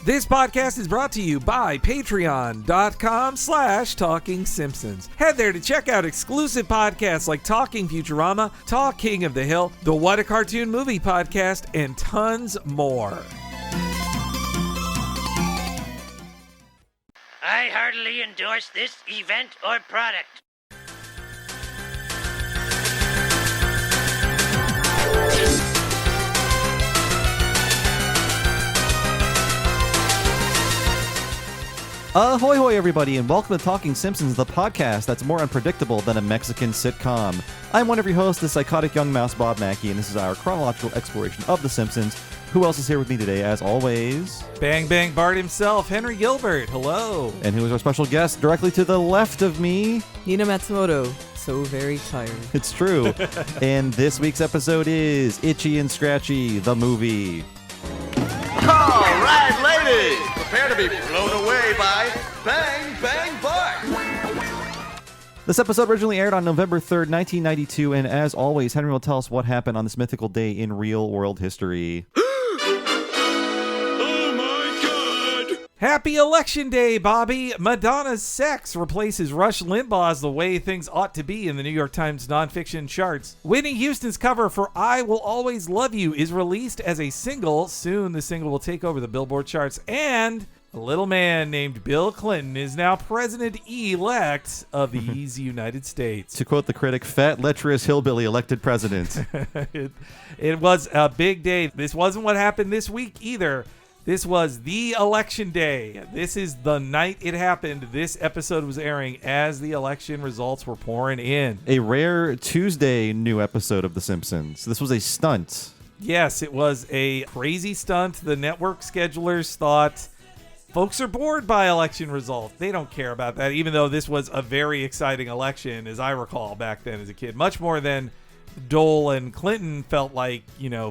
This podcast is brought to you by patreon.com/Talking Simpsons. Head there to check out exclusive podcasts like Talking Futurama, Talk King of the Hill, the What a Cartoon Movie podcast, and tons more. I heartily endorse this event or product. Ahoy hoy everybody, and welcome to Talking Simpsons, the podcast that's more unpredictable than a Mexican sitcom. I'm one of your hosts, the psychotic young mouse Bob Mackey, and this is our chronological exploration of The Simpsons. Who else is here with me today, as always? Bang Bang Bart himself, Henry Gilbert, hello. And who is our special guest directly to the left of me? Nina Matsumoto, so very tired. It's true. And this week's episode is Itchy and Scratchy, the movie. All right, ladies, prepare to be blown away by Bang Bang Bart. This episode originally aired on November 3rd, 1992, and as always, Henry will tell us what happened on this mythical day in real-world history. Oh my God! Happy Election Day, Bobby! Madonna's Sex replaces Rush Limbaugh's The Way Things Ought to Be in the New York Times nonfiction charts. Whitney Houston's cover for I Will Always Love You is released as a single. Soon the single will take over the Billboard charts. And a little man named Bill Clinton is now president-elect of these United States. To quote the critic, fat, lecherous hillbilly elected president. It was a big day. This wasn't what happened this week either. This was the election day. This is the night it happened. This episode was airing as the election results were pouring in. A rare Tuesday new episode of The Simpsons. This was a stunt. Yes, it was a crazy stunt. The network schedulers thought folks are bored by election results. They don't care about that, even though this was a very exciting election, as I recall back then as a kid. Much more than Dole and Clinton felt like,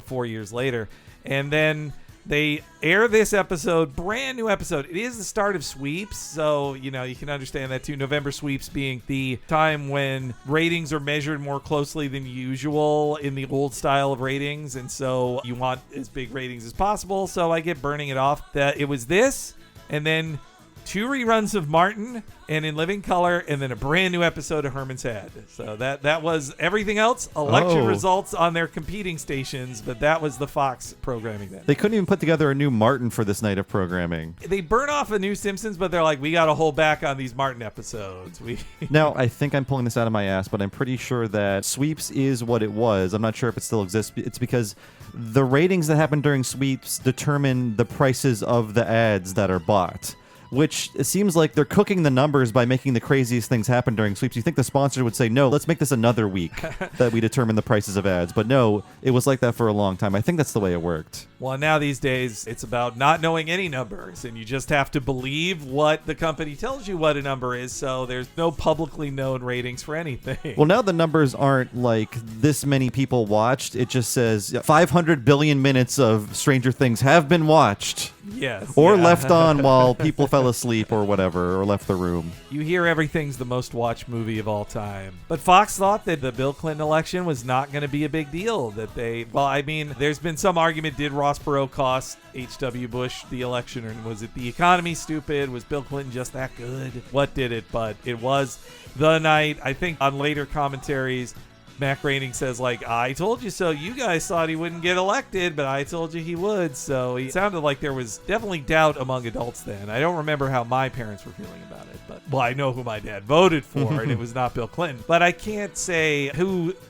4 years later. And then they air this episode, brand new episode. It is the start of sweeps, so, you can understand that too. November sweeps being the time when ratings are measured more closely than usual in the old style of ratings, and so you want as big ratings as possible, so I get burning it off. That it was this, and then 2 reruns of Martin and In Living Color, and then a brand new episode of Herman's Head. So that was everything else. Election results on their competing stations, but that was the Fox programming then. They couldn't even put together a new Martin for this night of programming. They burn off a new Simpsons, but they're like, we got to hold back on these Martin episodes. Now, I think I'm pulling this out of my ass, but I'm pretty sure that Sweeps is what it was. I'm not sure if it still exists. It's because the ratings that happen during Sweeps determine the prices of the ads that are bought, which it seems like they're cooking the numbers by making the craziest things happen during sweeps. You think the sponsor would say, no, let's make this another week that we determine the prices of ads. But no, it was like that for a long time. I think that's the way it worked. Well, now these days, it's about not knowing any numbers, and you just have to believe what the company tells you what a number is, so there's no publicly known ratings for anything. Well, now the numbers aren't like this many people watched. It just says 500 billion minutes of Stranger Things have been watched. Yes. Or left on while people fell asleep or whatever, or left the room. You hear everything's the most watched movie of all time. But Fox thought that the Bill Clinton election was not going to be a big deal. There's been some argument, did Ross Perot cost H.W. Bush the election, or was it the economy stupid? Was Bill Clinton just that good? What did it? But it was the night. I think on later commentaries, Mac Groening says, I told you so. You guys thought he wouldn't get elected, but I told you he would. So it sounded like there was definitely doubt among adults then. I don't remember how my parents were feeling about it, but I know who my dad voted for, and it was not Bill Clinton. But I can't say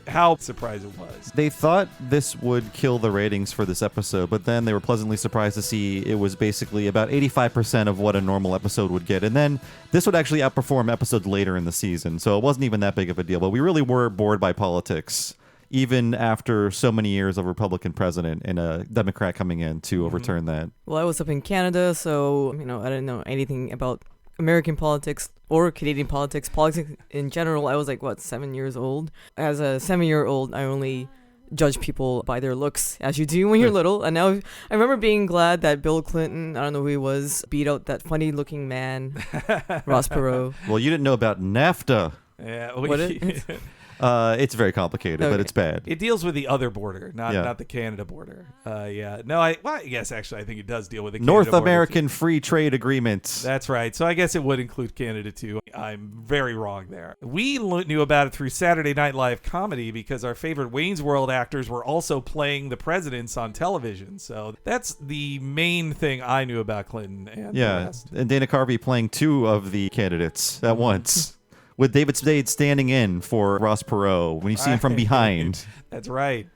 how surprised it was. They thought this would kill the ratings for this episode, but then they were pleasantly surprised to see it was basically about 85% of what a normal episode would get. And then this would actually outperform episodes later in the season, so it wasn't even that big of a deal. But we really were bored by politics, even after so many years of Republican president and a Democrat coming in to overturn that. Well, I was up in Canada, so, I didn't know anything about American politics or Canadian politics. Politics in general, I was 7 years old. As a 7-year-old, I only judge people by their looks, as you do when you're little. And now I remember being glad that Bill Clinton, I don't know who he was, beat out that funny-looking man, Ross Perot. Well, you didn't know about NAFTA. Yeah, It's very complicated, but Okay. it's bad. It deals with the other border, not Yeah. not the Canada border. Yeah. No, I guess actually I think it does deal with the North Canada border, too. American Free Trade Agreement. That's right. So I guess it would include Canada too. I'm very wrong there. We knew about it through Saturday Night Live comedy because our favorite Wayne's World actors were also playing the presidents on television. So that's the main thing I knew about Clinton and the Yeah, rest. and Dana Carvey playing two of the candidates at once. With David Spade standing in for Ross Perot when you see him from behind. That's right.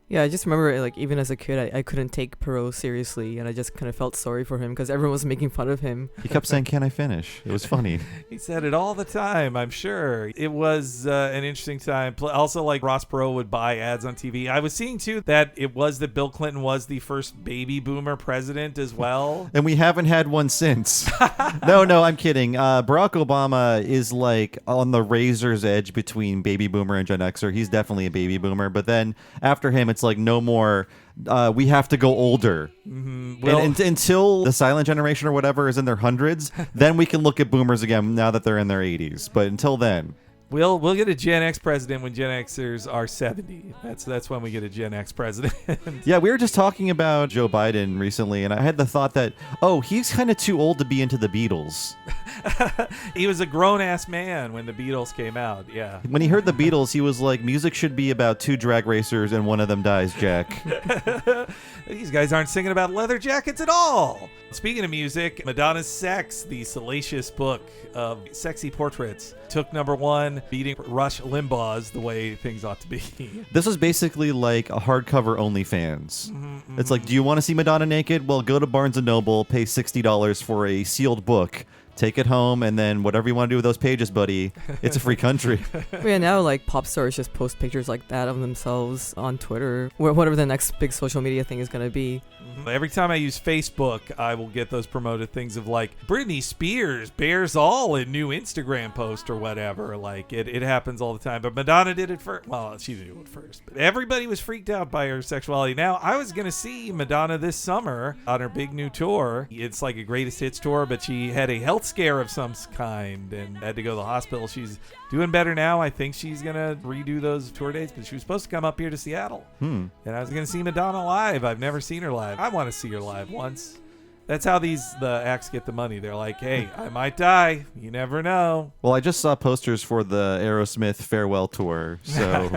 Yeah, I just remember, like, even as a kid, I couldn't take Perot seriously, and I just kind of felt sorry for him because everyone was making fun of him. He kept saying, "Can I finish?" It was funny. He said it all the time, I'm sure. It was an interesting time. Also, like, Ross Perot would buy ads on TV. I was seeing, too, that Bill Clinton was the first baby boomer president as well. And we haven't had one since. No, I'm kidding. Barack Obama is like on the razor's edge between baby boomer and Gen Xer. He's definitely a baby boomer. But then after him, it's like no more. We have to go older. Well- and until the silent generation or whatever is in their hundreds, then we can look at boomers again now that they're in their 80s. But until then. We'll get a Gen X president when Gen Xers are 70. That's when we get a Gen X president. Yeah, we were just talking about Joe Biden recently, and I had the thought that, he's kind of too old to be into the Beatles. He was a grown-ass man when the Beatles came out, yeah. When he heard the Beatles, he was like, music should be about two drag racers and one of them dies, Jack. These guys aren't singing about leather jackets at all. Speaking of music, Madonna's Sex, the salacious book of sexy portraits, took #1, beating Rush Limbaugh's The Way Things Ought to Be. This was basically like a hardcover OnlyFans. It's like, do you want to see Madonna naked? Well, go to Barnes & Noble, pay $60 for a sealed book. Take it home, and then whatever you want to do with those pages, buddy, it's a free country. But yeah, now, like, pop stars just post pictures like that of themselves on Twitter, whatever the next big social media thing is going to be. Every time I use Facebook, I will get those promoted things of like Britney Spears bears all in new Instagram post or whatever. Like it happens all the time. But Madonna did it first. Well, she did it first. But everybody was freaked out by her sexuality. Now, I was going to see Madonna this summer on her big new tour. It's like a greatest hits tour, but she had a health scare of some kind and had to go to the hospital. She's doing better now. I think she's going to redo those tour dates, but she was supposed to come up here to Seattle. And I was going to see Madonna live. I've never seen her live. I want to see her live once. That's how the acts get the money. They're like, hey, I might die. You never know. Well, I just saw posters for the Aerosmith farewell tour, so...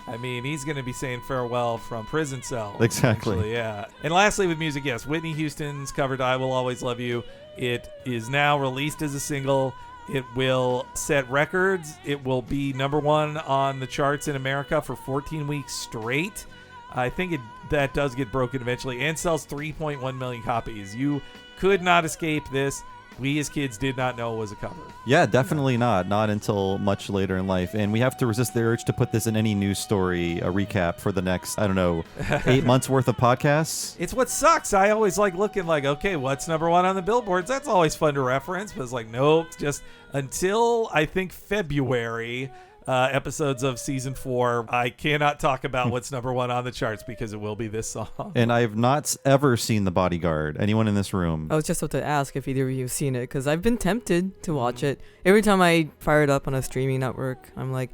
I mean, he's going to be saying farewell from prison cell. Exactly. Actually, yeah. And lastly, with music, yes, Whitney Houston's covered I Will Always Love You. It is now released as a single. It will set records. It will be #1 on the charts in America for 14 weeks straight. I think that does get broken eventually and sells 3.1 million copies. You could not escape this. We as kids did not know it was a cover. Yeah, definitely not. Not until much later in life. And we have to resist the urge to put this in any news story, a recap for the next, 8 months worth of podcasts. It's what sucks. I always like looking like, okay, what's #1 on the billboards? That's always fun to reference. But it's like, nope, just until I think February episodes of season 4, I cannot talk about what's #1 on the charts because it will be this song. And I've not ever seen The Bodyguard. Anyone in this room? I was just about to ask if either of you have seen it, because I've been tempted to watch it. Every time I fire it up on a streaming network, I'm like,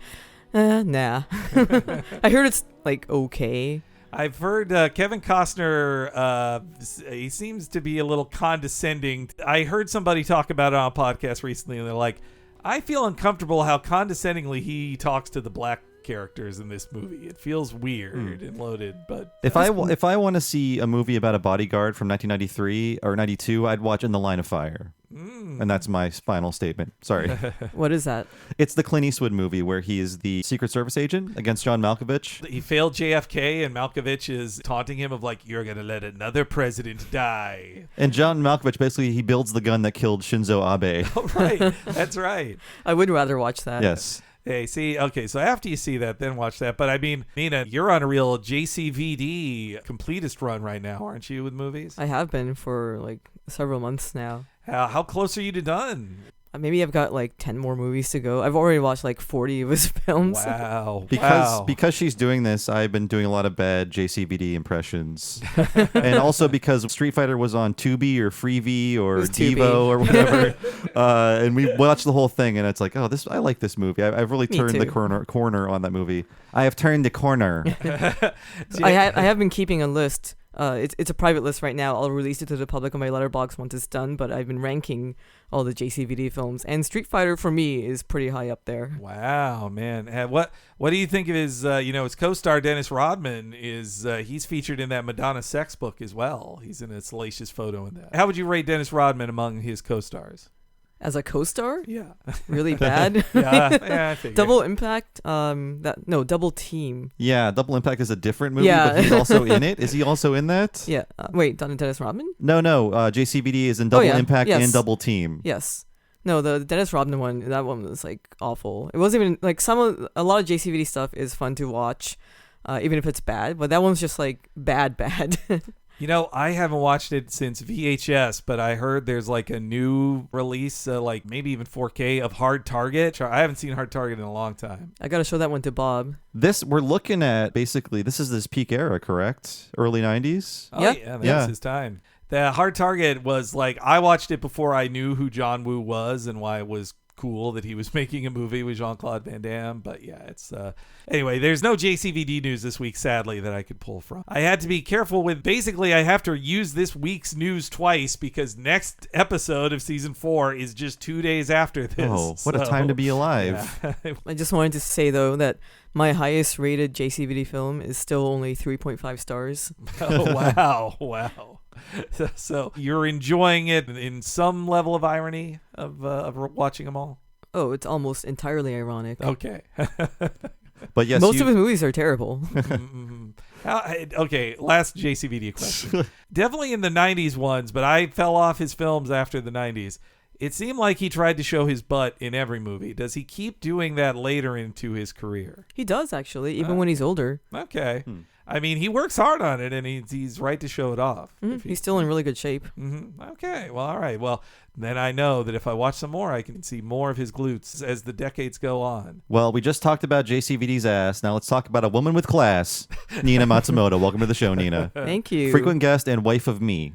nah. I heard it's, like, okay. I've heard Kevin Costner, he seems to be a little condescending. I heard somebody talk about it on a podcast recently, and they're like, I feel uncomfortable how condescendingly he talks to the black characters in this movie. It feels weird and loaded, but If I want to see a movie about a bodyguard from 1993 or 92, I'd watch In the Line of Fire. And that's my final statement. Sorry. What is that? It's the Clint Eastwood movie where he is the Secret Service agent against John Malkovich. he failed JFK, and Malkovich is taunting him of like, you're going to let another president die. And John Malkovich, basically, he builds the gun that killed Shinzo Abe. Oh, right. That's right. I would rather watch that. Yes. Hey, see, okay, so after you see that, then watch that. But I mean, Nina, you're on a real JCVD completist run right now, aren't you, with movies? I have been for, like, several months now. How close are you to done? maybe I've got like 10 more movies to go. I've already watched like 40 of his films. Wow. Because she's doing this, I've been doing a lot of bad JCVD impressions, and also because Street Fighter was on Tubi or Freevee or was Tubi. Devo or whatever, and we watched the whole thing, and it's like, oh, I like this movie. I've really Me turned the too. corner on that movie. I have turned the corner. I have been keeping a list. It's a private list right now. I'll release it to the public on my letterbox once it's done. But I've been ranking all the JCVD films, and Street Fighter for me is pretty high up there. Wow, man. What do you think of his his co-star Dennis Rodman he's featured in that Madonna sex book as well. He's in a salacious photo in that. How would you rate Dennis Rodman among his co-stars? As a co-star, Yeah. really bad. Yeah, I figured. Double Impact. Double Team. Yeah, Double Impact is a different movie, Yeah. but he's also in it. Is he also in that? Yeah. Wait, Dennis Rodman? No. JCVD is in Double yeah. Impact Yes. and Double Team. Yes. No, the Dennis Rodman one. That one was like awful. It wasn't even like a lot of JCVD stuff is fun to watch, even if it's bad. But that one's just like bad. I haven't watched it since VHS, but I heard there's like a new release, like maybe even 4K of Hard Target. I haven't seen Hard Target in a long time. I gotta show that one to Bob. We're looking at basically this is this peak era, correct? Early 90s. Oh, Yeah. yeah, that Yeah. was his time. The Hard Target was like, I watched it before I knew who John Woo was and why it was cool that he was making a movie with Jean-Claude Van Damme. But yeah, it's anyway, there's no JCVD news this week, sadly, that I could pull from. I had to be careful with, basically I have to use this week's news twice because next episode of season 4 is just 2 days after this. Oh, what a time to be alive. Yeah. I just wanted to say though that my highest rated JCVD film is still only 3.5 stars. Oh, wow. So you're enjoying it in some level of irony of watching them all? Oh, it's almost entirely ironic. Okay. But yes, Most of his movies are terrible. Okay, last JCVD question. Definitely in the 90s ones, but I fell off his films after the 90s. It seemed like he tried to show his butt in every movie. Does he keep doing that later into his career? He does actually, even when he's older. Okay. I mean, he works hard on it, and he's right to show it off. He's still in really good shape. Okay, well, all right. Well, then I know that if I watch some more, I can see more of his glutes as the decades go on. Well, we just talked about JCVD's ass. Now let's talk about a woman with class, Nina Matsumoto. Welcome to the show, Nina. Thank you. Frequent guest and wife of me.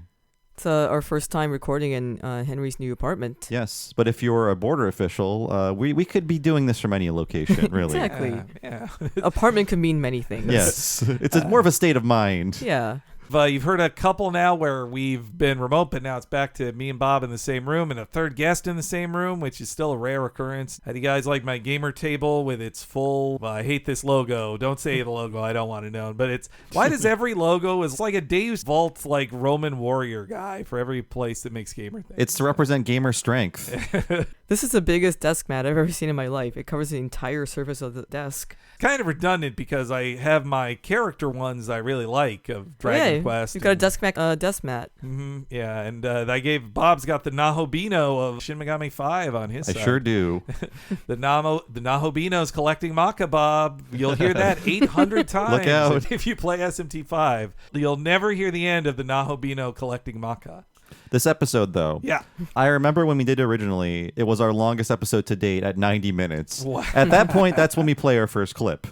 It's our first time recording in Henry's new apartment. Yes, but if you're a border official, we could be doing this from any location, really. Exactly. Yeah. Apartment can mean many things. Yes, it's more of a state of mind. Yeah. You've heard a couple now where we've been remote, but now it's back to me and Bob in the same room and a third guest in the same room, which is still a rare occurrence. How do you guys like my gamer table with its full, I hate this logo. Don't say the logo. I don't want to know. But why does every logo is like a Deus Vult, like Roman warrior guy for every place that makes gamer things? It's to represent gamer strength. This is the biggest desk mat I've ever seen in my life. It covers the entire surface of the desk. Kind of redundant because I have my character ones I really like of Dragon Quest. You've got a desk mat. Yeah, and Bob's got the Nahobino of Shin Megami 5 on his I side. sure do. The Nahobino's collecting Maka, Bob. You'll hear that 800 times. Look out. If you play SMT5. You'll never hear the end of the Nahobino collecting Maka. This episode, though. Yeah. I remember when we did it originally, it was our longest episode to date at 90 minutes. Wow. At that point, that's when we play our first clip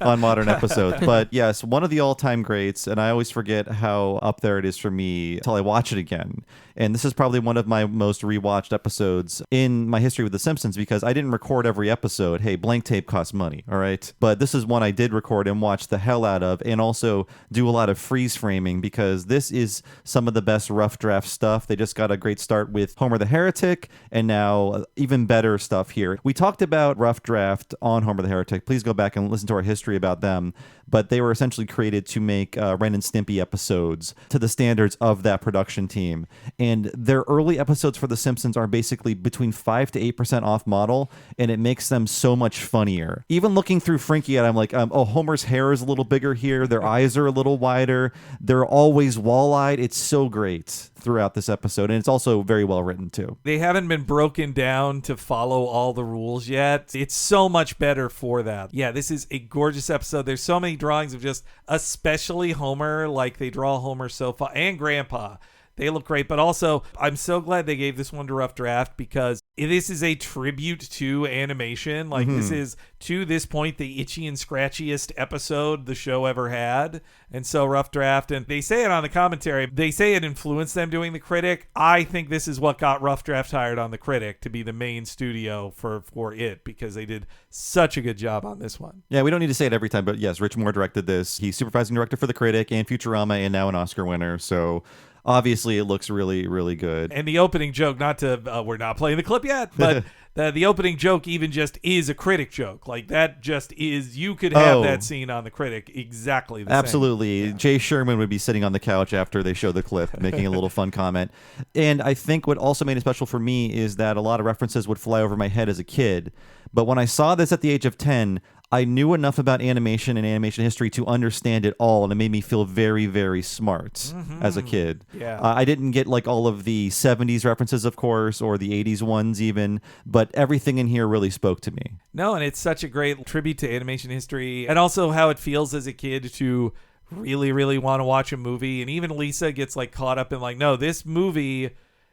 on modern episodes. But yes, one of the all-time greats, and I always forget how up there it is for me until I watch it again. And this is probably one of my most rewatched episodes in my history with The Simpsons because I didn't record every episode. Hey, blank tape costs money, all right? But this is one I did record and watch the hell out of and also do a lot of freeze framing because this is some of the best rough draft stuff. They just got a great start with Homer the Heretic and now even better stuff here. We talked about rough draft on Homer the Heretic. Please go back and listen to our history about them. But they were essentially created to make Ren and Stimpy episodes to the standards of that production team. And their early episodes for The Simpsons are basically between 5 to 8% off model, and it makes them so much funnier. Even looking through Frankie, I'm like, Homer's hair is a little bigger here. Their eyes are a little wider. They're always wall-eyed. It's so great throughout this episode, and it's also very well written too. They haven't been broken down to follow all the rules yet. It's so much better for that. Yeah, this is a gorgeous episode. There's so many drawings of just especially Homer, like they draw Homer so far, and Grandpa. They look great, but also I'm so glad they gave this one to Rough Draft because this is a tribute to animation. Like this is to this point the itchy and scratchiest episode the show ever had. And so Rough Draft, and they say it on the commentary, they say it influenced them doing The Critic. I think this is what got Rough Draft hired on The Critic to be the main studio for it because they did such a good job on this one. Yeah, we don't need to say it every time, but yes, Rich Moore directed this. He's supervising director for The Critic and Futurama and now an Oscar winner. So obviously it looks really, really good. And the opening joke, we're not playing the clip yet, but the opening joke even just is a Critic joke. Like that just is, you could have that scene on The Critic exactly the Absolutely. same. Yeah. Jay Sherman would be sitting on the couch after they show the clip, making a little fun comment. And I think what also made it special for me is that a lot of references would fly over my head as a kid. But when I saw this at the age of 10, I knew enough about animation and animation history to understand it all, and it made me feel very, very smart as a kid. Yeah. I didn't get like all of the 70s references, of course, or the 80s ones even, but everything in here really spoke to me. No, and it's such a great tribute to animation history, and also how it feels as a kid to really, really want to watch a movie. And even Lisa gets like caught up in like, no, this movie,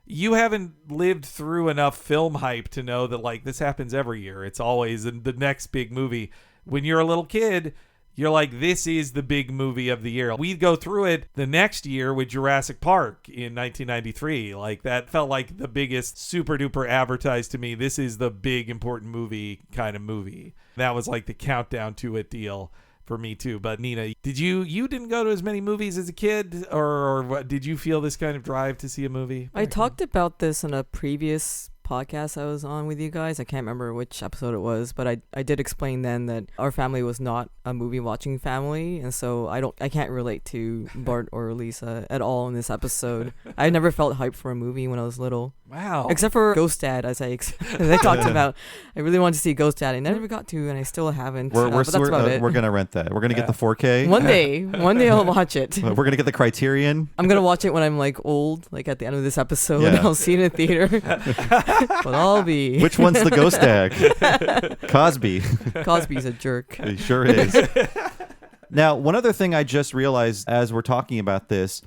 you haven't lived through enough film hype to know that like this happens every year. It's always the next big movie. When you're a little kid, you're like, this is the big movie of the year. We go through it the next year with Jurassic Park in 1993. Like that felt like the biggest super duper advertised to me. This is the big important movie kind of movie. That was like the countdown to it deal for me too. But Nina, did you didn't go to as many movies as a kid, or what, did you feel this kind of drive to see a movie? I talked about this in a previous podcast I was on with you guys. I can't remember which episode it was, but I did explain then that our family was not a movie watching family, and so I can't relate to Bart or Lisa at all in this episode. I never felt hyped for a movie when I was little. Wow. Except for Ghost Dad, as I talked about. I really wanted to see Ghost Dad. I never got to, and I still haven't. But that's about it. We're going to rent that. We're going to get the 4K. One day I'll watch it. We're going to get the Criterion. I'm going to watch it when I'm like old, like at the end of this episode. Yeah. I'll see it in a theater. But I'll be. Which one's the Ghost Dad? Cosby. Cosby's a jerk. He sure is. Now, one other thing I just realized as we're talking about this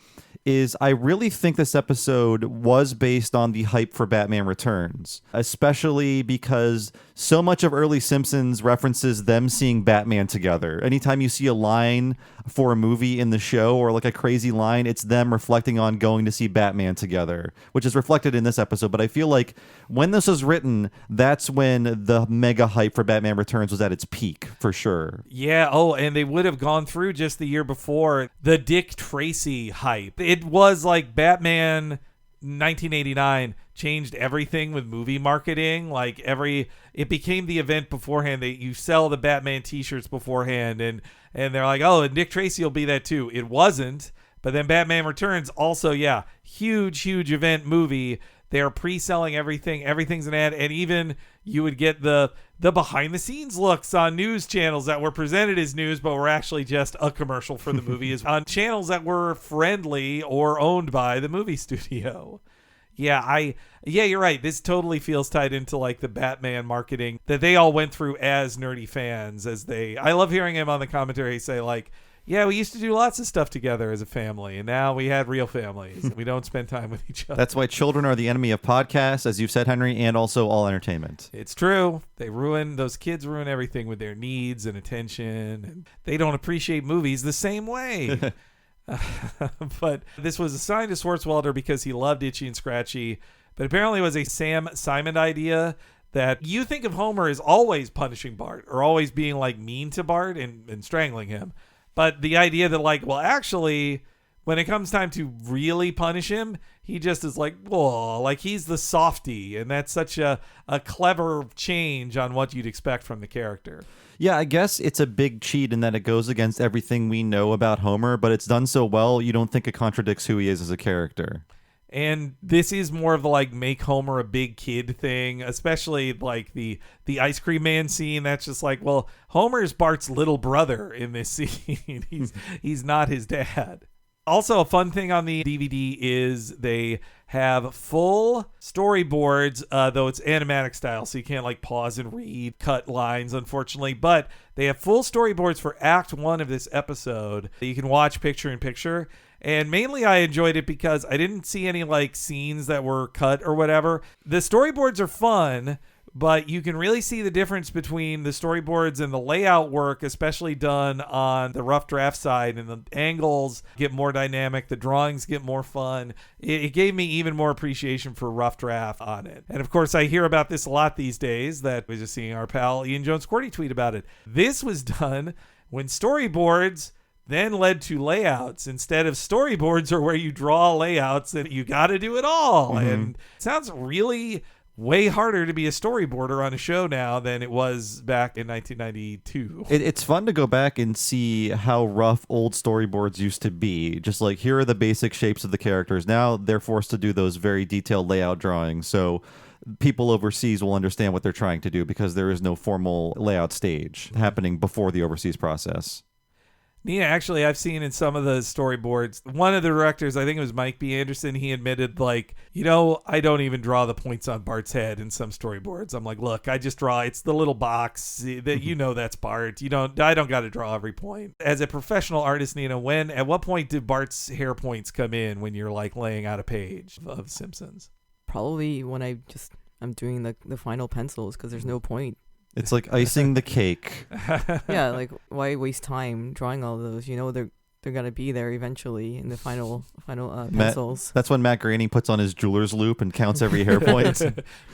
is I really think this episode was based on the hype for Batman Returns, especially because so much of early Simpsons references them seeing Batman together. Anytime you see a line for a movie in the show or like a crazy line, it's them reflecting on going to see Batman together, which is reflected in this episode. But I feel like when this was written, that's when the mega hype for Batman Returns was at its peak, for sure. Yeah. Oh, and they would have gone through just the year before the Dick Tracy hype. It was like Batman 1989 changed everything with movie marketing. Like it became the event beforehand. You sell the Batman t-shirts beforehand, and they're like, oh, and Dick Tracy will be that too. It wasn't. But then Batman Returns also, yeah, huge event movie. They're pre-selling everything. Everything's an ad. And even you would get the behind-the-scenes looks on news channels that were presented as news, but were actually just a commercial for the movie, is on channels that were friendly or owned by the movie studio. Yeah, you're right. This totally feels tied into like the Batman marketing that they all went through as nerdy fans. I love hearing him on the commentary say like, yeah, we used to do lots of stuff together as a family, and now we had real families. We don't spend time with each other. That's why children are the enemy of podcasts, as you've said, Henry, and also all entertainment. It's true. Those kids ruin everything with their needs and attention, and they don't appreciate movies the same way. But this was assigned to Swartzwelder because he loved Itchy and Scratchy, but apparently it was a Sam Simon idea that you think of Homer as always punishing Bart or always being like mean to Bart and strangling him. But the idea that like, well, actually, when it comes time to really punish him, he just is like, whoa, like he's the softy. And that's such a clever change on what you'd expect from the character. Yeah, I guess it's a big cheat in that it goes against everything we know about Homer, but it's done so well, you don't think it contradicts who he is as a character. And this is more of the like make Homer a big kid thing, especially like the ice cream man scene. That's just like, well, Homer's Bart's little brother in this scene. He's not his dad. Also, a fun thing on the DVD is they have full storyboards, though it's animatic style, so you can't like pause and read, cut lines, unfortunately. But they have full storyboards for Act 1 of this episode that you can watch picture in picture. And mainly I enjoyed it because I didn't see any like scenes that were cut or whatever. The storyboards are fun, but you can really see the difference between the storyboards and the layout work, especially done on the rough draft side, and the angles get more dynamic, the drawings get more fun. It gave me even more appreciation for rough draft on it. And of course, I hear about this a lot these days. That was just seeing our pal Ian Jones Cordy tweet about it. This was done when storyboards then led to layouts. Instead of storyboards are where you draw layouts, and you got to do it all. And it sounds really way harder to be a storyboarder on a show now than it was back in 1992. It's fun to go back and see how rough old storyboards used to be. Just like, here are the basic shapes of the characters. Now they're forced to do those very detailed layout drawings. So people overseas will understand what they're trying to do because there is no formal layout stage happening before the overseas process. Nina, actually, I've seen in some of the storyboards, one of the directors, I think it was Mike B. Anderson, he admitted, like, I don't even draw the points on Bart's head in some storyboards. I'm like, look, I just draw, it's the little box that that's Bart. I don't got to draw every point. As a professional artist, Nina, at what point did Bart's hair points come in when you're like laying out a page of Simpsons? Probably when I'm doing the final pencils, because there's no point. It's like icing the cake. Yeah, like, why waste time drawing all those? They're gonna be there eventually in the final pencils. That's when Matt Groening puts on his jeweler's loop and counts every hair point.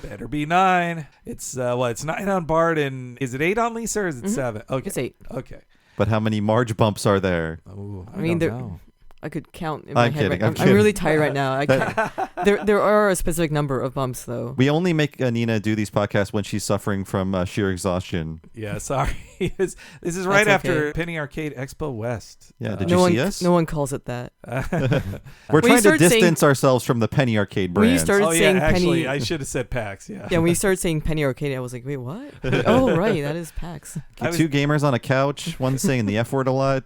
Better be 9. It's it's 9 on Bart, and is it 8 on Lisa, or is it 7? Okay, It's 8. Okay. But how many Marge bumps are there? Oh, I mean, don't know. I could count in my I'm head. kidding, I'm I'm really tired right now. I can't. There are a specific number of bumps, though. We only make Nina do these podcasts when she's suffering from sheer exhaustion. Yeah, sorry. This is right That's after okay. Penny Arcade Expo West. Yeah, did you see us? No one calls it that. We're When you trying to start saying- distance ourselves from the Penny Arcade When you brand. started Oh, yeah, saying actually, Penny... I should have said PAX, yeah. Yeah, when you started saying Penny Arcade, I was like, wait, what? Oh, right, that is PAX. Two gamers on a couch, one saying the F word a lot.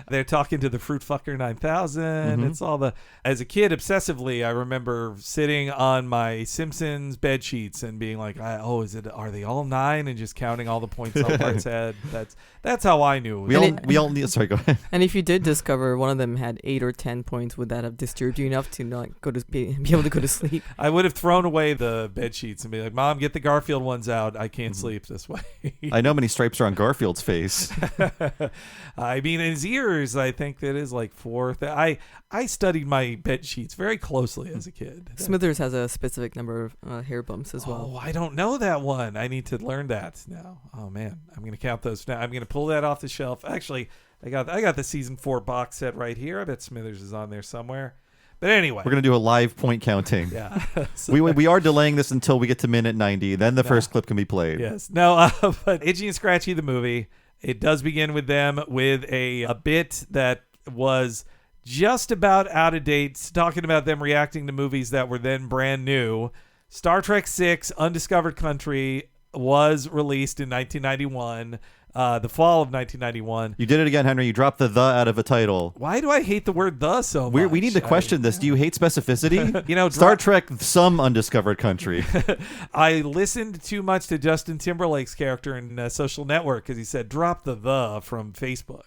They're talking to the Fruit Fucker 9000. It's all as a kid, obsessively, I remember sitting on my Simpsons bed sheets and being like, are they all 9? And just counting all the points on Bart's head. That's how I knew. We all need. Sorry, go ahead. And if you did discover one of them had 8 or 10 points, would that have disturbed you enough to not be able to go to sleep? I would have thrown away the bed sheets and be like, Mom, get the Garfield ones out. I can't sleep this way. I know how many stripes are on Garfield's face. I mean, his ears, I think that is like 4. I studied my bed sheets very closely as a kid. Smithers has a specific number of hair bumps as well. Oh, I don't know that one. I need to learn that now. Oh man, I'm going to count those now. I'm going to pull that off the shelf. Actually, I got the season 4 box set right here. I bet Smithers is on there somewhere. But anyway, We're going to do a live point counting. yeah. So- We are delaying this until we get to minute 90. Then the first clip can be played. Yes. No, but Itchy and Scratchy, the movie, it does begin with them with a bit that was just about out of date, talking about them reacting to movies that were then brand new. Star Trek VI, Undiscovered Country, was released in 1991, the fall of 1991. You did it again, Henry. You dropped the out of a title. Why do I hate the word "the" so much? We need to question this. Do you hate specificity? Star Star Trek, some undiscovered country. I listened too much to Justin Timberlake's character in Social Network because he said, drop the from Facebook.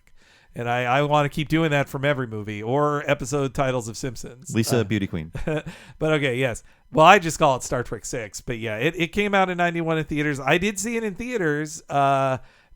And I want to keep doing that from every movie or episode titles of Simpsons. Lisa, beauty queen. But okay, yes. Well, I just call it Star Trek 6. But yeah, it came out in 91 in theaters. I did see it in theaters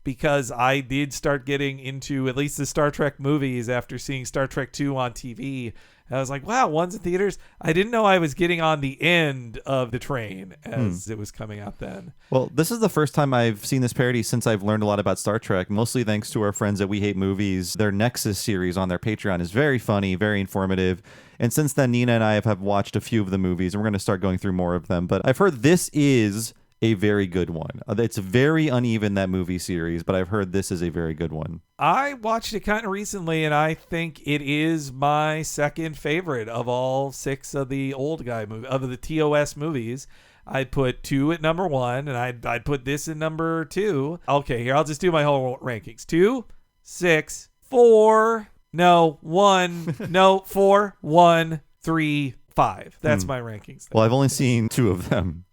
because I did start getting into at least the Star Trek movies after seeing Star Trek 2 on TV. And I was like, wow, one's in theaters. I didn't know I was getting on the end of the train as it was coming out then. Well, this is the first time I've seen this parody since I've learned a lot about Star Trek, mostly thanks to our friends at We Hate Movies. Their Nexus series on their Patreon is very funny, very informative. And since then, Nina and I have watched a few of the movies, and we're going to start going through more of them. But I've heard this is a very good one. It's very uneven, that movie series, but I've heard this is a very good one. I watched it kind of recently, and I think it is my second favorite of all 6 of the old guy of the TOS movies. I'd put 2 at number 1, and I'd put this in number 2. Okay, here, I'll just do my whole rankings. 2, 6, 4, no, 1, no, 4, 1, 3, 5. That's my rankings. Well, I've only seen 2 of them.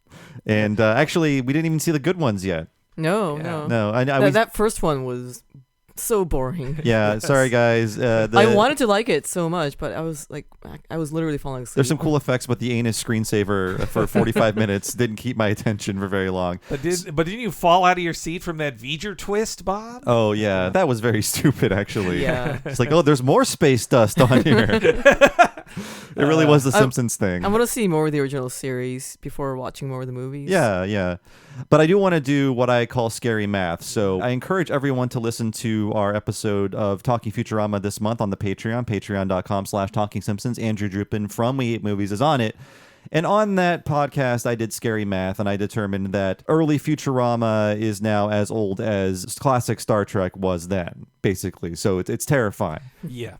And actually, we didn't even see the good ones yet. No. No, That first one was So boring. Yeah, sorry guys. I wanted to like it so much, but I was literally falling asleep. There's some cool effects, but the anus screensaver for 45 minutes didn't keep my attention for very long. But didn't you fall out of your seat from that V'ger twist, Bob? Oh yeah, that was very stupid actually. Yeah. It's like, oh, there's more space dust on here. It really was the Simpsons thing. I want to see more of the original series before watching more of the movies. Yeah. But I do want to do what I call scary math. So I encourage everyone to listen to our episode of Talking Futurama this month on the Patreon, patreon.com/TalkingSimpsons. Andrew Drupin from We Hate Movies is on it. And on that podcast, I did scary math, and I determined that early Futurama is now as old as classic Star Trek was then, basically. So it's terrifying. Yeah.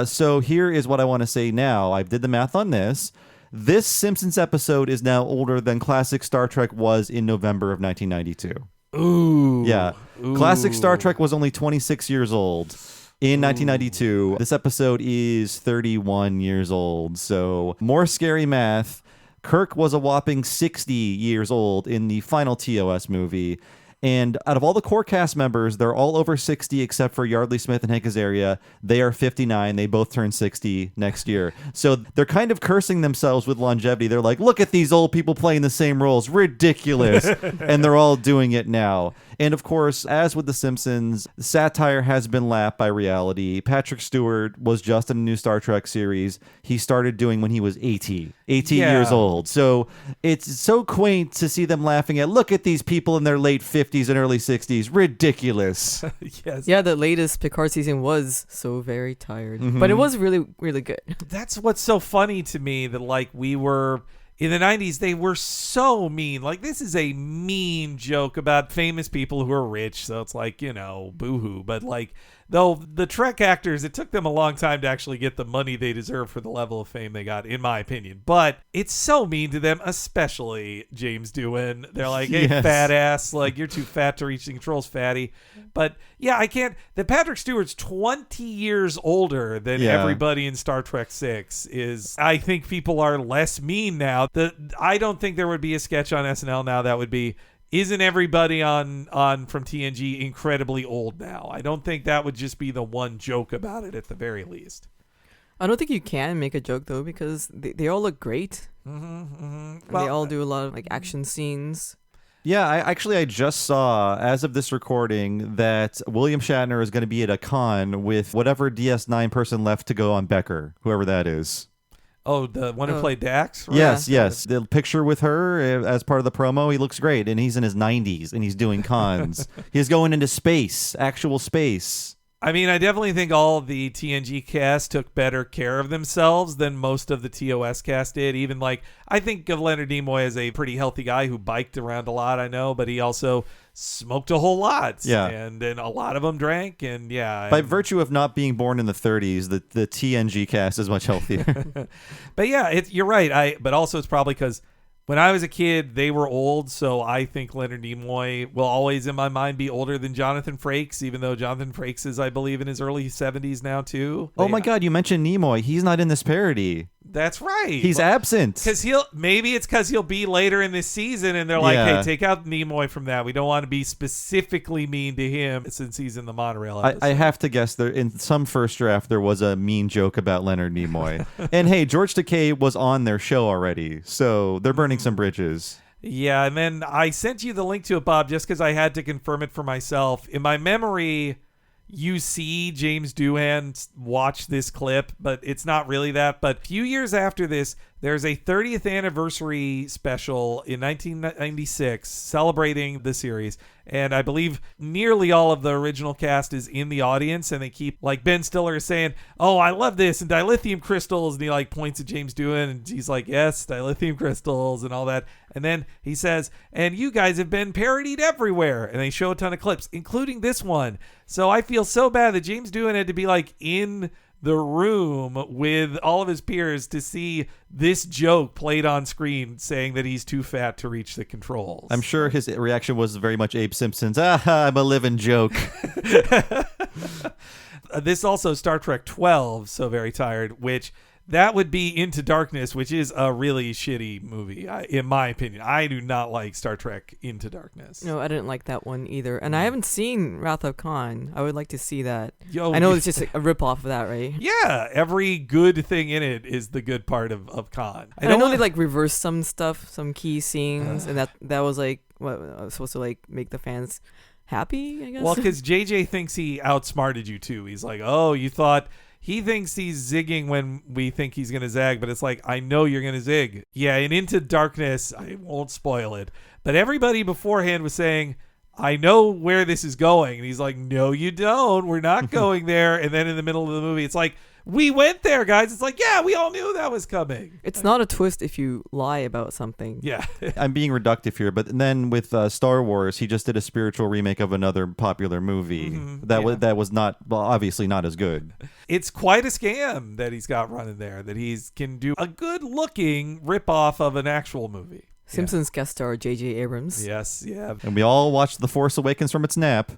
So here is what I want to say now. I did the math on this. This Simpsons episode is now older than classic Star Trek was in November of 1992. Ooh. Yeah. Ooh. Classic Star Trek was only 26 years old. In 1992, this episode is 31 years old. So more scary math. Kirk was a whopping 60 years old in the final TOS movie. And out of all the core cast members, they're all over 60 except for Yardley Smith and Hank Azaria. They are 59. They both turn 60 next year. So they're kind of cursing themselves with longevity. They're like, look at these old people playing the same roles. Ridiculous. And they're all doing it now. And of course, as with The Simpsons, satire has been lapped by reality. Patrick Stewart was just in a new Star Trek series he started doing when he was 80 years old. So it's so quaint to see them laughing at, look at these people in their late 50s and early 60s. Ridiculous. Yes. Yeah, the latest Picard season was so very tired. But it was really, really good. That's what's so funny to me, that like we were in the 90s, they were so mean. Like, this is a mean joke about famous people who are rich, so it's like, boo-hoo. But like, though the Trek actors, it took them a long time to actually get the money they deserve for the level of fame they got, in my opinion. But it's so mean to them, especially James Doohan. They're like, hey, Yes. fat ass, like, you're too fat to reach the controls, fatty. But yeah, I can't. The Patrick Stewart's 20 years older than everybody in Star Trek 6 is. I think people are less mean now. I don't think there would be a sketch on SNL now that would be, isn't everybody on from TNG incredibly old now? I don't think that would just be the one joke about it at the very least. I don't think you can make a joke, though, because they all look great. And they all do a lot of action scenes. Yeah, I just saw, as of this recording, that William Shatner is going to be at a con with whatever DS9 person left to go on Becker, whoever that is. Oh, the one who played Dax? Right? Yes. The picture with her as part of the promo, he looks great. And he's in his 90s, and he's doing cons. He's going into space, actual space. I mean, I definitely think all the TNG cast took better care of themselves than most of the TOS cast did. Even I think of Leonard Nimoy as a pretty healthy guy who biked around a lot, I know, but he also smoked a whole lot. Yeah. And a lot of them drank, and yeah. By virtue of not being born in the 30s, the TNG cast is much healthier. But yeah, you're right. But also it's probably because when I was a kid, they were old, so I think Leonard Nimoy will always, in my mind, be older than Jonathan Frakes, even though Jonathan Frakes is, I believe, in his early 70s now, too. Oh my God, you mentioned Nimoy. He's not in this parody. That's right. He's absent. Because maybe it's because he'll be later in this season, and they're like, hey, take out Nimoy from that. We don't want to be specifically mean to him since he's in the monorail episode. I have to guess there in some first draft there was a mean joke about Leonard Nimoy. And hey, George Takei was on their show already, so they're burning some bridges. Yeah, and then I sent you the link to it, Bob, just because I had to confirm it for myself. In my memory, you see James Doohan watch this clip, but it's not really that. But a few years after this, there's a 30th anniversary special in 1996 celebrating the series. And I believe nearly all of the original cast is in the audience, and they keep, Ben Stiller is saying, oh, I love this, and dilithium crystals, and he points at James Doohan, and he's like, yes, dilithium crystals, and all that. And then he says, and you guys have been parodied everywhere. And they show a ton of clips, including this one. So I feel so bad that James Doohan had to be in the room with all of his peers to see this joke played on screen saying that he's too fat to reach the controls. I'm sure his reaction was very much Abe Simpson's, I'm a living joke. This also Star Trek 12, So Very Tired, which That would be Into Darkness, which is a really shitty movie, in my opinion. I do not like Star Trek Into Darkness. No, I didn't like that one either. And I haven't seen Wrath of Khan. I would like to see that. Yo, I know it's just a ripoff of that, right? Yeah, every good thing in it is the good part of Khan. I know they like reversed some stuff, some key scenes, and that was like what was supposed to like make the fans happy, I guess. Well, because JJ thinks he outsmarted you too. He's like, oh, you thought... He thinks he's zigging when we think he's going to zag, but it's like, I know you're going to zig. Yeah, and Into Darkness, I won't spoil it, but everybody beforehand was saying, I know where this is going. And he's like, no, you don't. We're not going there. And then in the middle of the movie, it's like, we went there, guys. It's like, yeah, we all knew that was coming. It's not a twist if you lie about something. Yeah. I'm being reductive here, but then with Star Wars, he just did a spiritual remake of another popular movie that was not, well, obviously not as good. It's quite a scam that he's got running there, that he's can do a good-looking ripoff of an actual movie. Simpsons guest star J.J. Abrams. Yes, yeah. And we all watched The Force Awakens from its nap.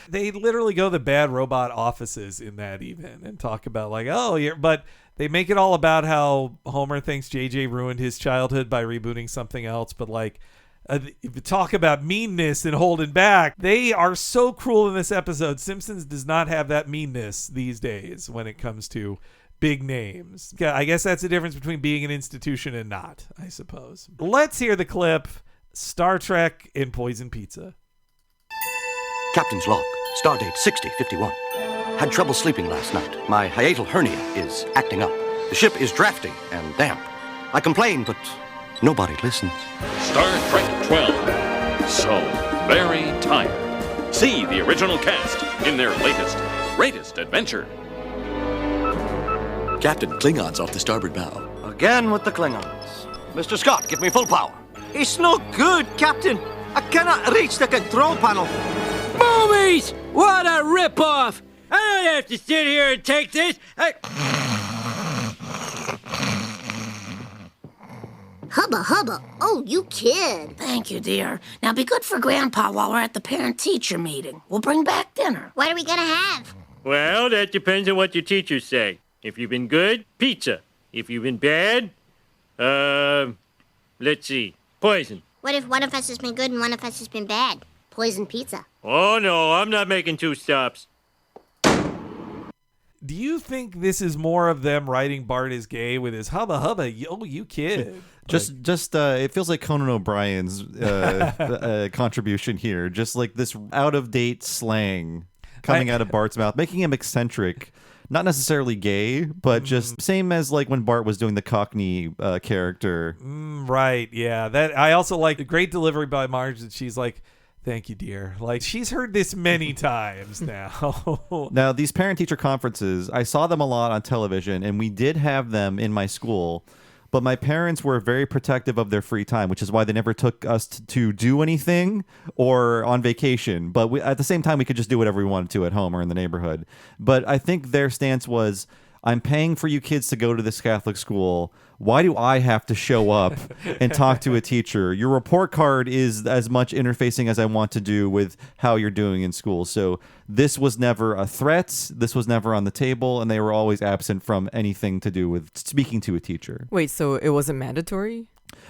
They literally go to bad robot offices in that even and talk about like, oh, but they make it all about how Homer thinks JJ ruined his childhood by rebooting something else. But like, if you talk about meanness and holding back, they are so cruel in this episode. Simpsons does not have that meanness these days when it comes to big names. I guess that's the difference between being an institution and not, I suppose. Let's hear the clip. Star Trek and Poison Pizza. Captain's log, stardate 6051. Had trouble sleeping last night. My hiatal hernia is acting up. The ship is drafty and damp. I complain, but nobody listens. Star Trek 12. So very tired. See the original cast in their greatest adventure. Captain, Klingons off the starboard bow. Again with the Klingons. Mr. Scott, give me full power. It's not good, Captain. I cannot reach the control panel. Boobies! What a ripoff! I don't have to sit here and take this. Hubba hubba. Oh, you kid. Thank you, dear. Now be good for Grandpa while we're at the parent-teacher meeting. We'll bring back dinner. What are we gonna have? Well, that depends on what your teachers say. If you've been good, pizza. If you've been bad, let's see, poison. What if one of us has been good and one of us has been bad? Poison pizza. Oh, no, I'm not making two stops. Do you think this is more of them writing Bart as gay with his hubba hubba? Oh, you kid. Just it feels like Conan O'Brien's contribution here. Just like this out-of-date slang coming out of Bart's mouth, making him eccentric. Not necessarily gay, but just same as like when Bart was doing the Cockney character. Right, yeah. That I also like the great delivery by Marge that she's like, thank you, dear. Like, she's heard this many times now. Now, these parent-teacher conferences, I saw them a lot on television, and we did have them in my school. But my parents were very protective of their free time, which is why they never took us to do anything or on vacation. But at the same time, we could just do whatever we wanted to at home or in the neighborhood. But I think their stance was, I'm paying for you kids to go to this Catholic school. Why do I have to show up and talk to a teacher? Your report card is as much interfacing as I want to do with how you're doing in school. So this was never a threat. This was never on the table. And they were always absent from anything to do with speaking to a teacher. Wait, so it wasn't mandatory?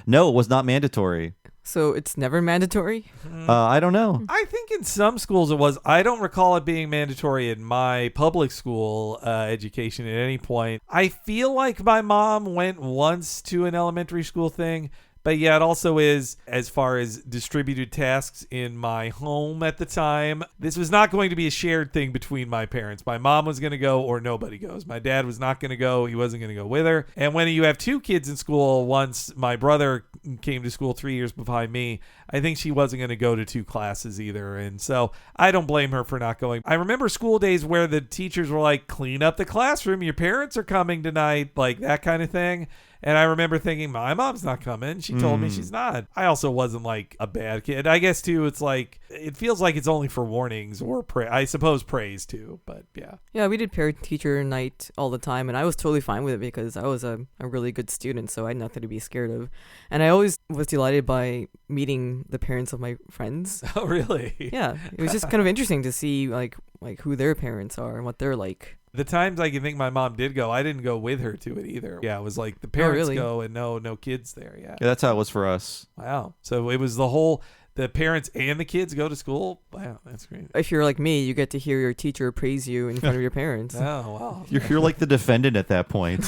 No, it was not mandatory. So it's never mandatory? I don't know. I think in some schools it was. I don't recall it being mandatory in my public school education at any point. I feel like my mom went once to an elementary school thing. But yeah, it also is, as far as distributed tasks in my home at the time, this was not going to be a shared thing between my parents. My mom was going to go or nobody goes. My dad was not going to go. He wasn't going to go with her. And when you have two kids in school, once my brother came to school 3 years behind me, I think she wasn't going to go to two classes either. And so I don't blame her for not going. I remember school days where the teachers were like, clean up the classroom. Your parents are coming tonight, like that kind of thing. And I remember thinking, my mom's not coming. She told me she's not. I also wasn't like a bad kid. I guess, too, it's like, it feels like it's only for warnings or, I suppose, praise, too. But yeah. Yeah, we did parent-teacher night all the time. And I was totally fine with it because I was a really good student. So I had nothing to be scared of. And I always was delighted by meeting the parents of my friends. Oh, really? Yeah. It was just kind of interesting to see like who their parents are and what they're like. The times I can think my mom did go, I didn't go with her to it either. Yeah, it was like the parents really? go and no kids there. Yeah. Yeah, that's how it was for us. Wow. So it was the parents and the kids go to school. Wow, that's great. If you're like me, you get to hear your teacher praise you in front of your parents. Oh, wow. You're like the defendant at that point.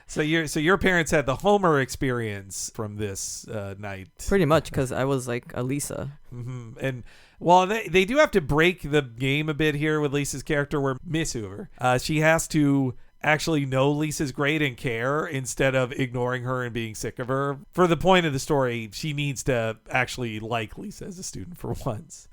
So your parents had the Homer experience from this night. Pretty much, because I was like a Lisa. Mm-hmm. And well, they do have to break the game a bit here with Lisa's character, where Miss Hoover, she has to actually know Lisa's great and care instead of ignoring her and being sick of her. For the point of the story, she needs to actually like Lisa as a student for once.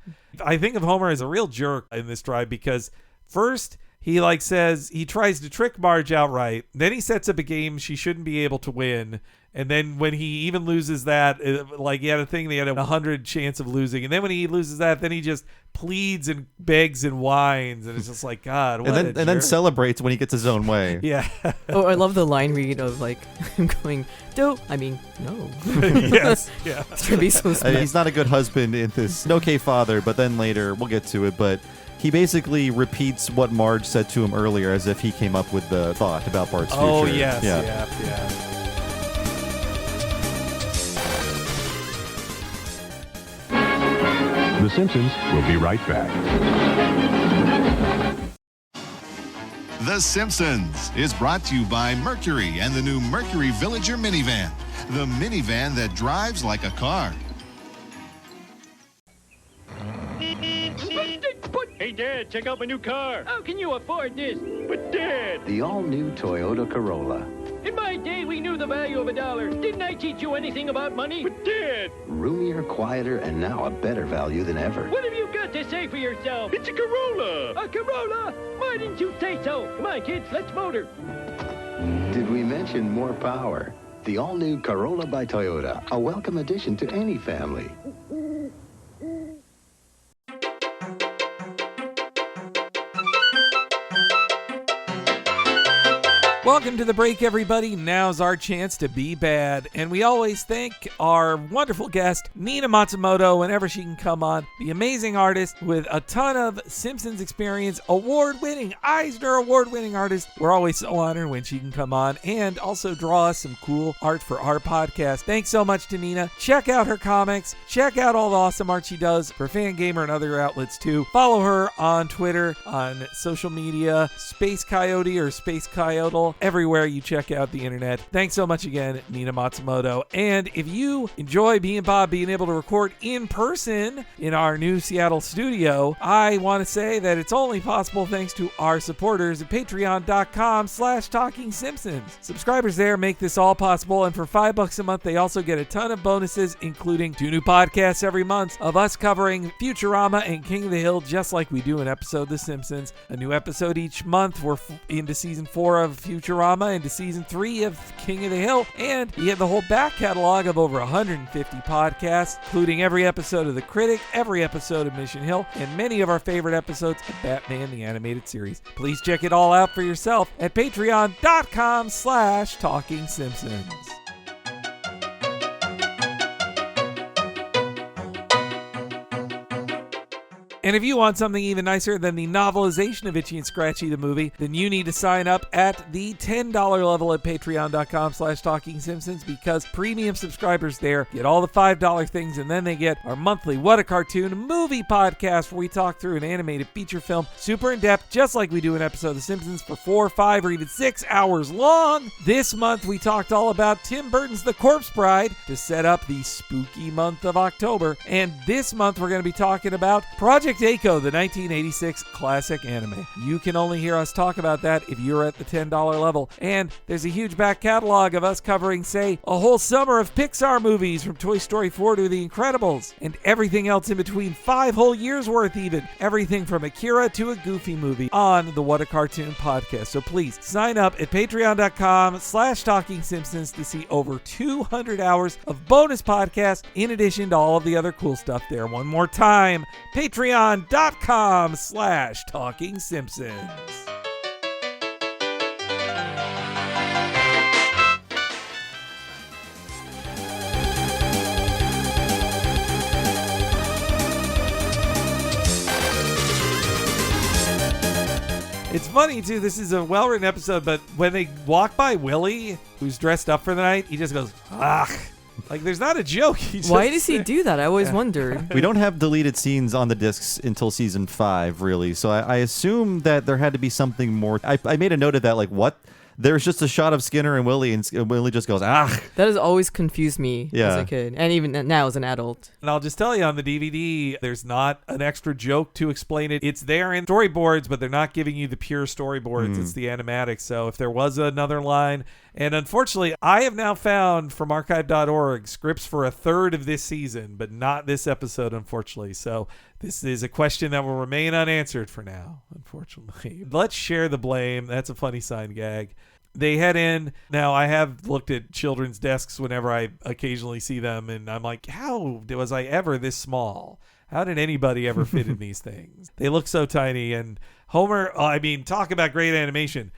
I think of Homer as a real jerk in this drive because first he says he tries to trick Marge outright. Then he sets up a game she shouldn't be able to win. And then when he even loses that, he had a thing, they had a 100 chance of losing. And then when he loses that, then he just pleads and begs and whines. And it's just like, God, what and then celebrates when he gets his own way. Yeah. Oh, I love the line read of him going, no. Yes. Yeah. It's gonna be so smart. He's not a good husband in this. An okay father, but then later, we'll get to it, but he basically repeats what Marge said to him earlier as if he came up with the thought about Bart's future. Oh, yes. Yeah. Yeah. The Simpsons will be right back. The Simpsons is brought to you by Mercury and the new Mercury Villager minivan. The minivan that drives like a car. Hey, Dad, check out my new car. How can you afford this? But, Dad... The all-new Toyota Corolla. In my day, we knew the value of $1. Didn't I teach you anything about money? But, Dad... Roomier, quieter, and now a better value than ever. What have you got to say for yourself? It's a Corolla! A Corolla? Why didn't you say so? Come on, kids, let's motor. Did we mention more power? The all-new Corolla by Toyota. A welcome addition to any family. Welcome to the break, everybody. Now's our chance to be bad. And we always thank our wonderful guest, Nina Matsumoto, whenever she can come on. The amazing artist with a ton of Simpsons experience, award-winning, Eisner award-winning artist. We're always so honored when she can come on and also draw us some cool art for our podcast. Thanks so much to Nina. Check out her comics. Check out all the awesome art she does for Fangamer and other outlets, too. Follow her on Twitter, on social media, Space Coyote or Space Coyote. Everywhere you check out the internet. Thanks so much again, Nina Matsumoto. And if you enjoy me and Bob being able to record in person in our new Seattle studio, I want to say that it's only possible thanks to our supporters at patreon.com/TalkingSimpsons. Subscribers there make this all possible, and for $5 a month, they also get a ton of bonuses, including 2 new podcasts every month of us covering Futurama and King of the Hill, just like we do an episode of The Simpsons. A new episode each month. We're into season 4 of Futurama, into season 3 of King of the Hill, and we have the whole back catalog of over 150 podcasts, including every episode of The Critic, every episode of Mission Hill, and many of our favorite episodes of Batman the Animated Series. Please check it all out for yourself at patreon.com/TalkingSimpsons. And if you want something even nicer than the novelization of Itchy and Scratchy the movie, then you need to sign up at the $10 level at patreon.com/TalkingSimpsons, because premium subscribers there get all the $5 things, and then they get our monthly What a Cartoon movie podcast where we talk through an animated feature film super in depth, just like we do an episode of The Simpsons, for 4, 5, or even 6 hours long. This month we talked all about Tim Burton's The Corpse Bride to set up the spooky month of October. And this month we're going to be talking about Project Eiko, the 1986 classic anime. You can only hear us talk about that if you're at the $10 level. And there's a huge back catalog of us covering, say, a whole summer of Pixar movies from Toy Story 4 to The Incredibles, and everything else in between, 5 whole years worth even. Everything from Akira to a Goofy movie on the What a Cartoon podcast. So please sign up at patreon.com/TalkingSimpsons to see over 200 hours of bonus podcasts in addition to all of the other cool stuff there. One more time, patreon.com/TalkingSimpsons. It's funny, too. This is a well-written episode, but when they walk by Willie, who's dressed up for the night, he just goes, ugh. Like, there's not a joke. Why does he do that? I always wondered. We don't have deleted scenes on the discs until season 5, really. So I assume that there had to be something more. I made a note of that, like, what? There's just a shot of Skinner and Willie, and Willie just goes, ah. That has always confused me as a kid, and even now as an adult. And I'll just tell you, on the DVD, there's not an extra joke to explain it. It's there in storyboards, but they're not giving you the pure storyboards. It's the animatics. So if there was another line, and unfortunately, I have now found from archive.org scripts for a third of this season, but not this episode, unfortunately. So this is a question that will remain unanswered for now, unfortunately. Let's share the blame. That's a funny sign gag. They head in. Now, I have looked at children's desks whenever I occasionally see them, and I'm like, how was I ever this small? How did anybody ever fit in these things? They look so tiny. And Homer, talk about great animation.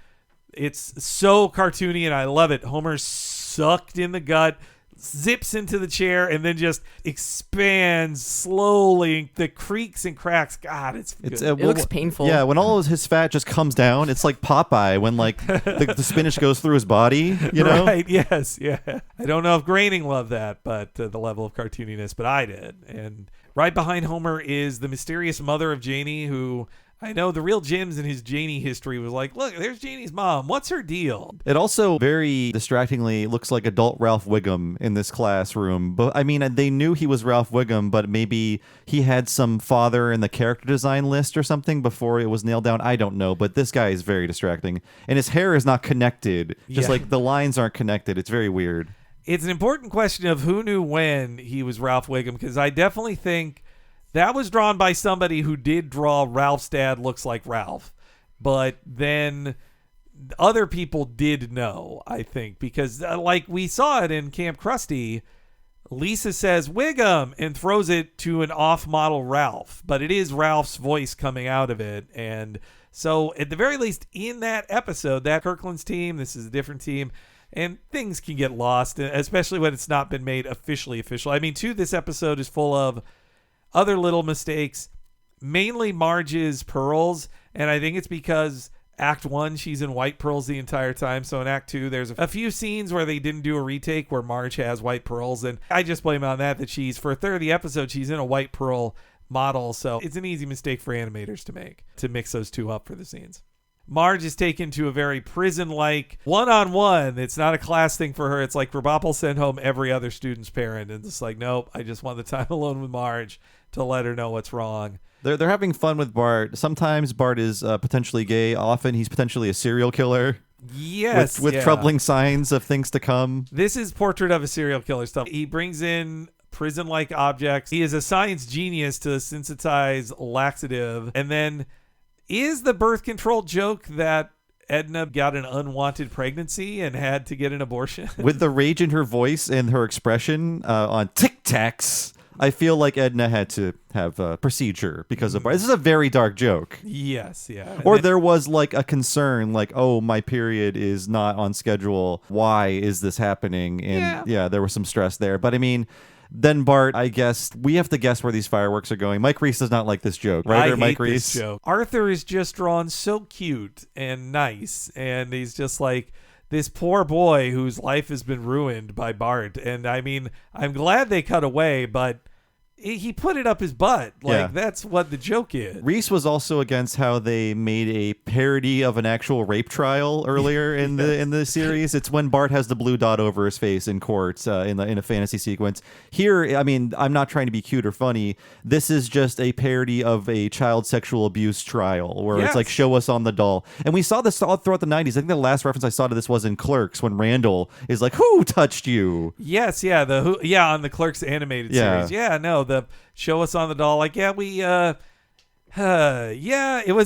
It's so cartoony, and I love it. Homer's sucked in the gut, zips into the chair, and then just expands slowly. The creaks and cracks. God, it's good. It looks painful. Yeah, when all of his fat just comes down, it's like Popeye when like the spinach goes through his body, you know? Right, yes, yeah. I don't know if Groening loved that, but the level of cartooniness, but I did. And right behind Homer is the mysterious mother of Janie, who I know the real Jim's in his Janie history was like, look, there's Janie's mom. What's her deal? It also very distractingly looks like adult Ralph Wiggum in this classroom. But I mean, they knew he was Ralph Wiggum, but maybe he had some father in the character design list or something before it was nailed down. I don't know, but this guy is very distracting. And his hair is not connected. Just like the lines aren't connected. It's very weird. It's an important question of who knew when he was Ralph Wiggum, because I definitely think that was drawn by somebody who did draw Ralph's dad looks like Ralph. But then other people did know, I think, because like we saw it in Camp Krusty, Lisa says Wiggum and throws it to an off-model Ralph. But it is Ralph's voice coming out of it. And so at the very least in that episode, that Kirkland's team, this is a different team, and things can get lost, especially when it's not been made officially official. I mean, too, this episode is full of other little mistakes, mainly Marge's pearls, and I think it's because Act 1, she's in white pearls the entire time, so in Act 2, there's a few scenes where they didn't do a retake where Marge has white pearls, and I just blame it on that she's, for a third of the episode, she's in a white pearl model, so it's an easy mistake for animators to make, to mix those two up for the scenes. Marge is taken to a very prison-like one-on-one. It's not a class thing for her. It's like Krabappel sent home every other student's parent. And it's like, nope, I just want the time alone with Marge to let her know what's wrong. They're having fun with Bart. Sometimes Bart is potentially gay. Often he's potentially a serial killer. Yes. With troubling signs of things to come. This is portrait of a serial killer stuff. He brings in prison-like objects. He is a science genius to synthesize laxative. And then is the birth control joke that Edna got an unwanted pregnancy and had to get an abortion? With the rage in her voice and her expression on Tic Tacs, I feel like Edna had to have a procedure because of this is a very dark joke. Yes, yeah. Or there was like a concern, like, oh, my period is not on schedule. Why is this happening? And yeah, there was some stress there. But I mean, then Bart, I guess we have to guess where these fireworks are going. Mike Reese does not like this joke, right? I Mike hate Reese? this joke. Arthur is just drawn so cute and nice, and he's just like this poor boy whose life has been ruined by Bart. And I mean, I'm glad they cut away, but he put it up his butt. Like, that's what the joke is. Reese was also against how they made a parody of an actual rape trial earlier in the series. It's when Bart has the blue dot over his face in court in a fantasy sequence. Here, I mean, I'm not trying to be cute or funny. This is just a parody of a child sexual abuse trial where it's like, show us on the doll. And we saw this all throughout the 90s. I think the last reference I saw to this was in Clerks when Randall is like, who touched you? Yes, yeah. On the Clerks animated series. Yeah, no, the show us on the doll. Like, it was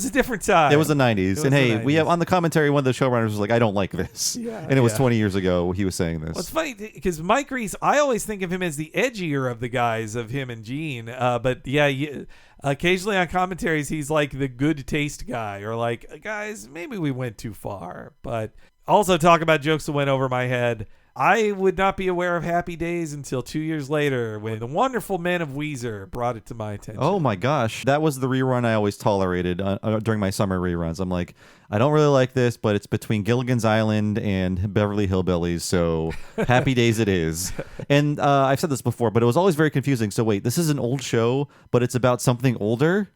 a different time. It was the 90s. And hey, we have on the commentary, one of the showrunners was like, I don't like this. And it was 20 years ago he was saying this. Well, it's funny because Mike Reese, I always think of him as the edgier of the guys of him and Gene. But occasionally on commentaries, he's like the good taste guy, or like, guys, maybe we went too far. But also talk about jokes that went over my head. I would not be aware of Happy Days until 2 years later when the wonderful men of Weezer brought it to my attention. Oh my gosh. That was the rerun I always tolerated during my summer reruns. I'm like, I don't really like this, but it's between Gilligan's Island and Beverly Hillbillies, so Happy Days it is. And I've said this before, but it was always very confusing. So wait, this is an old show, but it's about something older?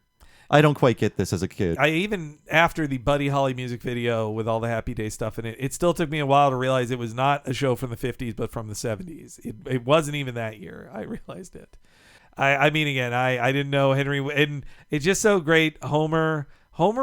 I don't quite get this as a kid. Even after the Buddy Holly music video with all the Happy Day stuff in it, it still took me a while to realize it was not a show from the 50s, but from the 70s. It wasn't even that year. I realized it. I mean, again, I didn't know Henry, and it's just so great. Homer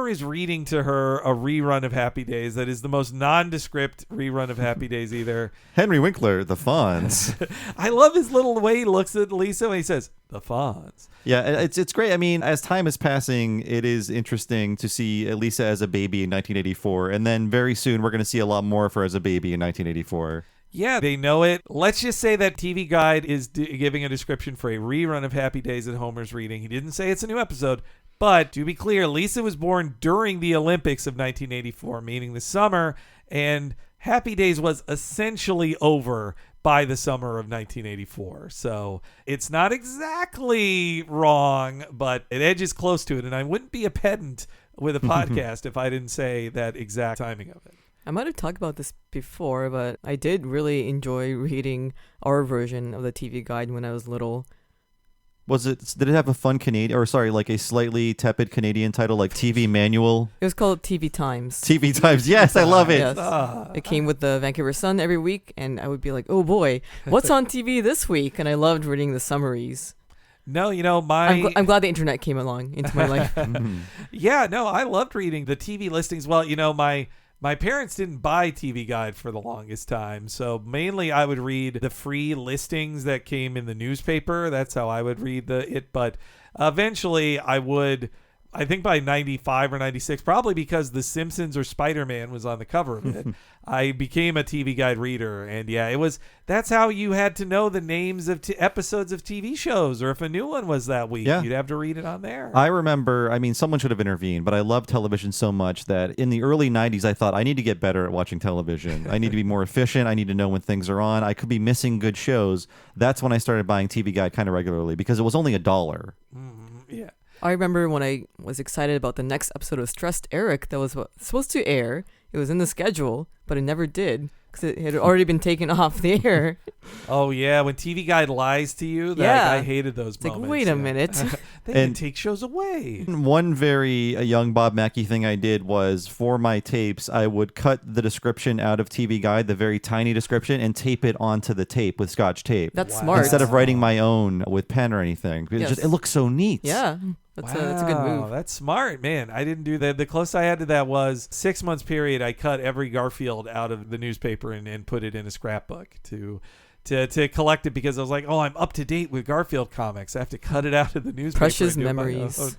is reading to her a rerun of Happy Days that is the most nondescript rerun of Happy Days either. Henry Winkler, the Fonz. I love his little way he looks at Lisa when he says, the Fonz. Yeah, it's great. I mean, as time is passing, it is interesting to see Lisa as a baby in 1984, and then very soon we're going to see a lot more of her as a baby in 1984. Yeah, they know it. Let's just say that TV Guide is giving a description for a rerun of Happy Days that Homer's reading. He didn't say it's a new episode, but to be clear, Lisa was born during the Olympics of 1984, meaning the summer, and Happy Days was essentially over by the summer of 1984. So it's not exactly wrong, but it edges close to it, and I wouldn't be a pedant with a podcast if I didn't say that exact timing of it. I might have talked about this before, but I did really enjoy reading our version of the TV Guide when I was little. Did it have a fun like a slightly tepid Canadian title like TV Manual? It was called TV Times. TV Times, yes, I love it. Yes. It came with the Vancouver Sun every week, and I would be like, oh boy, what's on TV this week? And I loved reading the summaries. No, I'm glad the internet came along into my life. Yeah, no, I loved reading the TV listings. Well, my parents didn't buy TV Guide for the longest time, so mainly I would read the free listings that came in the newspaper. That's how I would read it, but eventually I think by 95 or 96, probably because The Simpsons or Spider-Man was on the cover of it, I became a TV Guide reader. And yeah, that's how you had to know the names of episodes of TV shows, or if a new one was that week, you'd have to read it on there. I remember, someone should have intervened, but I loved television so much that in the early 90s, I thought I need to get better at watching television. I need to be more efficient. I need to know when things are on. I could be missing good shows. That's when I started buying TV Guide kind of regularly because it was only $1. Yeah. I remember when I was excited about the next episode of Stressed Eric that was supposed to air. It was in the schedule, but it never did because it had already been taken off the air. Oh, yeah. When TV Guide lies to you, I hated those moments. Like, wait a minute. They can take shows away. One very young Bob Mackey thing I did was for my tapes, I would cut the description out of TV Guide, the very tiny description, and tape it onto the tape with Scotch tape. That's smart. Instead of writing my own with pen or anything. It looks so neat. Yeah. That's a good move. That's smart, man. I didn't do that. The closest I had to that was 6 months period. I cut every Garfield out of the newspaper and put it in a scrapbook to collect it because I was like, oh, I'm up to date with Garfield comics. I have to cut it out of the newspaper. Precious memories.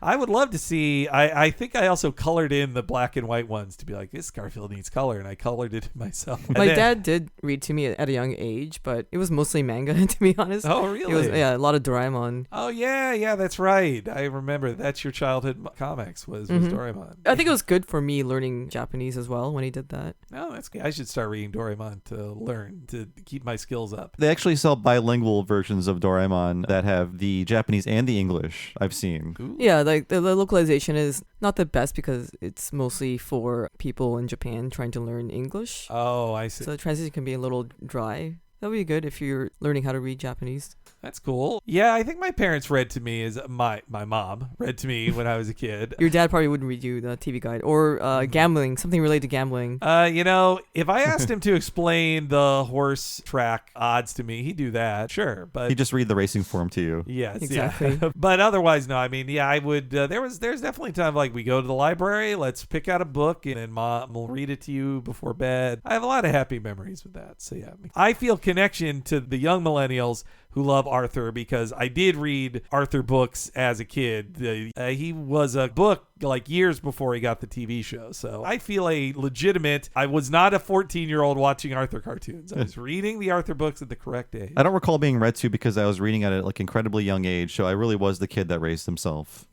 I would love to see. I think I also colored in the black and white ones to be like, this Garfield needs color, and I colored it myself. My dad did read to me at a young age, but it was mostly manga, to be honest. Oh, really? It was, a lot of Doraemon. Oh, yeah, that's right. I remember that's your childhood comics was Doraemon. I think it was good for me learning Japanese as well when he did that. Oh, that's good. I should start reading Doraemon to learn, to keep my skills up. They actually sell bilingual versions of Doraemon that have the Japanese and the English, I've seen. Ooh. Yeah, like the localization is not the best because it's mostly for people in Japan trying to learn English. Oh, I see. So the translation can be a little dry. That would be good if you're learning how to read Japanese. That's cool. Yeah, I think my parents read to me my mom read to me when I was a kid. Your dad probably wouldn't read you the TV Guide or gambling, something related to gambling. If I asked him to explain the horse track odds to me, he'd do that. Sure, but he'd just read the racing form to you. Yes, exactly. Yeah. But otherwise, no. I would. There's definitely time like we go to the library, let's pick out a book, and then mom will read it to you before bed. I have a lot of happy memories with that. So yeah, I feel connection to the young millennials who love Arthur because I did read Arthur books as a kid. He was a book like years before he got the TV show. So I feel I was not a 14-year-old watching Arthur cartoons. I was reading the Arthur books at the correct age. I don't recall being read to because I was reading at an incredibly young age. So I really was the kid that raised himself.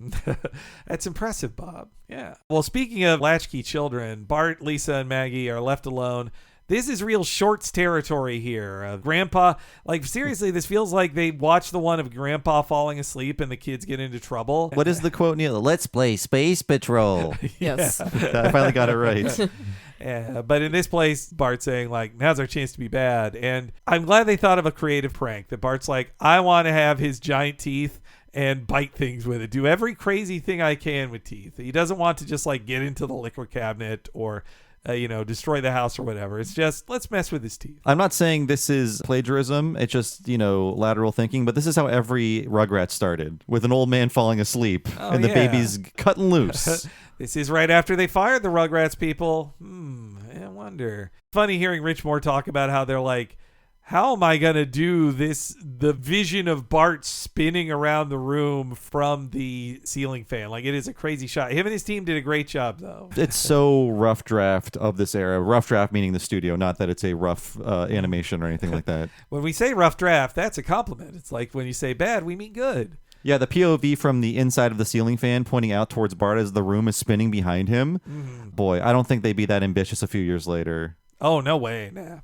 That's impressive, Bob. Yeah. Well, speaking of latchkey children, Bart, Lisa, and Maggie are left alone. This is real Shorts territory here. Grandpa, like seriously, this feels like they watched the one of Grandpa falling asleep and the kids get into trouble. What is the quote, Neil? Let's play Space Patrol. Yes. I finally got it right. Yeah, but in this place, Bart's saying, like, now's our chance to be bad. And I'm glad they thought of a creative prank. That Bart's like, I want to have his giant teeth and bite things with it. Do every crazy thing I can with teeth. He doesn't want to just, like, get into the liquor cabinet or... destroy the house or whatever. It's just, let's mess with his teeth. I'm not saying this is plagiarism. It's just, lateral thinking. But this is how every Rugrats started, with an old man falling asleep and the baby's cutting loose. This is right after they fired the Rugrats people. I wonder. Funny hearing Rich Moore talk about how they're like, how am I going to do this? The vision of Bart spinning around the room from the ceiling fan. Like, it is a crazy shot. Him and his team did a great job, though. It's so rough draft of this era. Rough draft meaning the studio, not that it's a rough animation or anything like that. When we say rough draft, that's a compliment. It's like when you say bad, we mean good. Yeah, the POV from the inside of the ceiling fan pointing out towards Bart as the room is spinning behind him. Boy, I don't think they'd be that ambitious a few years later. Oh, no way. Nah.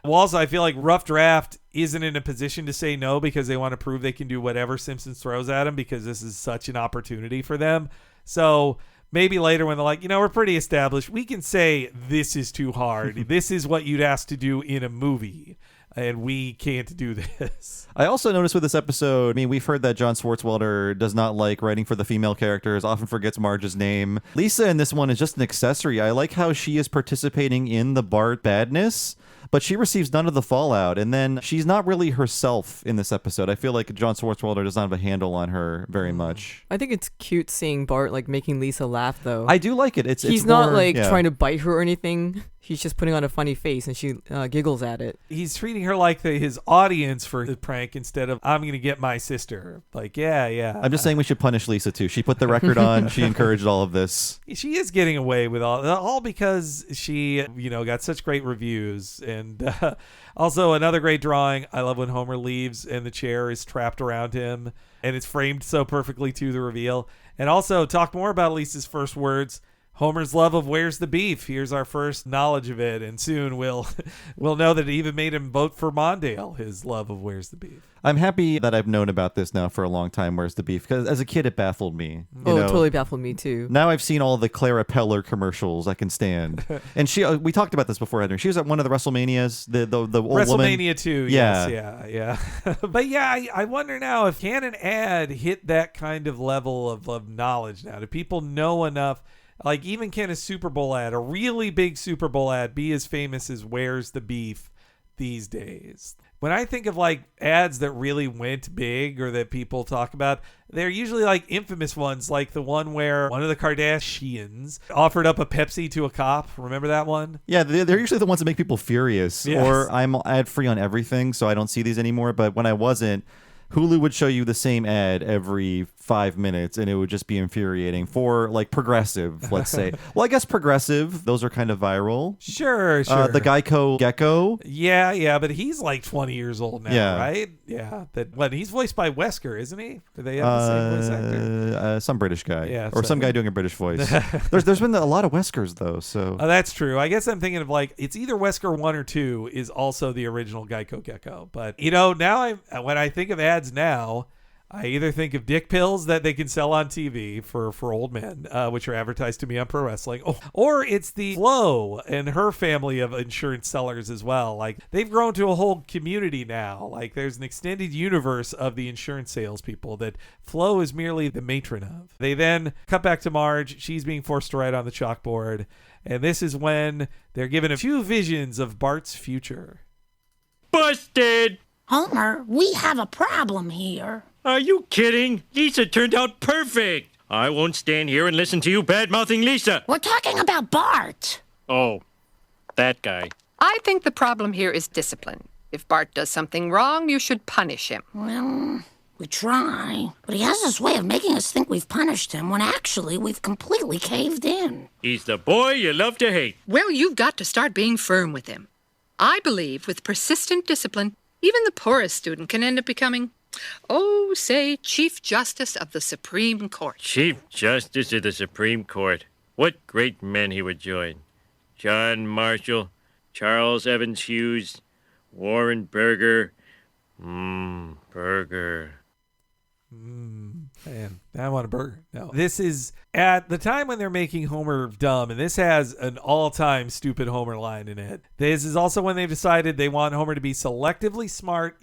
Walls, I feel like Rough Draft isn't in a position to say no because they want to prove they can do whatever Simpsons throws at them because this is such an opportunity for them. So maybe later when they're like, we're pretty established, we can say this is too hard. This is what you'd ask to do in a movie. And we can't do this. I also noticed with this episode, we've heard that John Swartzwelder does not like writing for the female characters, often forgets Marge's name. Lisa in this one is just an accessory. I like how she is participating in the Bart badness, but she receives none of the fallout. And then she's not really herself in this episode. I feel like John Swartzwelder does not have a handle on her very much. I think it's cute seeing Bart making Lisa laugh, though. I do like it. He's not trying to bite her or anything. He's just putting on a funny face, and she giggles at it. He's treating her like his audience for the prank instead of, I'm going to get my sister. Like, yeah. I'm just saying we should punish Lisa, too. She put the record on. She encouraged all of this. She is getting away with all because she, got such great reviews. And also another great drawing. I love when Homer leaves and the chair is trapped around him, and it's framed so perfectly to the reveal. And also, talk more about Lisa's first words. Homer's love of Where's the Beef. Here's our first knowledge of it, and soon we'll know that it even made him vote for Mondale, his love of Where's the Beef. I'm happy that I've known about this now for a long time, Where's the Beef, because as a kid it baffled me. It totally baffled me too. Now I've seen all the Clara Peller commercials I can stand. And we talked about this before, Henry. She was at one of the WrestleManias, the old WrestleMania woman. WrestleMania 2, yeah. Yes, yeah. But yeah, I wonder now if can an ad hit that kind of level of knowledge now? Do people know enough? Like, even can a Super Bowl ad, a really big Super Bowl ad, be as famous as Where's the Beef these days? When I think of, ads that really went big or that people talk about, they're usually, infamous ones, like the one where one of the Kardashians offered up a Pepsi to a cop. Remember that one? Yeah, they're usually the ones that make people furious. Yes. Or I'm ad-free on everything, so I don't see these anymore. But when I wasn't, Hulu would show you the same ad every 5 minutes, and it would just be infuriating for progressive, let's say. Well, I guess progressive, those are kind of viral. Sure. The Geico Gecko. Yeah, but he's 20 years old now, right? Yeah. He's voiced by Wesker, isn't he? Do they have the same voice actor? Some British guy. Yeah, or some guy doing a British voice. There's been a lot of Weskers, though, so. Oh, that's true. I guess I'm thinking of it's either Wesker 1 or 2 is also the original Geico Gecko. But, now when I think of ads now, I either think of dick pills that they can sell on TV for old men, which are advertised to me on pro wrestling, or it's the Flo and her family of insurance sellers as well. They've grown to a whole community now. There's an extended universe of the insurance salespeople that Flo is merely the matron of. They then cut back to Marge. She's being forced to write on the chalkboard, and this is when they're given a few visions of Bart's future. Busted! Homer, we have a problem here. Are you kidding? Lisa turned out perfect. I won't stand here and listen to you bad-mouthing Lisa. We're talking about Bart. Oh, that guy. I think the problem here is discipline. If Bart does something wrong, you should punish him. Well, we try. But he has this way of making us think we've punished him when actually we've completely caved in. He's the boy you love to hate. Well, you've got to start being firm with him. I believe with persistent discipline, even the poorest student can end up becoming, say, Chief Justice of the Supreme Court. Chief Justice of the Supreme Court. What great men he would join. John Marshall, Charles Evans Hughes, Warren Burger. Burger. Man, I want a burger. No. This is at the time when they're making Homer dumb, and this has an all-time stupid Homer line in it. This is also when they've decided they want Homer to be selectively smart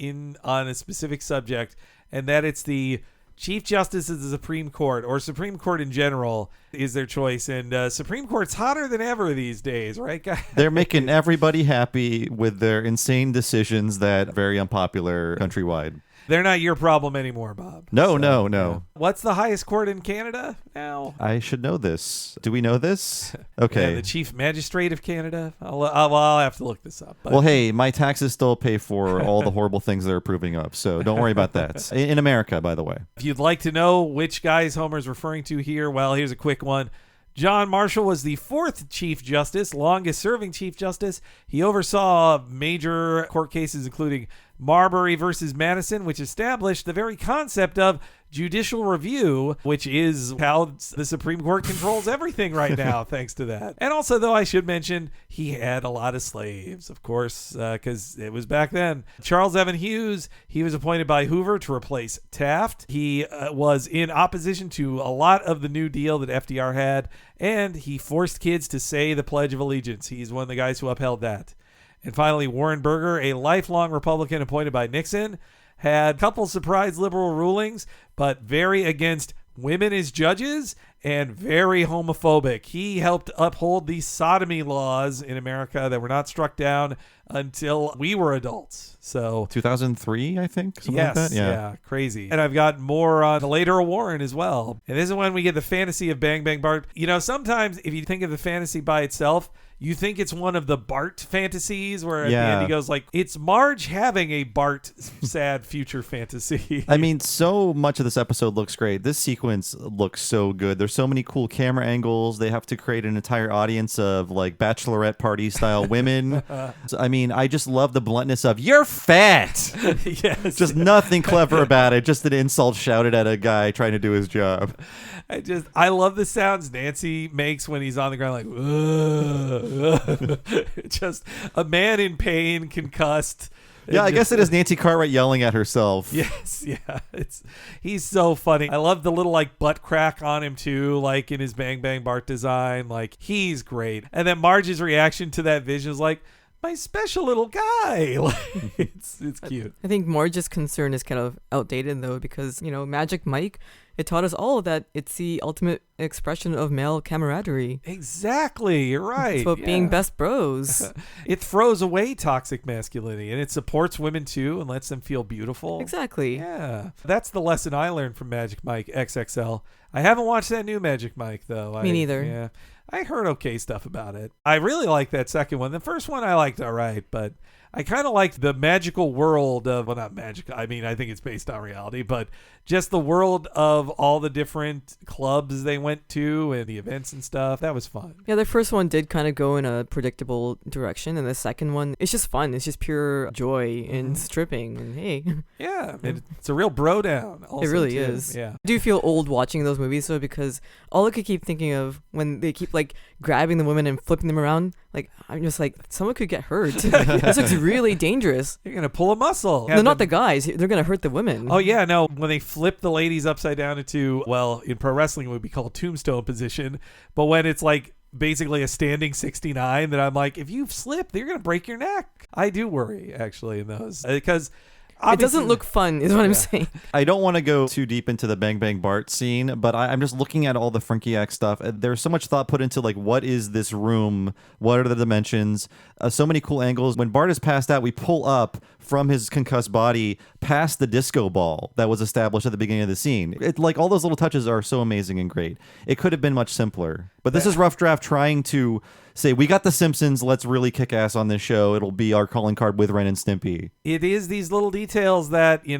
on a specific subject, and that it's the Chief Justice of the Supreme Court, or Supreme Court in general, is their choice. And Supreme Court's hotter than ever these days, right, guys? They're making everybody happy with their insane decisions that are very unpopular countrywide. They're not your problem anymore, Bob. No. Yeah. What's the highest court in Canada now? I should know this. Do we know this? Okay. Yeah, the Chief Magistrate of Canada. I'll have to look this up. But. Well, hey, my taxes still pay for all the horrible things they're approving of, so don't worry about that. In America, by the way. If you'd like to know which guys Homer's referring to here, well, here's a quick one. John Marshall was the fourth Chief Justice, longest-serving Chief Justice. He oversaw major court cases, including Marbury versus Madison, which established the very concept of judicial review, which is how the Supreme Court controls everything right now, thanks to that. And also, though, I should mention, he had a lot of slaves, of course, because it was back then. Charles Evan Hughes, he was appointed by Hoover to replace Taft. He was in opposition to a lot of the New Deal that FDR had, and he forced kids to say the Pledge of Allegiance. He's one of the guys who upheld that. And finally, Warren Burger, a lifelong Republican appointed by Nixon, had a couple surprise liberal rulings, but very against women as judges and very homophobic. He helped uphold the sodomy laws in America that were not struck down until we were adults. So 2003, I think, something like that. Yeah, crazy. And I've got more on the later Warren as well. And this is when we get the fantasy of Bang Bang Bart. You know, sometimes if you think of the fantasy by itself, you think it's one of the Bart fantasies where at the end he goes like, it's Marge having a Bart sad future fantasy. I mean, so much of this episode looks great. This sequence looks so good. There's so many cool camera angles. They have to create an entire audience of like bachelorette party style women. I mean, I just love the bluntness of, you're fat. Yes. Just nothing clever about it. Just an insult shouted at a guy trying to do his job. I love the sounds Nancy makes when he's on the ground like, just a man in pain, concussed. Yeah, I guess it is Nancy Cartwright yelling at herself. Yes, yeah. He's so funny. I love the little like butt crack on him too, like in his Bang Bang Bart design. Like he's great. And then Marge's reaction to that vision is like, my special little guy. It's cute. I think Marge's concern is kind of outdated though, because Magic Mike, it taught us all that it's the ultimate expression of male camaraderie. Exactly, you're right. It's about being best bros. It throws away toxic masculinity, and it supports women too and lets them feel beautiful. Exactly. Yeah, that's the lesson I learned from Magic Mike XXL. I haven't watched that new Magic Mike though. Me neither. Yeah, I heard okay stuff about it. I really like that second one. The first one I liked all right, but I kind of liked the magical world of, well, not magic. I mean, I think it's based on reality, but just the world of all the different clubs they went to and the events and stuff. That was fun. Yeah, the first one did kind of go in a predictable direction, and the second one, it's just fun. It's just pure joy in stripping, and hey. Yeah, it's a real bro down. Also, it really too. is. Yeah. I do feel old watching those movies, though, because all I could keep thinking of when they keep, like, grabbing the women and flipping them around, like, I'm just like, someone could get hurt. This looks really dangerous. You're going to pull a muscle. No, not the guys. They're going to hurt the women. Oh, yeah, no. When they flip the ladies upside down into, well, in pro wrestling it would be called tombstone position, but when it's like basically a standing 69, that I'm like, if you slip, you're going to break your neck. I do worry, actually, in those. Because it doesn't look fun, is what I'm saying. I don't want to go too deep into the Bang Bang Bart scene, but I'm just looking at all the Frankiac stuff. There's so much thought put into, like, what is this room? What are the dimensions? So many cool angles. When Bart is passed out, we pull up from his concussed body past the disco ball that was established at the beginning of the scene. Like, all those little touches are so amazing and great. It could have been much simpler. But this is Rough Draft trying to say, we got the Simpsons, let's really kick ass on this show. It'll be our calling card with Ren and Stimpy. It is these little details that, you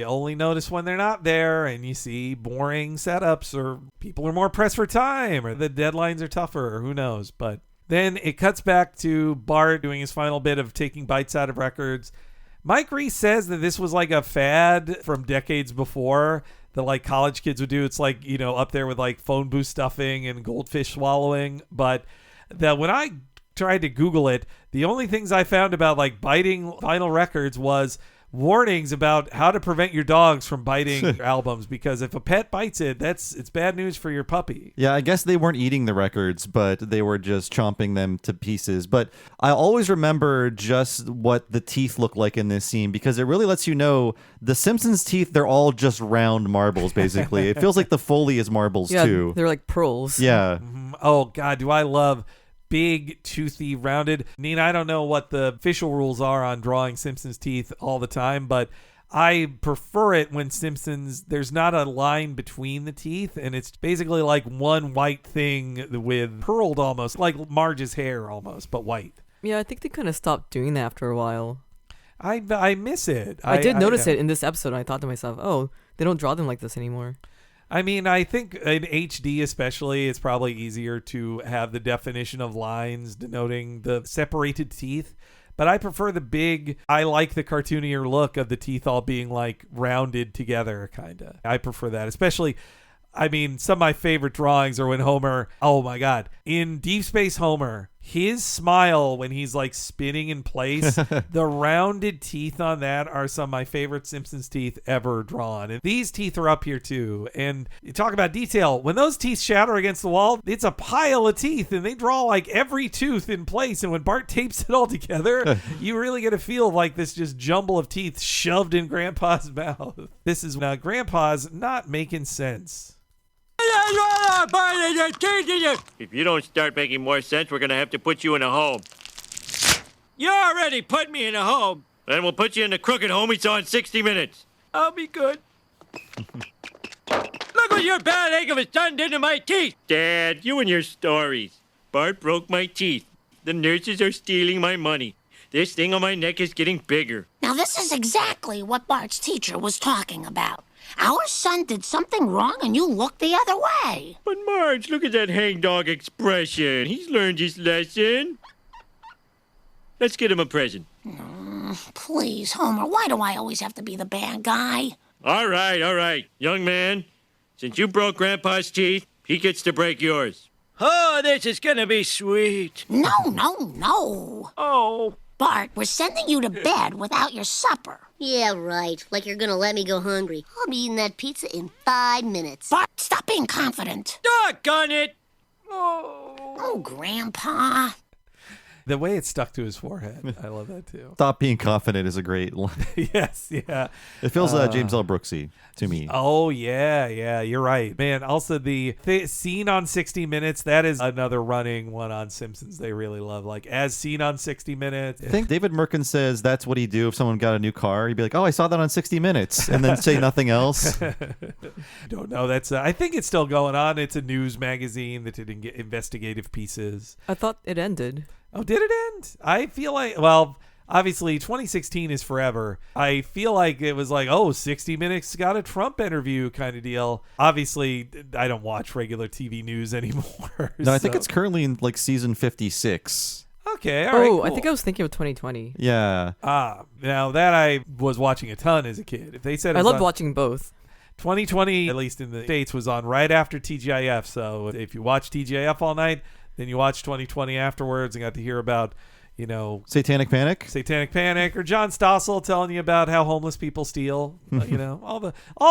only notice when they're not there, and you see boring setups, or people are more pressed for time, or the deadlines are tougher, or who knows. But then it cuts back to Bart doing his final bit of taking bites out of records. Mike Reese says that this was like a fad from decades before that like college kids would do. It's like, up there with like phone booth stuffing and goldfish swallowing. But that when I tried to Google it. The only things I found about like biting vinyl records was warnings about how to prevent your dogs from biting albums, because if a pet bites it, it's bad news for your puppy. Yeah, I guess they weren't eating the records, but they were just chomping them to pieces. But I always remember just what the teeth look like in this scene, because it really lets you know the Simpsons teeth, they're all just round marbles, basically. It feels like the Foley is marbles, too. They're like pearls. Yeah. Oh, God, do I love big, toothy, rounded. Nina, I don't know what the official rules are on drawing Simpsons teeth all the time, but I prefer it when Simpsons, there's not a line between the teeth, and it's basically like one white thing with pearled almost, like Marge's hair almost, but white. Yeah, I think they kind of stopped doing that after a while. I miss it. I did notice it in this episode, and I thought to myself, oh, they don't draw them like this anymore. I mean, I think in HD especially, it's probably easier to have the definition of lines denoting the separated teeth. But I prefer the big, I like the cartoonier look of the teeth all being like rounded together, kind of. I prefer that, especially, I mean, some of my favorite drawings are when Homer, oh my God, in Deep Space Homer, his smile when he's like spinning in place, the rounded teeth on that are some of my favorite Simpsons teeth ever drawn. And these teeth are up here too. And you talk about detail. When those teeth shatter against the wall, it's a pile of teeth and they draw like every tooth in place. And when Bart tapes it all together, you really get a feel of like this just jumble of teeth shoved in Grandpa's mouth. This is Grandpa's not making sense. If you don't start making more sense, we're going to have to put you in a home. You already put me in a home. Then we'll put you in the crooked home we saw in 60 Minutes. I'll be good. Look what your bad egg of a son did to my teeth. Dad, you and your stories. Bart broke my teeth. The nurses are stealing my money. This thing on my neck is getting bigger. Now, this is exactly what Bart's teacher was talking about. Our son did something wrong and you looked the other way. But Marge, look at that hangdog expression. He's learned his lesson. Let's get him a present. Please, Homer, why do I always have to be the bad guy? All right. Young man, since you broke Grandpa's teeth, he gets to break yours. Oh, this is gonna be sweet. No. Oh. Bart, we're sending you to bed without your supper. Yeah, right. Like you're gonna let me go hungry. I'll be eating that pizza in 5 minutes. Bart, stop being confident. Doggone it! Oh, Grandpa. The way it stuck to his forehead. I love that too. Stop being confident is a great line. Yes, yeah. It feels James L. Brooksy to me. Oh, yeah, you're right. Man, also the scene on 60 Minutes, that is another running one on Simpsons they really love. Like, as seen on 60 Minutes. I think David Merkin says that's what he'd do if someone got a new car. He'd be like, oh, I saw that on 60 Minutes, and then say nothing else. Don't know. That's I think it's still going on. It's a news magazine that did investigative pieces. I thought it ended. Oh, did it end? I feel like, well, obviously 2016 is forever. I feel like it was like, 60 Minutes got a Trump interview kind of deal. Obviously, I don't watch regular TV news anymore. No, I think it's currently in like season 56. Okay, all right, cool. I think I was thinking of 2020. Yeah. Now that I was watching a ton as a kid. If they said I loved watching both. 2020, at least in the States, was on right after TGIF. So if you watch TGIF all night, then you watch 2020 afterwards and got to hear about, Satanic Panic, or John Stossel telling you about how homeless people steal, all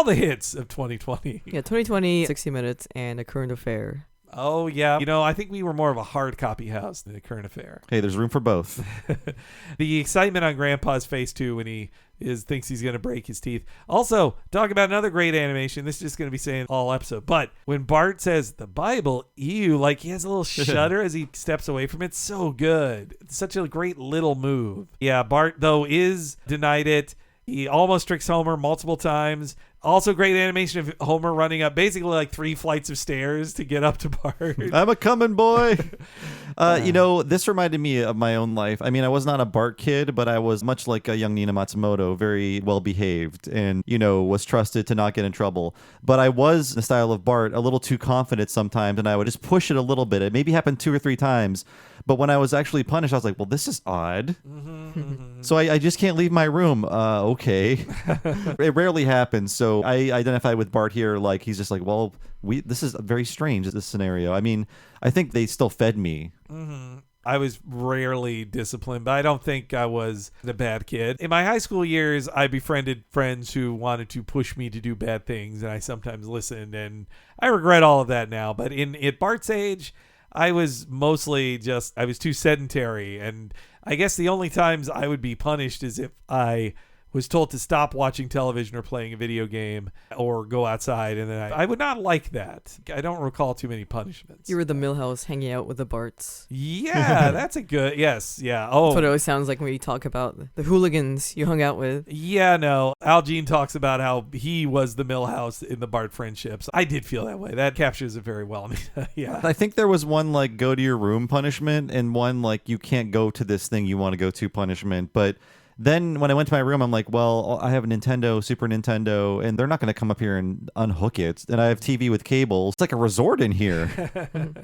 the hits of 2020. Yeah, 2020, 60 Minutes, and A Current Affair. Oh, yeah. I think we were more of a hard copy house than a Current Affair. Hey, there's room for both. The excitement on Grandpa's face, too, when he thinks he's going to break his teeth. Also, talk about another great animation. This is just going to be saying all episode. But when Bart says, the Bible, ew, like he has a little shudder as he steps away from it. So good. It's such a great little move. Yeah, Bart, though, is denied it. He almost tricks Homer multiple times. Also great animation of Homer running up basically like 3 flights of stairs to get up to Bart. I'm a coming boy. This reminded me of my own life. I mean, I was not a Bart kid, but I was much like a young Nina Matsumoto, very well behaved and, was trusted to not get in trouble. But I was, in the style of Bart, a little too confident sometimes, and I would just push it a little bit. It maybe happened 2 or 3 times. But when I was actually punished, I was like, well, this is odd. So I just can't leave my room. Okay. It rarely happens. So I identify with Bart here. Like, he's just like, well, this is very strange, this scenario. I mean, I think they still fed me. I was rarely disciplined, but I don't think I was a bad kid. In my high school years, I befriended friends who wanted to push me to do bad things, and I sometimes listened, and I regret all of that now. But at Bart's age, I was mostly I was too sedentary, and I guess the only times I would be punished is if I was told to stop watching television or playing a video game or go outside, and then I would not like that. I don't recall too many punishments. You were the Millhouse hanging out with the Barts. Yeah, that's a good, yes, yeah. Oh, that's what it always sounds like when you talk about the hooligans you hung out with. Yeah, no. Al Jean talks about how he was the Millhouse in the Bart friendships. I did feel that way. That captures it very well. Yeah. I think there was one like go to your room punishment and one like you can't go to this thing you want to go to punishment, but then when I went to my room, I'm like, well, I have a Super Nintendo, and they're not going to come up here and unhook it. And I have TV with cable. It's like a resort in here.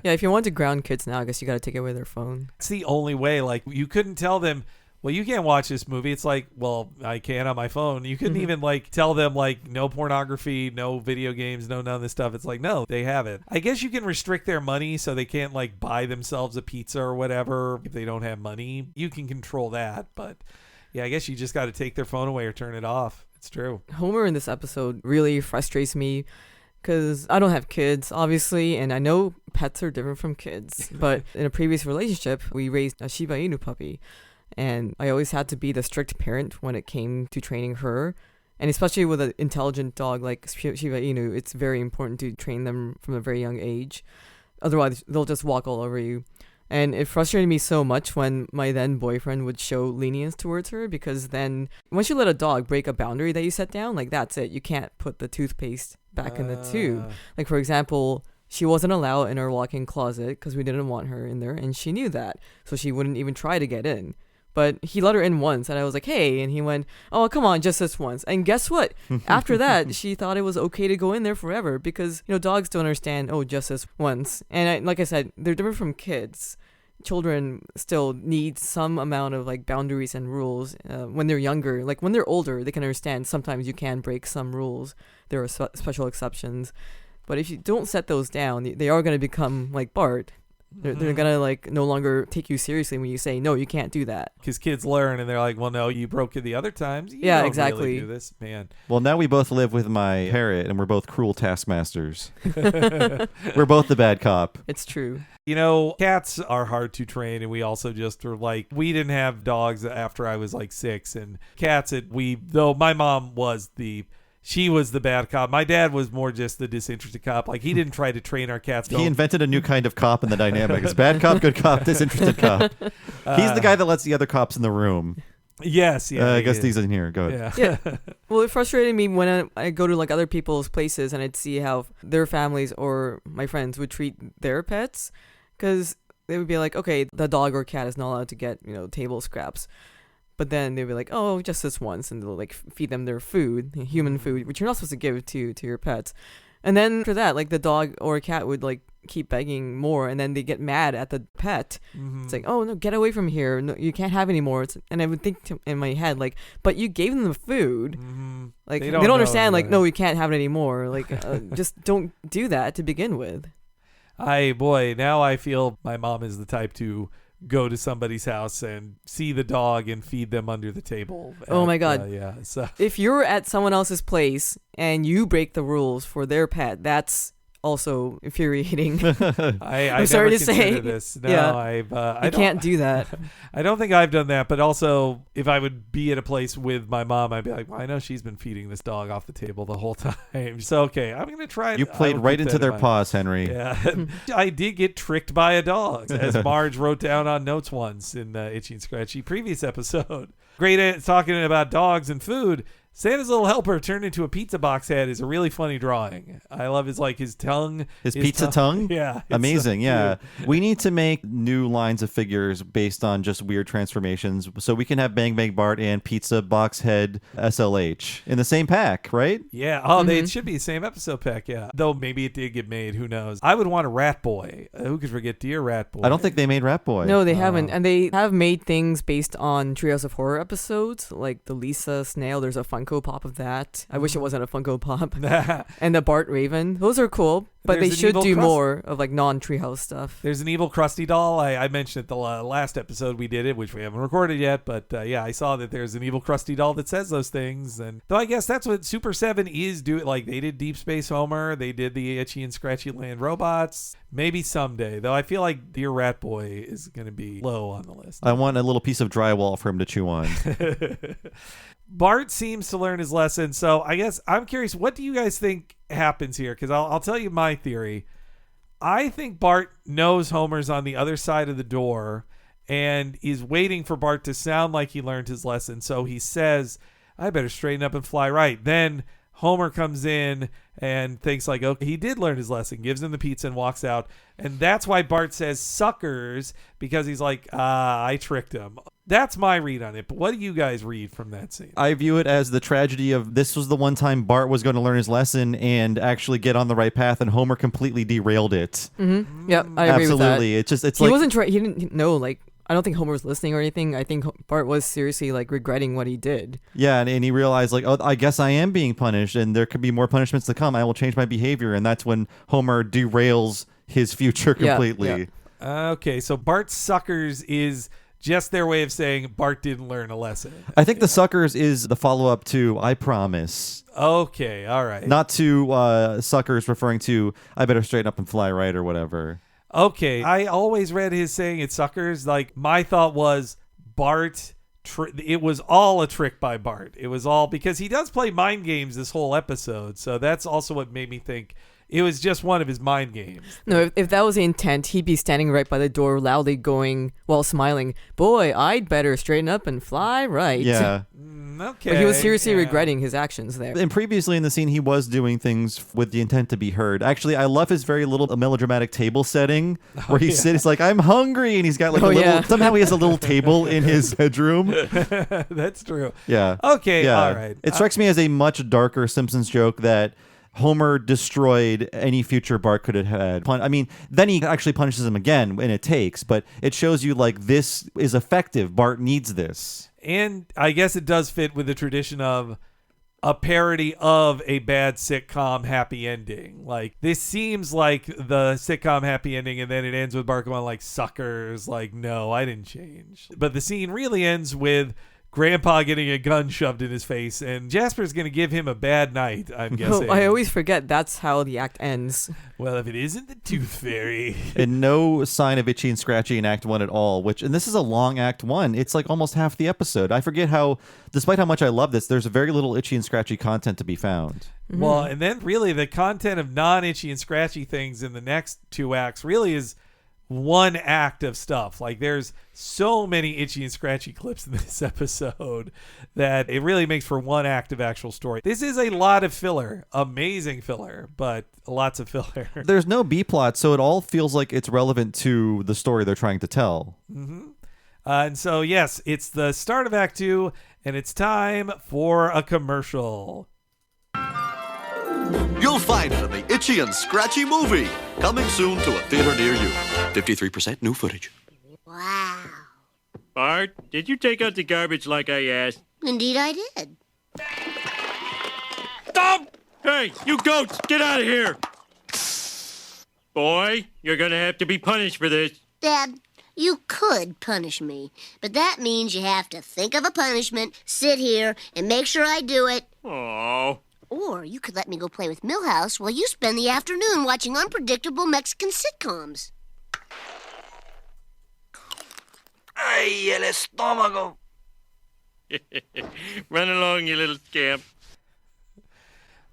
Yeah, if you want to ground kids now, I guess you got to take away their phone. It's the only way. Like, you couldn't tell them, well, you can't watch this movie. It's like, well, I can on my phone. You couldn't even like tell them like no pornography, no video games, no none of this stuff. It's like, no, they have it. I guess you can restrict their money so they can't like buy themselves a pizza or whatever if they don't have money. You can control that, but yeah, I guess you just got to take their phone away or turn it off. It's true. Homer in this episode really frustrates me because I don't have kids, obviously, and I know pets are different from kids. But in a previous relationship, we raised a Shiba Inu puppy, and I always had to be the strict parent when it came to training her. And especially with an intelligent dog like Shiba Inu, it's very important to train them from a very young age. Otherwise, they'll just walk all over you. And it frustrated me so much when my then boyfriend would show lenience towards her, because then once you let a dog break a boundary that you set down, like that's it. You can't put the toothpaste back in the tube. Like, for example, she wasn't allowed in our walk-in closet because we didn't want her in there, and she knew that. So she wouldn't even try to get in. But he let her in once, and I was like, hey, and he went, oh, come on, just this once. And guess what? After that, she thought it was okay to go in there forever because, dogs don't understand, oh, just this once. And like I said, they're different from kids. Children still need some amount of like boundaries and rules when they're younger. Like when they're older, they can understand sometimes you can break some rules. There are special exceptions. But if you don't set those down, they are going to become like Bart. They're going to like no longer take you seriously when you say, no, you can't do that. Because kids learn and they're like, well, no, you broke it the other times. You yeah, don't exactly. Really do this, man. Well, now we both live with my parrot and we're both cruel taskmasters. We're both the bad cop. It's true. Cats are hard to train, and we also just were like, we didn't have dogs after I was like 6, and cats, though my mom she was the bad cop. My dad was more just the disinterested cop. Like, he didn't try to train our cats. He invented a new kind of cop in the dynamic. It's bad cop, good cop, disinterested cop. He's the guy that lets the other cops in the room. Yes, yeah. I guess these in here. Go ahead. Yeah. Well, it frustrated me when I go to like other people's places and I'd see how their families or my friends would treat their pets, because they would be like, okay, the dog or cat is not allowed to get, table scraps. But then they'd be like, oh, just this once, and they'll like feed them their food, human food, which you're not supposed to give to your pets. And then after that, like the dog or cat would like keep begging more, and then they get mad at the pet. Mm-hmm. It's like, oh no, get away from here! No, you can't have any more. And I would think in my head, like, but you gave them the food. Mm-hmm. Like they don't understand. Like, no, you can't have it anymore. Like, just don't do that to begin with. Now I feel my mom is the type to go to somebody's house and see the dog and feed them under the table. Oh my God. Yeah. So if you're at someone else's place and you break the rules for their pet, that's also infuriating. I'm sorry to say this. No, yeah. I can't do that. I don't think I've done that, but also if I would be at a place with my mom, I'd be like, well, I know she's been feeding this dog off the table the whole time. So, okay, I'm going to try. You played right into their paws, Henry. Yeah. I did get tricked by a dog, as Marge wrote down on notes once in the Itchy and Scratchy previous episode. Great at talking about dogs and food. Santa's Little Helper turned into a pizza box head is a really funny drawing. I love his tongue. His pizza tongue? Yeah. Amazing, yeah. We need to make new lines of figures based on just weird transformations so we can have Bang Bang Bart and Pizza Box Head SLH in the same pack, right? Yeah. Oh, it should be the same episode pack, yeah. Though maybe it did get made, who knows. I would want a Rat Boy. Who could forget Dear Rat Boy? I don't think they made Rat Boy. No, they haven't. And they have made things based on Treehouse of Horror episodes, like the Lisa Snail. There's a Funko Funko Pop of that. I wish it wasn't a Funko Pop. And the Bart Raven. Those are cool, but There's they an should evil do crust- more of like non-Treehouse stuff. There's an evil Krusty doll. I mentioned it the last episode we did it, which we haven't recorded yet. But yeah, I saw that there's an evil Krusty doll that says those things. And though I guess that's what Super 7 is doing. Like they did Deep Space Homer. They did the Itchy and Scratchy Land robots. Maybe someday. Though I feel like Dear Rat Boy is going to be low on the list. I want a little piece of drywall for him to chew on. Bart seems to learn his lesson. So I guess I'm curious, what do you guys think happens here? Because I'll tell you my theory. I think Bart knows Homer's on the other side of the door and is waiting for Bart to sound like he learned his lesson. So he says, I better straighten up and fly right. Then Homer comes in and thinks like, okay, he did learn his lesson, gives him the pizza and walks out. And that's why Bart says suckers, because he's like, I tricked him. That's my read on it. But what do you guys read from that scene? I view it as the tragedy of this was the one time Bart was going to learn his lesson and actually get on the right path, and Homer completely derailed it. Mm-hmm. Yep, I agree with that. Absolutely. It's he like wasn't he didn't know, like, I don't think Homer was listening or anything. I think Bart was seriously like regretting what he did. Yeah, and he realized like, oh, I guess I am being punished, and there could be more punishments to come. I will change my behavior, and that's when Homer derails his future completely. Yeah. Okay, so Bart suckers is just their way of saying Bart didn't learn a lesson. I think the suckers is the follow-up to I promise. Okay, all right. Not to suckers referring to I better straighten up and fly right or whatever. Okay, I always read his saying it's suckers. Like, my thought was Bart, it was all a trick by Bart. It was all because he does play mind games this whole episode. So that's also what made me think it was just one of his mind games. No, if that was the intent, he'd be standing right by the door, loudly going while smiling, boy, I'd better straighten up and fly right. Yeah. Okay. But he was seriously regretting his actions there. And previously in the scene, he was doing things with the intent to be heard. Actually, I love his very little melodramatic table setting where he sits like, I'm hungry. And he's got like a little, somehow he has a little table in his bedroom. That's true. Yeah. Okay. Yeah. All right. It strikes me as a much darker Simpsons joke that Homer destroyed any future Bart could have had. I mean, then he actually punishes him again when it takes, but it shows you like this is effective. Bart needs this. And I guess it does fit with the tradition of a parody of a bad sitcom happy ending. Like, this seems like the sitcom happy ending, and then it ends with Bart going like, suckers, like, no, I didn't change. But the scene really ends with Grandpa getting a gun shoved in his face, and Jasper's going to give him a bad night, I'm guessing. I always forget that's how the act ends. Well, if it isn't the Tooth Fairy. And no sign of Itchy and Scratchy in Act 1 at all, and this is a long Act 1. It's like almost half the episode. I forget how, despite how much I love this, there's very little Itchy and Scratchy content to be found. Mm-hmm. Well, and then really the content of non-Itchy and Scratchy things in the next two acts really is one act of stuff. Like, there's so many Itchy and Scratchy clips in this episode that it really makes for one act of actual story. This is a lot of filler, amazing filler, but lots of filler. There's no B plot, so it all feels like it's relevant to the story they're trying to tell. Mm-hmm. And so, yes, it's the start of Act 2, and it's time for a commercial. You'll find it in the Itchy and Scratchy movie, coming soon to a theater near you. 53% new footage. Wow. Bart, did you take out the garbage like I asked? Indeed I did. Stop! Hey, you goats, get out of here! Boy, you're gonna have to be punished for this. Dad, you could punish me, but that means you have to think of a punishment, sit here, and make sure I do it. Oh. Or you could let me go play with Milhouse while you spend the afternoon watching unpredictable Mexican sitcoms. Ay, el estómago. Run along, you little scamp.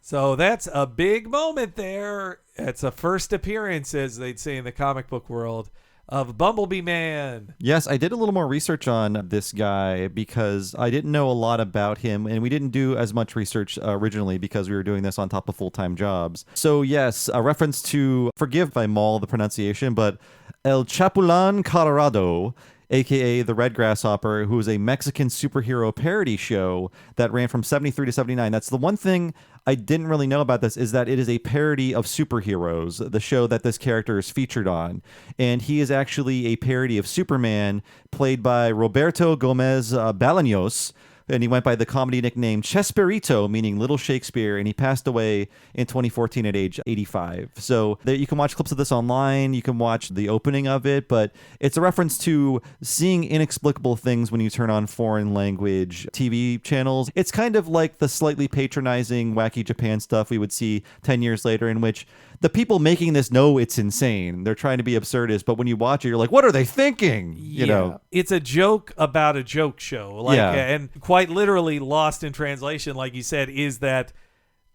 So that's a big moment there. It's a first appearance, as they'd say in the comic book world, of Bumblebee Man. Yes, I did a little more research on this guy because I didn't know a lot about him, and we didn't do as much research originally because we were doing this on top of full-time jobs. So yes, a reference to, forgive if I maul the pronunciation, but El Chapulán Colorado, a.k.a. The Red Grasshopper, who is a Mexican superhero parody show that ran from 73 to 79. That's the one thing I didn't really know about this, is that it is a parody of Superheroes, the show that this character is featured on. And he is actually a parody of Superman, played by Roberto Gomez Bolaños, and he went by the comedy nickname Chespirito, meaning Little Shakespeare, and he passed away in 2014 at age 85. So there, you can watch clips of this online, you can watch the opening of it, but it's a reference to seeing inexplicable things when you turn on foreign language TV channels. It's kind of like the slightly patronizing wacky Japan stuff we would see 10 years later, in which the people making this know it's insane. They're trying to be absurdist, but when you watch it, you're like, what are they thinking? You know, it's a joke about a joke show. And quite literally lost in translation, like you said, is that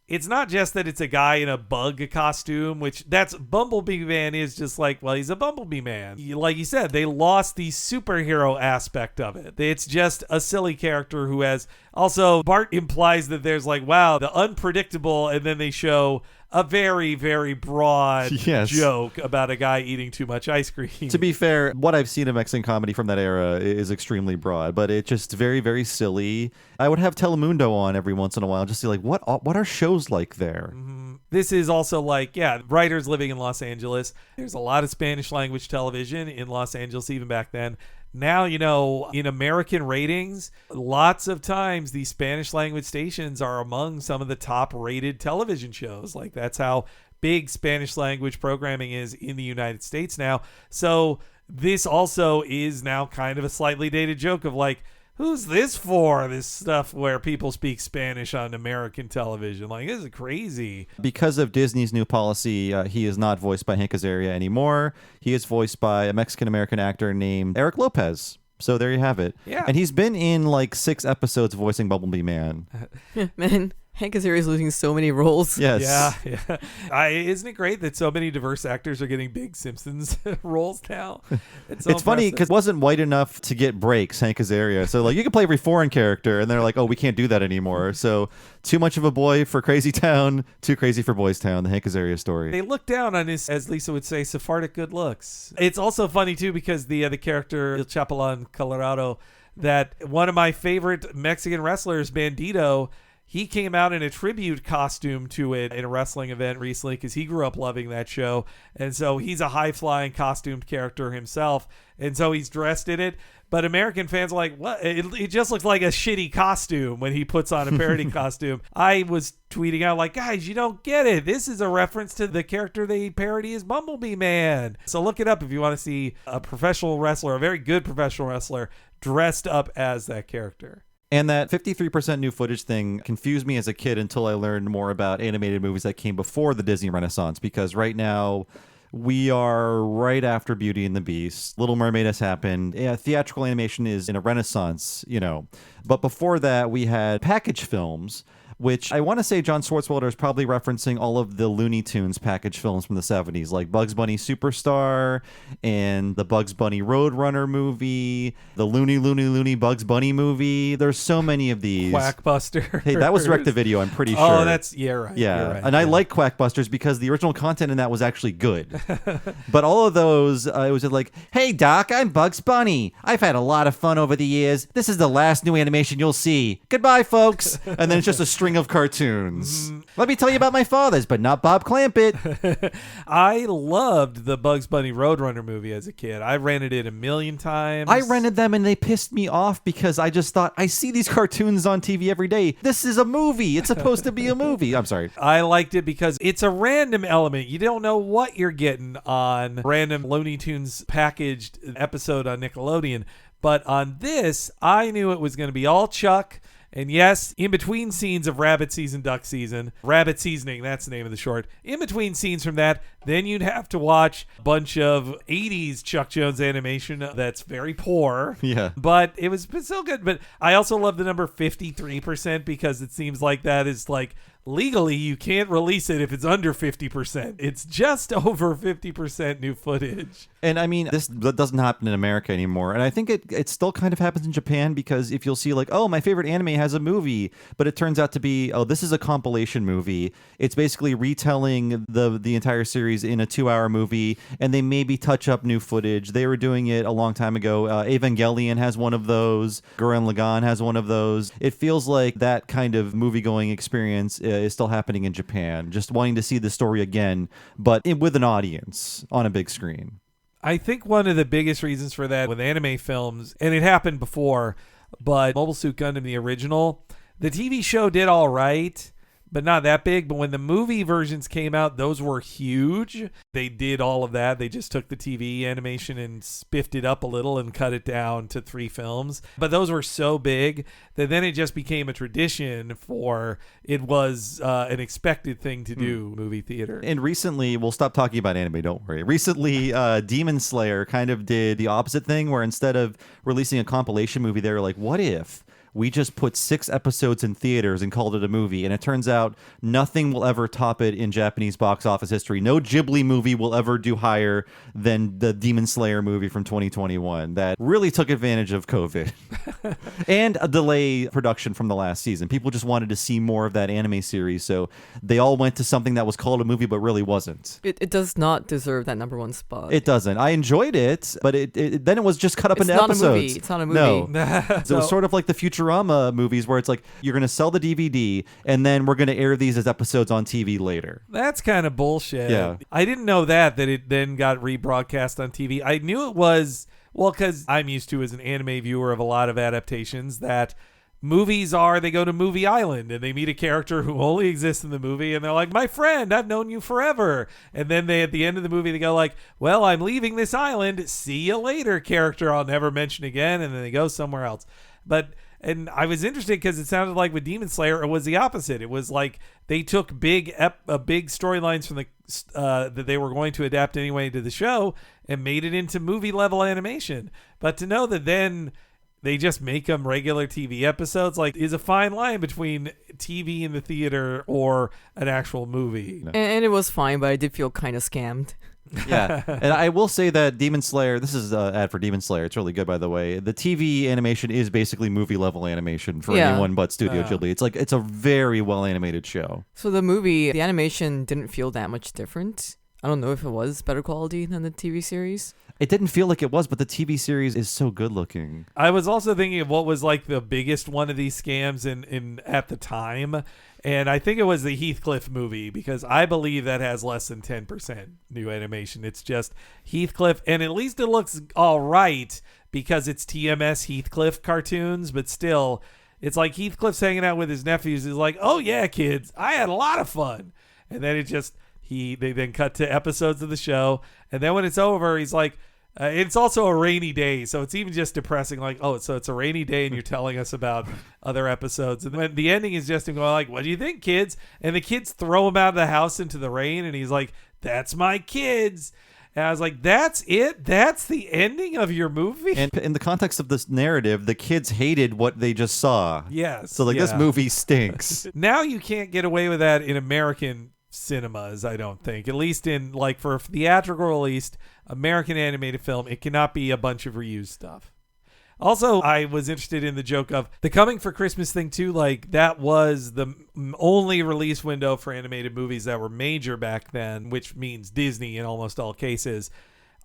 it's not just that it's a guy in a bug costume, which that's Bumblebee Man is just like, well, he's a Bumblebee Man. Like you said, they lost the superhero aspect of it. It's just a silly character who has also, Bart implies that there's like, wow, the unpredictable, and then they show a very, very broad joke about a guy eating too much ice cream. To be fair, what I've seen of Mexican comedy from that era is extremely broad, but it's just very, very silly. I would have Telemundo on every once in a while just to see, like, what are shows like there? Mm-hmm. This is also like, writers living in Los Angeles. There's a lot of Spanish language television in Los Angeles even back then. Now, in American ratings, lots of times these Spanish language stations are among some of the top rated television shows. Like, that's how big Spanish language programming is in the United States now. So this also is now kind of a slightly dated joke of like, who's this for? This stuff where people speak Spanish on American television. Like, this is crazy. Because of Disney's new policy, he is not voiced by Hank Azaria anymore. He is voiced by a Mexican-American actor named Eric Lopez. So there you have it. Yeah. And he's been in like 6 episodes voicing Bumblebee Man. Man, Hank Azaria is losing so many roles. Yes. Yeah. Isn't it great that so many diverse actors are getting big Simpsons roles now? It's funny because it wasn't white enough to get breaks, Hank Azaria. So like you can play every foreign character, and they're like, oh, we can't do that anymore. So too much of a boy for Crazy Town, too crazy for Boys Town, the Hank Azaria story. They look down on his, as Lisa would say, Sephardic good looks. It's also funny too because the character El Chapalan Colorado, that one of my favorite Mexican wrestlers, Bandito, he came out in a tribute costume to it in a wrestling event recently because he grew up loving that show. And so he's a high-flying costumed character himself. And so he's dressed in it. But American fans are like, what? It just looks like a shitty costume when he puts on a parody costume. I was tweeting out like, guys, you don't get it. This is a reference to the character they parody as Bumblebee Man. So look it up if you want to see a professional wrestler, a very good professional wrestler, dressed up as that character. And that 53% new footage thing confused me as a kid until I learned more about animated movies that came before the Disney Renaissance, because right now we are right after Beauty and the Beast. Little Mermaid has happened. Yeah, theatrical animation is in a renaissance, But before that, we had package films, which I want to say John Swartzwelder is probably referencing all of the Looney Tunes package films from the 70s, like Bugs Bunny Superstar and the Bugs Bunny Roadrunner movie, the Looney Bugs Bunny movie. There's so many of these. Quackbuster. Hey, that was direct-to-video, I'm pretty sure. Oh, right. Yeah. You're right. And I like Quackbusters because the original content in that was actually good. But all of those, it was like, hey, Doc, I'm Bugs Bunny. I've had a lot of fun over the years. This is the last new animation you'll see. Goodbye, folks. And then it's just a string of cartoons. Let me tell you about my fathers, but not Bob Clampett. I loved the Bugs Bunny Roadrunner movie as a kid. I rented it a million times. I rented them and they pissed me off because I just thought, I see these cartoons on TV every day. This is a movie. It's supposed to be a movie. I'm sorry. I liked it because it's a random element. You don't know what you're getting on random Looney Tunes packaged episode on Nickelodeon. But on this, I knew it was going to be all Chuck. And yes, in between scenes of Rabbit Season, Duck Season, Rabbit Seasoning, that's the name of the short. In between scenes from that, then you'd have to watch a bunch of 80s Chuck Jones animation that's very poor. Yeah. But it was still good. But I also love the number 53% because it seems like that is like, legally, you can't release it if it's under 50%. It's just over 50% new footage. And I mean, this doesn't happen in America anymore. And I think it still kind of happens in Japan because if you'll see like, oh, my favorite anime has a movie, but it turns out to be, oh, this is a compilation movie. It's basically retelling the entire series in a 2-hour movie, and they maybe touch up new footage. They were doing it a long time ago. Evangelion has one of those. Gurren Lagann has one of those. It feels like that kind of movie-going experience is still happening in Japan, just wanting to see the story again, but with an audience on a big screen. I think one of the biggest reasons for that with anime films, and it happened before, but Mobile Suit Gundam, the original, the TV show did all right, but not that big. But when the movie versions came out, those were huge. They did all of that. They just took the TV animation and spiffed it up a little and cut it down to 3 films. But those were so big that then it just became a tradition for, it was an expected thing to do, movie theater. And recently, we'll stop talking about anime, don't worry. Recently, Demon Slayer kind of did the opposite thing, where instead of releasing a compilation movie, they were like, what if we just put 6 episodes in theaters and called it a movie? And it turns out nothing will ever top it in Japanese box office history. No Ghibli movie will ever do higher than the Demon Slayer movie from 2021 that really took advantage of COVID and a delay production from the last season. People just wanted to see more of that anime series, so they all went to something that was called a movie but really wasn't. It does not deserve that #1 spot. It doesn't. I enjoyed it, but then it was just cut up into episodes. It's not a movie. No. So it was sort of like the Futurama movies, where it's like, you're going to sell the DVD and then we're going to air these as episodes on TV later. That's kind of bullshit. Yeah. I didn't know that it then got rebroadcast on TV. I knew it was, well, because I'm used to, as an anime viewer of a lot of adaptations, that movies they go to Movie Island and they meet a character who only exists in the movie and they're like, my friend, I've known you forever. And then at the end of the movie, they go like, well, I'm leaving this island. See you later, character I'll never mention again. And then they go somewhere else. And I was interested because it sounded like with Demon Slayer, it was the opposite. It was like they took big storylines from that they were going to adapt anyway to the show and made it into movie level animation. But to know that then they just make them regular TV episodes, like, is a fine line between TV in the theater or an actual movie. And it was fine, but I did feel kind of scammed. Yeah, and I will say that Demon Slayer, this is an ad for Demon Slayer, it's really good, by the way. The TV animation is basically movie level animation for anyone but Studio Ghibli. It's a very well animated show. So the animation didn't feel that much different. I don't know if it was better quality than the TV series. It didn't feel like it was, but the TV series is so good looking. I was also thinking of what was like the biggest one of these scams in at the time. And I think it was the Heathcliff movie, because I believe that has less than 10% new animation. It's just Heathcliff, and at least it looks all right because it's TMS Heathcliff cartoons, but still, it's like Heathcliff's hanging out with his nephews. He's like, oh yeah, kids, I had a lot of fun. And then they then cut to episodes of the show. And then when it's over, he's like, it's also a rainy day, so it's even just depressing. Like, oh, so it's a rainy day, and you're telling us about other episodes. And then the ending is just him going like, "What do you think, kids?" And the kids throw him out of the house into the rain, and he's like, "That's my kids." And I was like, "That's it? That's the ending of your movie?" And in the context of this narrative, the kids hated what they just saw. Yes. So this movie stinks. Now you can't get away with that in American cinemas, I don't think. At least in, like, for a theatrical released American animated film, it cannot be a bunch of reused stuff. Also, I was interested in the joke of the Coming for Christmas thing too. Like, that was the only release window for animated movies that were major back then, which means Disney in almost all cases.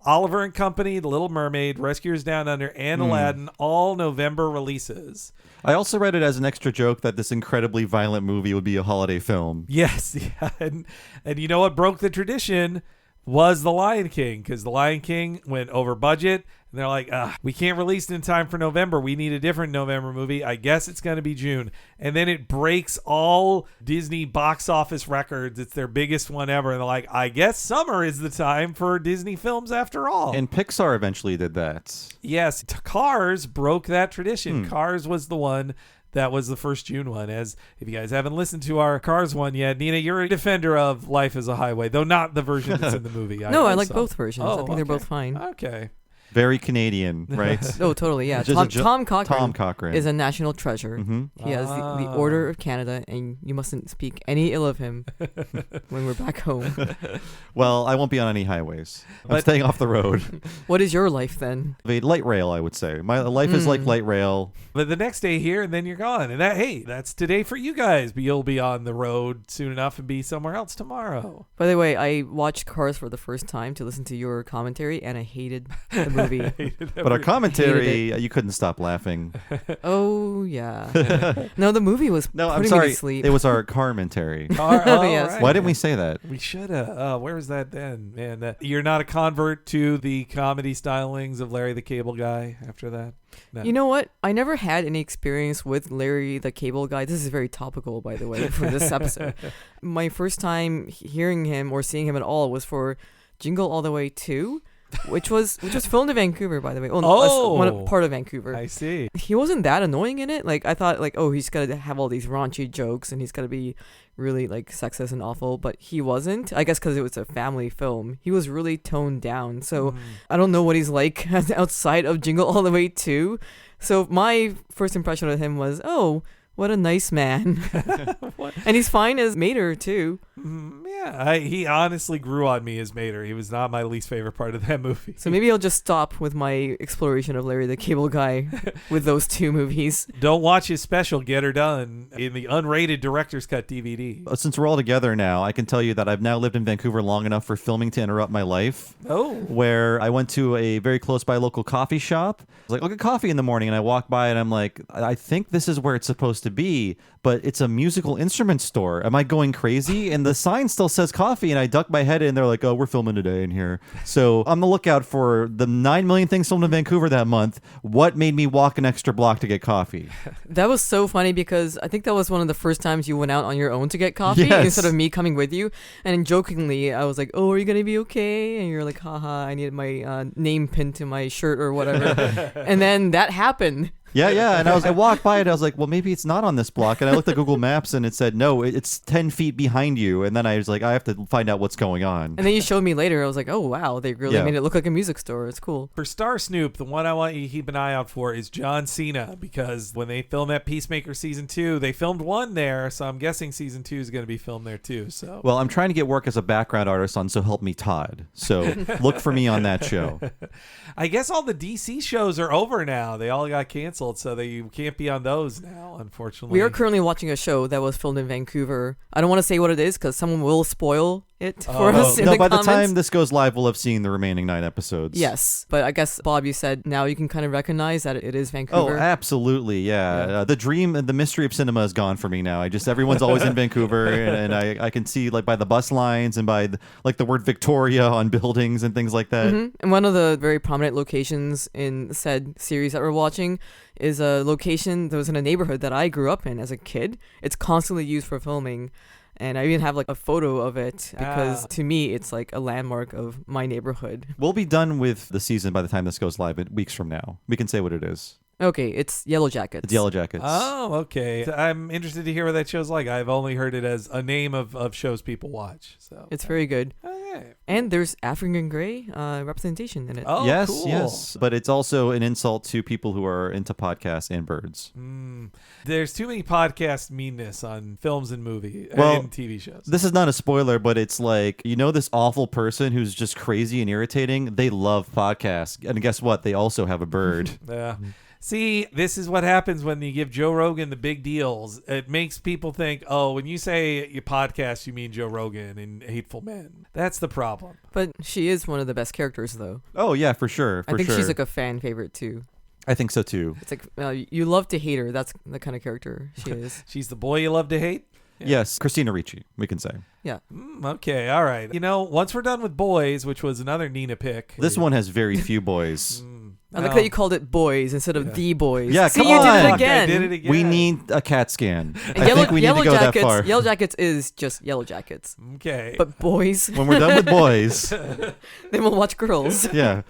Oliver and Company, The Little Mermaid, Rescuers Down Under, and Aladdin, all November releases. I also read it as an extra joke that this incredibly violent movie would be a holiday film. Yes, yeah. And you know what broke the tradition was The Lion King, because The Lion King went over budget, and they're like, we can't release it in time for November. We need a different November movie. I guess it's going to be June. And then it breaks all Disney box office records. It's their biggest one ever. And they're like, I guess summer is the time for Disney films after all. And Pixar eventually did that. Yes, Cars broke that tradition. Cars was the one that was the first June one. As if you guys haven't listened to our Cars one yet, Nina, you're a defender of Life is a Highway, though not the version that's in the movie. I like both versions. Oh, I think they're both fine. Okay. Very Canadian, right? Oh, totally, yeah. Tom Cochrane is a national treasure. He has the Order of Canada, and you mustn't speak any ill of him when we're back home. Well, I won't be on any highways. I'm staying off the road. What is your life then? Light rail, I would say. My life is like light rail. But the next day here, and then you're gone. And that's today for you guys. But you'll be on the road soon enough and be somewhere else tomorrow. By the way, I watched Cars for the first time to listen to your commentary, and I hated the movie movie. But our commentary, you couldn't stop laughing. Oh, yeah. No, the movie was No, I'm putting sorry. me to sleep. It was our commentary. Yes. Right. Why didn't we say that? We should have. Where was that then? Man, you're not a convert to the comedy stylings of Larry the Cable Guy after that? No. You know what? I never had any experience with Larry the Cable Guy. This is very topical, by the way, for this episode. My first time hearing him or seeing him at all was for Jingle All the Way 2, which was filmed in Vancouver, by the way. One part of Vancouver. I see. He wasn't that annoying in it. Like, I thought, like, oh, he's got to have all these raunchy jokes and he's got to be really, like, sexist and awful, but he wasn't. I guess because it was a family film. He was really toned down. So I don't know what he's like outside of Jingle All the Way 2. So my first impression of him was, oh, what a nice man. And he's fine as Mater, too. Yeah, he honestly grew on me as Mater. He was not my least favorite part of that movie. So maybe I'll just stop with my exploration of Larry the Cable Guy with those two movies. Don't watch his special, Get Her Done, in the unrated director's cut DVD. Since we're all together now, I can tell you that I've now lived in Vancouver long enough for filming to interrupt my life. Oh. Where I went to a very close by local coffee shop. I was like, I'll get coffee in the morning. And I walk by and I'm like, I think this is where it's supposed to be, but it's a musical instrument store. Am I going crazy? And the sign still says coffee, and I duck my head in. They're like, oh, we're filming today in here. So on the lookout for the 9 million things filmed in Vancouver that month. What made me walk an extra block to get coffee? That was so funny because I think that was one of the first times you went out on your own to get coffee instead of me coming with you. And jokingly, I was like, oh, are you going to be okay? And you're like, haha, I needed my name pinned to my shirt or whatever. And then that happened. Yeah. And I walked by it. I was like, well, maybe it's not on this block. And I looked at Google Maps and it said, no, it's 10 feet behind you. And then I was like, I have to find out what's going on. And then you showed me later. I was like, oh, wow, they really made it look like a music store. It's cool. For Star Snoop, the one I want you to keep an eye out for is John Cena, because when they filmed that Peacemaker Season 2, they filmed 1 there. So I'm guessing Season 2 is going to be filmed there too. So Well, I'm trying to get work as a background artist on So Help Me Todd. So look for me on that show. I guess all the DC shows are over now. They all got canceled, so you can't be on those now, unfortunately. We are currently watching a show that was filmed in Vancouver. I don't want to say what it is because someone will spoil it for us in the by comments. the time this goes live, we'll have seen the remaining 9 episodes. Yes, but I guess, Bob, you said now you can kind of recognize that it is Oh, Vancouver. absolutely, yeah. The dream and the mystery of cinema is gone for me now. Everyone's always in Vancouver, and I can see like by the bus lines and by the word Victoria on buildings and things like that. Mm-hmm. And one of the very prominent locations in said series that we're watching is a location that was in a neighborhood that I grew up in as a kid. It's constantly used for filming. And I even have like a photo of it because to me, it's like a landmark of my neighborhood. We'll be done with the season by the time this goes live, weeks from now. We can say what it is. Okay, it's Yellow Jackets. It's Yellow Jackets. Oh, okay. I'm interested to hear what that show's like. I've only heard it as a name of shows people watch. So it's very good. Okay. And there's African Grey representation in it. Oh, yes, cool. yes. But it's also an insult to people who are into podcasts and birds. There's too many podcast meanness on films and movies and TV shows. This is not a spoiler, but it's like, this awful person who's just crazy and irritating? They love podcasts. And guess what? They also have a bird. Yeah. See, this is what happens when you give Joe Rogan the big deals. It makes people think, oh, when you say your podcast, you mean Joe Rogan and Hateful Men. That's the problem. But she is one of the best characters, though. Oh, yeah, for sure. I think she's like a fan favorite, too. I think so, too. It's like, you love to hate her. That's the kind of character she is. She's the boy you love to hate? Yeah. Yes, Christina Ricci, we can say. Yeah. Okay, all right. Once we're done with boys, which was another Nina pick. This one has very few boys. I like that you called it boys instead of the boys. Yeah, See, come you on. did it I again. did it again. We need a CAT scan. And I think we need to go that far. Yellow Jackets is just Yellow Jackets. Okay. But boys. When we're done with boys. Then we'll watch girls. Yeah.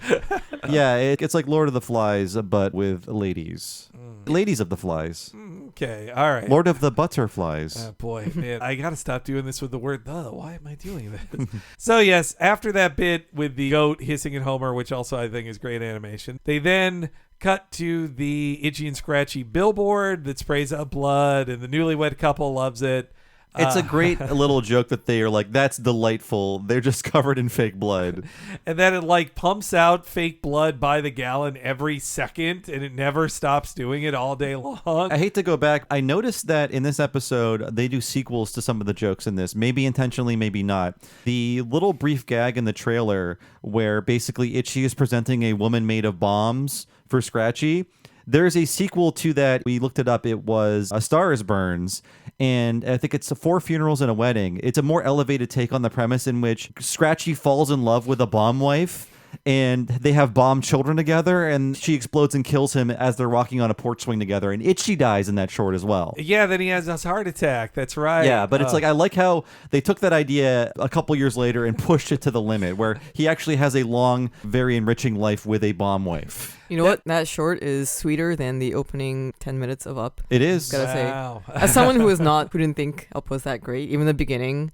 Yeah, it's like Lord of the Flies, but with ladies. Ladies of the Flies. Okay, all right. Lord of the Butterflies. Oh, boy, man, I got to stop doing this with the word the. Why am I doing this? So, yes, after that bit with the goat hissing at Homer, which also I think is great animation, they then cut to the Itchy and Scratchy billboard that sprays out blood, and the newlywed couple loves it. It's a great little joke that they are like, that's delightful. They're just covered in fake blood. And then it like pumps out fake blood by the gallon every second, and it never stops doing it all day long. I hate to go back. I noticed that in this episode, they do sequels to some of the jokes in this. Maybe intentionally, maybe not. The little brief gag in the trailer where basically Itchy is presenting a woman made of bombs for Scratchy. There's a sequel to that. We looked it up. It was A Star is Burns. And I think it's 4 funerals and a wedding. It's a more elevated take on the premise in which Scratchy falls in love with a bomb wife. And they have bomb children together, and she explodes and kills him as they're walking on a porch swing together. And Itchy dies in that short as well. Yeah, then he has his heart attack. That's right. Yeah, but it's like, I like how they took that idea a couple years later and pushed it to the limit, where he actually has a long, very enriching life with a bomb wife. You know what? That short is sweeter than the opening 10 minutes of Up. It is. Gotta Wow. say. As someone who didn't think Up was that great, even the beginning,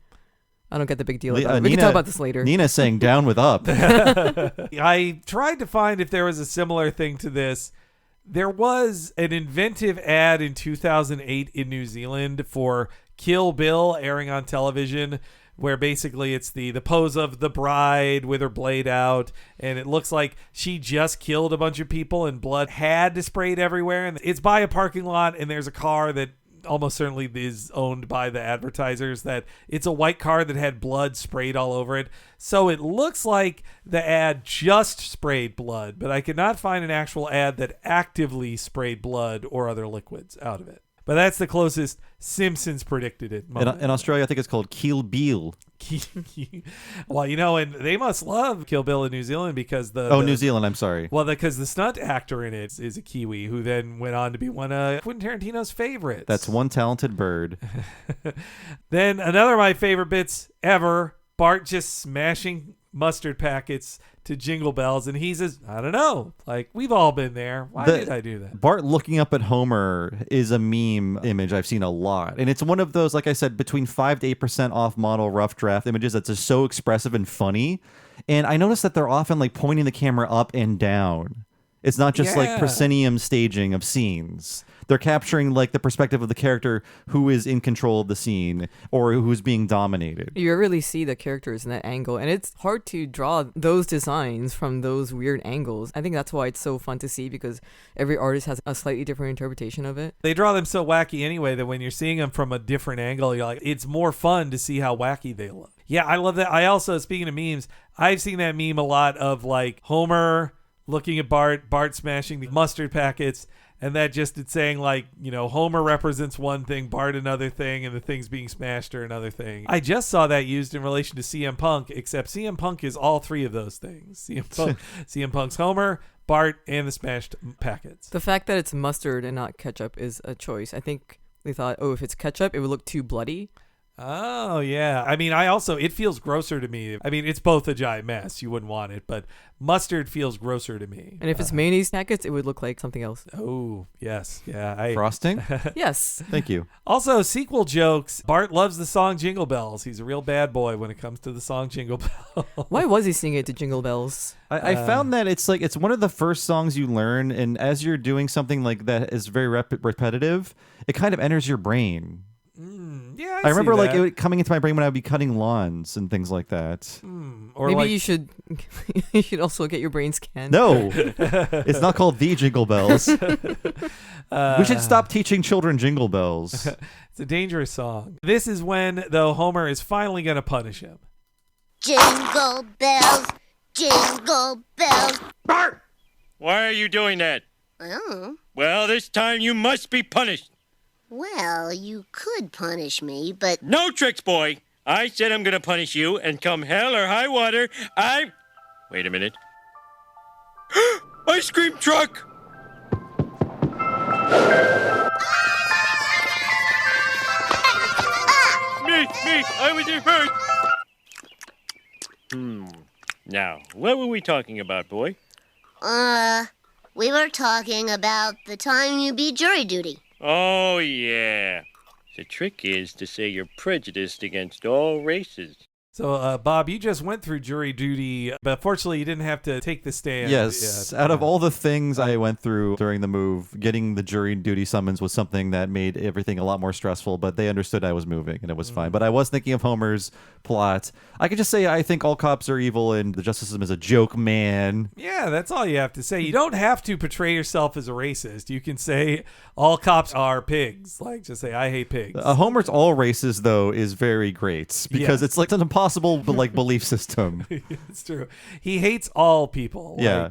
I don't get the big deal about it. We can talk about this later. Nina's saying down with Up. I tried to find if there was a similar thing to this. There was an inventive ad in 2008 in New Zealand for Kill Bill airing on television, where basically it's the pose of the bride with her blade out, and it looks like she just killed a bunch of people and blood had sprayed everywhere. And it's by a parking lot, and there's a car that almost certainly is owned by the advertisers, that it's a white car that had blood sprayed all over it. So it looks like the ad just sprayed blood, but I could not find an actual ad that actively sprayed blood or other liquids out of it. But that's the closest Simpsons predicted it. In Australia, I think it's called Kill Bill. Well, and they must love Kill Bill in New Zealand because New Zealand, I'm sorry. Well, because the stunt actor in it is a Kiwi who then went on to be one of Quentin Tarantino's favorites. That's one talented bird. Then another of my favorite bits ever, Bart just smashing mustard packets to Jingle Bells, and he says, I don't know, like, we've all been there. Why did I do that? Bart looking up at Homer is a meme image I've seen a lot, and it's one of those, like I said, between 5 to 8% off model rough draft images that's just so expressive and funny. And I noticed that they're often like pointing the camera up and down. It's not just like proscenium staging of scenes. They're capturing like the perspective of the character who is in control of the scene or who's being dominated. You really see the characters in that angle, and it's hard to draw those designs from those weird angles. I think that's why it's so fun to see, because every artist has a slightly different interpretation of it. They draw them so wacky anyway that when you're seeing them from a different angle, you're like, it's more fun to see how wacky they look. Yeah, I love that. I also, speaking of memes, I've seen that meme a lot of like Homer looking at Bart smashing the mustard packets, and that just it's saying like, Homer represents one thing, Bart another thing, and the things being smashed are another thing. I just saw that used in relation to CM Punk, except CM Punk is all three of those things. CM Punk's Homer, Bart, and the smashed packets. The fact that it's mustard and not ketchup is a choice. I think they thought, if it's ketchup, it would look too bloody. Oh, yeah. I mean, it feels grosser to me. I mean, it's both a giant mess. You wouldn't want it, but mustard feels grosser to me. And if it's mayonnaise packets, it would look like something else. Oh, yes. Yeah. Frosting? Yes. Thank you. Also, sequel jokes. Bart loves the song Jingle Bells. He's a real bad boy when it comes to the song Jingle Bells. Why was he singing it to Jingle Bells? I found that it's one of the first songs you learn, and as you're doing something like that is very repetitive, it kind of enters your brain. Yeah, I remember that. it coming into my brain when I would be cutting lawns and things like that. Or maybe you should also get your brain scanned. No, it's not called the Jingle Bells. We should stop teaching children Jingle Bells. It's a dangerous song. This is when, though, Homer is finally going to punish him. Jingle bells, jingle bells. Bart! Why are you doing that? Oh. Well, this time you must be punished. Well, you could punish me, but... No tricks, boy. I said I'm going to punish you, and come hell or high water, Wait a minute. Ice cream truck! Me, I was in first. Now, what were we talking about, boy? We were talking about the time you beat jury duty. Oh, yeah. The trick is to say you're prejudiced against all races. So, Bob, you just went through jury duty, but fortunately you didn't have to take the stand. Yes. Out of all the things I went through during the move, getting the jury duty summons was something that made everything a lot more stressful, but they understood I was moving and it was fine. But I was thinking of Homer's plot. I could just say I think all cops are evil and the justice system is a joke, man. Yeah, that's all you have to say. You don't have to portray yourself as a racist. You can say all cops are pigs. Like, just say, I hate pigs. Homer's all races, though, is very great because it's like an impossible belief system. It's true. He hates all people. Yeah.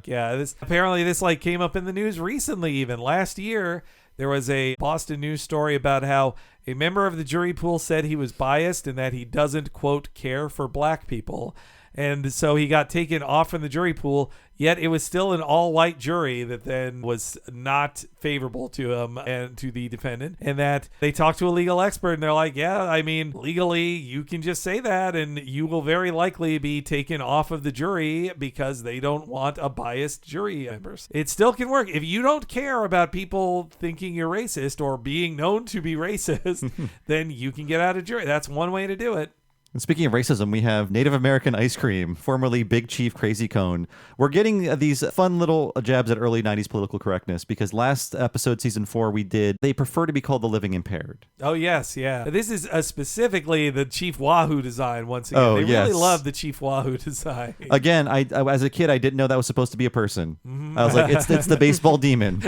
Apparently this came up in the news recently, even last year. There was a Boston news story about how a member of the jury pool said he was biased and that he doesn't, quote, care for black people. And so he got taken off from the jury pool, yet it was still an all-white jury that then was not favorable to him and to the defendant. And that they talked to a legal expert, and they're like, yeah, I mean, legally, you can just say that, and you will very likely be taken off of the jury because they don't want a biased jury members. It still can work. If you don't care about people thinking you're racist or being known to be racist, then you can get out of jury. That's one way to do it. And speaking of racism, we have Native American ice cream, formerly Big Chief Crazy Cone. We're getting these fun little jabs at early 90s political correctness because last episode, season 4, they prefer to be called the living impaired. Oh, yes, yeah. This is specifically the Chief Wahoo design once again. Oh, they yes. really love the Chief Wahoo design. Again, I as a kid, I didn't know that was supposed to be a person. Mm-hmm. I was like, it's the baseball demon.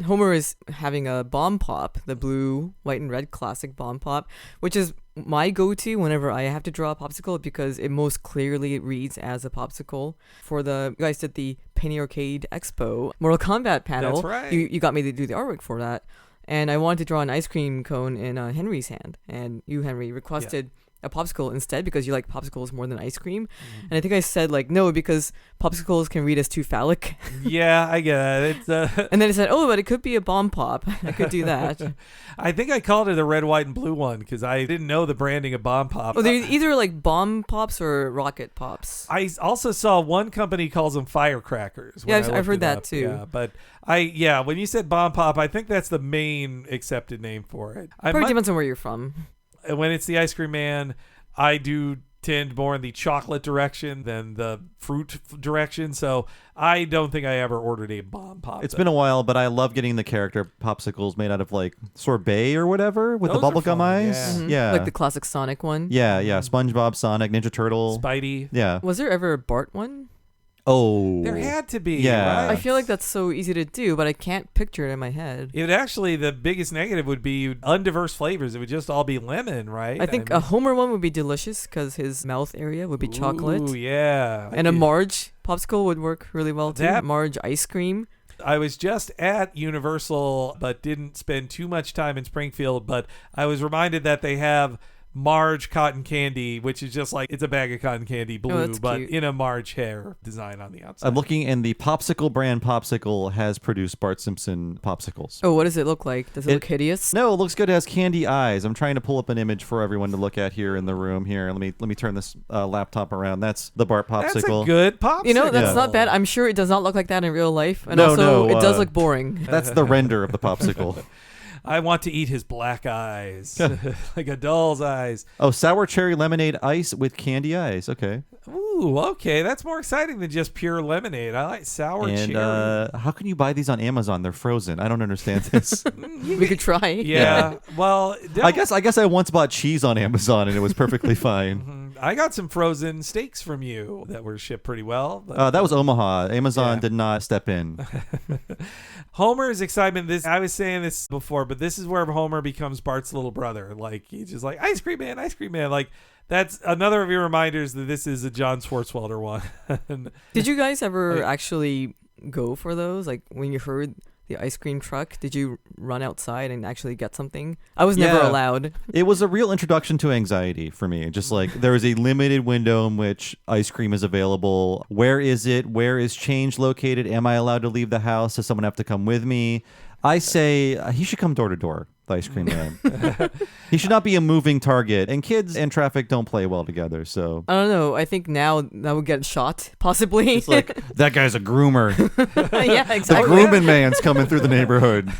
Homer is having a bomb pop, the blue, white, and red classic bomb pop, which is my go-to whenever I have to draw a popsicle because it most clearly reads as a popsicle. For you guys did the Penny Arcade Expo Mortal Kombat panel. That's right. You got me to do the artwork for that. And I wanted to draw an ice cream cone in Henry's hand. And you, Henry, requested a popsicle instead because you like popsicles more than ice cream. And I think I said no because popsicles can read as too phallic. Yeah, I get it. And then I said, but it could be a bomb pop. I could do that. I think I called it a red, white, and blue one because I didn't know the branding of bomb pop. Oh, they're either like bomb pops or rocket pops. I also saw one company calls them firecrackers. Yeah, I've heard that too. Yeah, but when you said bomb pop, I think that's the main accepted name for it. Probably depends on where you're from. When it's the ice cream man, I do tend more in the chocolate direction than the fruit direction. So I don't think I ever ordered a bomb pop. It's been a while, but I love getting the character popsicles made out of like sorbet or whatever with Those the are bubblegum fun, eyes. yeah. Mm-hmm. Yeah. Like the classic Sonic one. Yeah. SpongeBob, Sonic, Ninja Turtle. Spidey. Yeah. Was there ever a Bart one? Oh. There had to be. Yeah. Right? I feel like that's so easy to do, but I can't picture it in my head. It actually, the biggest negative would be undiverse flavors. It would just all be lemon, right? I think a Homer one would be delicious because his mouth area would be chocolate. Ooh, yeah. And a Marge popsicle would work really well too. Marge ice cream. I was just at Universal, but didn't spend too much time in Springfield. But I was reminded that they have Marge cotton candy, which is just like it's a bag of cotton candy blue, but cute. in a Marge hair design on the outside. I'm looking, and the Popsicle brand Popsicle has produced Bart Simpson popsicles. Oh, what does it look like? Does it look hideous? No, it looks good. It has candy eyes. I'm trying to pull up an image for everyone to look at here in the room. Here, let me turn this laptop around. That's the Bart Popsicle. That's a good popsicle. That's not bad. I'm sure it does not look like that in real life, and No, it does look boring. That's the render of the popsicle. I want to eat his black eyes, like a doll's eyes. Oh, sour cherry lemonade ice with candy eyes. Okay. Ooh, okay. That's more exciting than just pure lemonade. I like sour cherry. How can you buy these on Amazon? They're frozen. I don't understand this. We could try. Yeah. Well, I guess I once bought cheese on Amazon and it was perfectly fine. I got some frozen steaks from you that were shipped pretty well. That was Omaha. Amazon did not step in. Homer's excitement. I was saying this before, but this is where Homer becomes Bart's little brother. Like he's just like ice cream man, ice cream man. Like that's another of your reminders that this is a John Swartzwelder one. Did you guys ever actually go for those? Like when you heard the ice cream truck, did you run outside and actually get something? I was never allowed. It was a real introduction to anxiety for me. Just like there is a limited window in which ice cream is available. Where is it? Where is change located? Am I allowed to leave the house? Does someone have to come with me? I say he should come door to door, the ice cream man. He should not be a moving target. And kids and traffic don't play well together, so. I don't know. I think now that would get shot, possibly. It's like, that guy's a groomer. Yeah, exactly. The grooming man's coming through the neighborhood.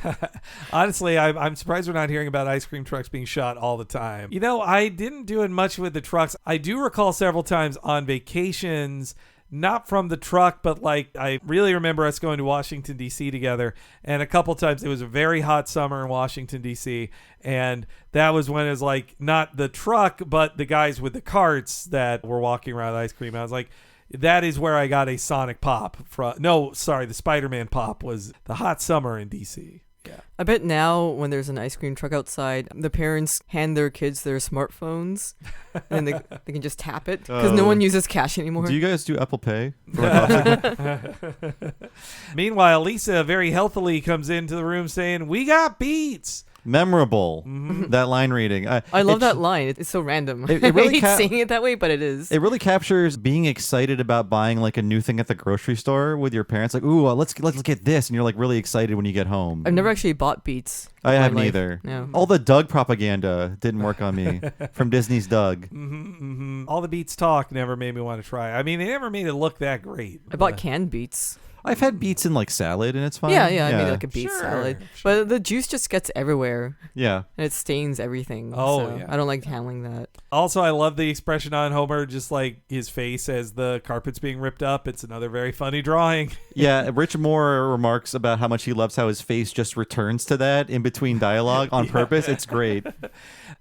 Honestly, I'm surprised we're not hearing about ice cream trucks being shot all the time. You know, I didn't do it much with the trucks. I do recall several times on vacations, not from the truck, but like I really remember us going to Washington, D.C. together. And a couple times it was a very hot summer in Washington, D.C. And that was when it was like not the truck, but the guys with the carts that were walking around with ice cream. I was like, that is where I got a Sonic pop from. No, sorry, the Spider-Man pop was the hot summer in D.C. Yeah. I bet now when there's an ice cream truck outside, the parents hand their kids their smartphones and they can just tap it because no one uses cash anymore. Do you guys do Apple Pay? Meanwhile, Lisa very healthily comes into the room saying, "We got beats." Memorable. That line reading. I love that line. It's so random. It really I hate saying it that way, but it is. It really captures being excited about buying like a new thing at the grocery store with your parents. Like, ooh, let's get this, and you're like really excited when you get home. I've never actually bought Beats. I haven't either. No. All the Doug propaganda didn't work on me from Disney's Doug. All the Beats talk never made me want to try. I mean, they never made it look that great. I bought canned Beets. I've had beets in like salad and it's fine. Yeah, I made like a beet salad. Sure. But the juice just gets everywhere. Yeah. And it stains everything. Oh, so yeah. I don't like handling that. Also, I love the expression on Homer, just like his face as the carpet's being ripped up. It's another very funny drawing. Yeah, Rich Moore remarks about how much he loves how his face just returns to that in between dialogue on purpose. It's great.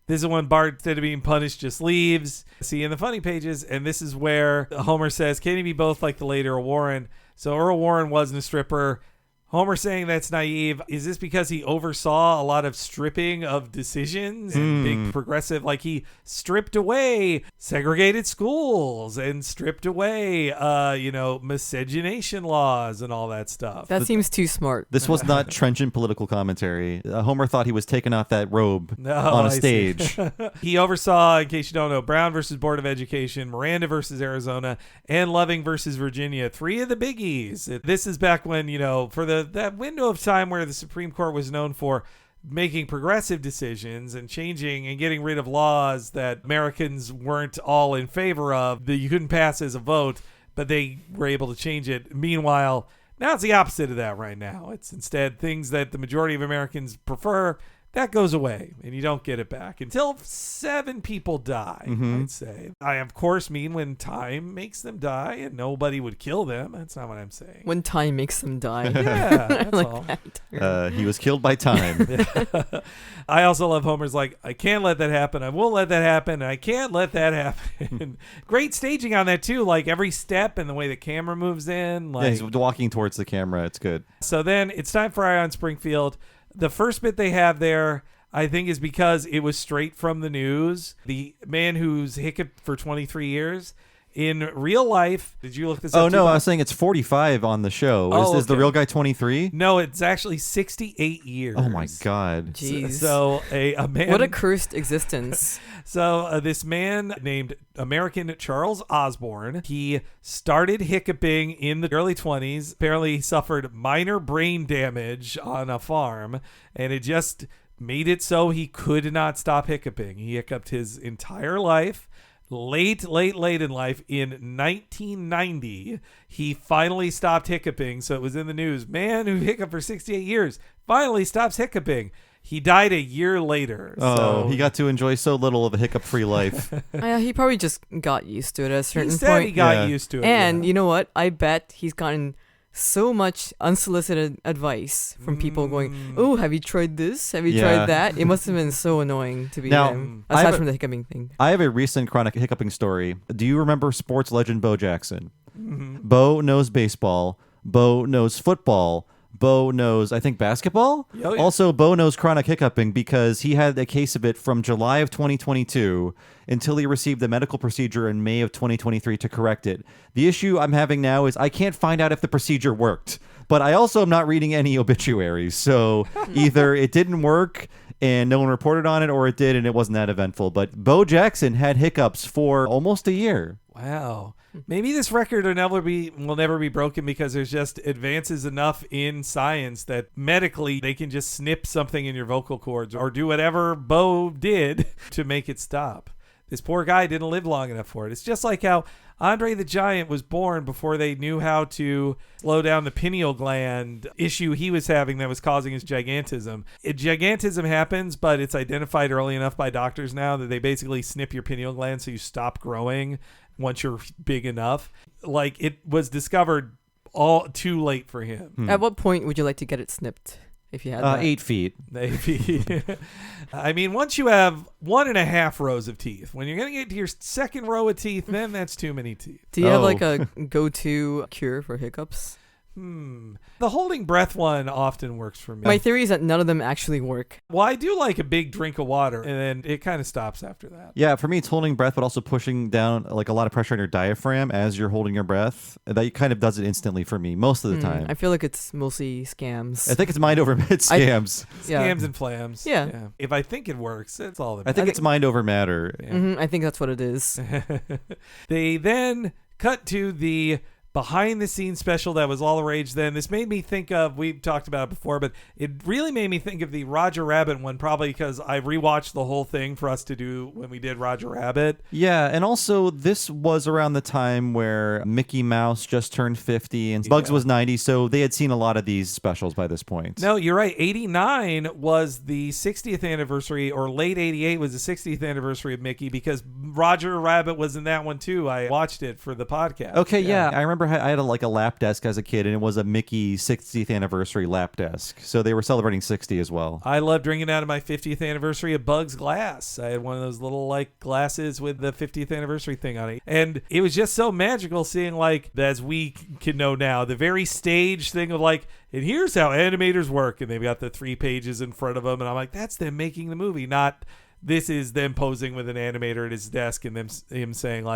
This is when Bart, instead of being punished, just leaves. See in the funny pages, and this is where Homer says, "Can he be both like the late Earl Warren?" So Earl Warren wasn't a stripper. Homer saying that's naive. Is this because he oversaw a lot of stripping of decisions and big progressive, like he stripped away segregated schools and stripped away, miscegenation laws and all that stuff. That seems too smart. This was not trenchant political commentary. Homer thought he was taking off that robe on a stage. He oversaw, in case you don't know, Brown versus Board of Education, Miranda versus Arizona, and Loving versus Virginia. 3 of the biggies. This is back when, for that window of time where the Supreme Court was known for making progressive decisions and changing and getting rid of laws that Americans weren't all in favor of, that you couldn't pass as a vote, but they were able to change it. Meanwhile, now it's the opposite of that right now. It's instead things that the majority of Americans prefer. That goes away, and you don't get it back until 7 people die, I'd say. I, of course, mean when time makes them die, and nobody would kill them. That's not what I'm saying. When time makes them die. Yeah, that's like all. That. He was killed by time. I also love Homer's like, I can't let that happen. I won't let that happen. I can't let that happen. Great staging on that, too. Like, every step and the way the camera moves in. Like, Yeah, he's walking towards the camera. It's good. So then it's time for Eye on Springfield. The first bit they have there, I think, is because it was straight from the news. The man who's hiccuped for 23 years. In real life, did you look this up? Oh, no, I was saying it's 45 on the show. Is the real guy 23? No, it's actually 68 years. Oh, my God. Jeez. So a man... What a cursed existence. So this man named American Charles Osborne, he started hiccuping in the early 20s. Apparently he suffered minor brain damage on a farm, and it just made it so he could not stop hiccuping. He hiccuped his entire life. Late in life, in 1990, he finally stopped hiccuping. So it was in the news. Man who hiccuped for 68 years finally stops hiccuping. He died a year later. Oh, he got to enjoy so little of a hiccup-free life. He probably just got used to it at a certain He said point. he got used to it. And you know what? I bet he's gotten so much unsolicited advice from people going, "Oh, have you tried this? Have you tried that?" It must have been so annoying to be him. Aside from the hiccuping thing. I have a recent chronic hiccuping story. Do you remember sports legend Bo Jackson? Bo knows baseball. Bo knows football. Bo knows, I think, basketball. Oh, yeah. Also, Bo knows chronic hiccuping because he had a case of it from July of 2022 until he received the medical procedure in May of 2023 to correct it. The issue I'm having now is I can't find out if the procedure worked, but I also am not reading any obituaries. So either it didn't work and no one reported on it, or it did and it wasn't that eventful. But Bo Jackson had hiccups for almost a year. Wow. Maybe this record will never be broken because there's just advances enough in science that medically they can just snip something in your vocal cords or do whatever Bo did to make it stop. This poor guy didn't live long enough for it. It's just like how Andre the Giant was born before they knew how to slow down the pineal gland issue he was having that was causing his gigantism. Gigantism happens, but it's identified early enough by doctors now that they basically snip your pineal gland so you stop growing once you're big enough. Like, it was discovered all too late for him. At what point would you like to get it snipped? If you had that? 8 feet. 8 feet. I mean, once you have 1.5 rows of teeth, when you're going to get to your second row of teeth, then that's too many teeth. Do you have like a go-to cure for hiccups? The holding breath one often works for me. My theory is that none of them actually work. Well, I do like a big drink of water, and then it kind of stops after that. Yeah, for me, it's holding breath, but also pushing down like a lot of pressure on your diaphragm as you're holding your breath. That kind of does it instantly for me most of the time. I feel like it's mostly scams. I think it's mind over scams. Scams and flams. Yeah. If I think it works, that's all that I think it's mind over matter. Yeah. I think that's what it is. They then cut to the behind the scenes special that was all the rage then. This made me think of, we've talked about it before, but it really made me think of the Roger Rabbit one, probably because I rewatched the whole thing for us to do when we did Roger Rabbit. Yeah, and also this was around the time where Mickey Mouse just turned 50 and Bugs was 90, so they had seen a lot of these specials by this point. No, you're right. 89 was the 60th anniversary, or late 88 was the 60th anniversary of Mickey, because Roger Rabbit was in that one too. I watched it for the podcast. Okay, yeah. I remember I had a lap desk as a kid, and it was a Mickey 60th anniversary lap desk. So they were celebrating 60 as well. I love drinking out of my 50th anniversary of Bugs glass. I had one of those little glasses with the 50th anniversary thing on it. And it was just so magical seeing, as we can know now, the very stage thing of and here's how animators work. And they've got the 3 pages in front of them. And I'm like, that's them making the movie, not this is them posing with an animator at his desk and him saying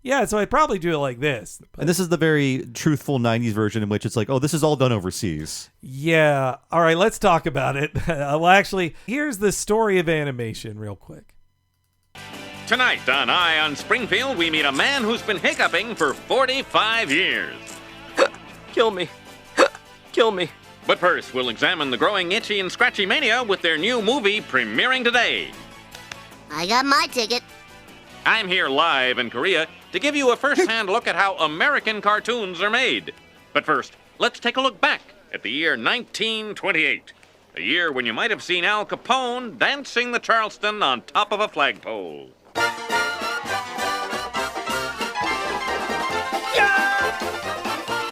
yeah, so I'd probably do it like this. And this is the very truthful 90s version in which it's this is all done overseas. Yeah. All right, let's talk about it. Well, actually, here's the story of animation real quick. Tonight on Eye on Springfield, we meet a man who's been hiccuping for 45 years. Kill me. Kill me. But first, we'll examine the growing Itchy and Scratchy mania with their new movie premiering today. I got my ticket. I'm here live in Korea to give you a first-hand look at how American cartoons are made. But first, let's take a look back at the year 1928, a year when you might have seen Al Capone dancing the Charleston on top of a flagpole.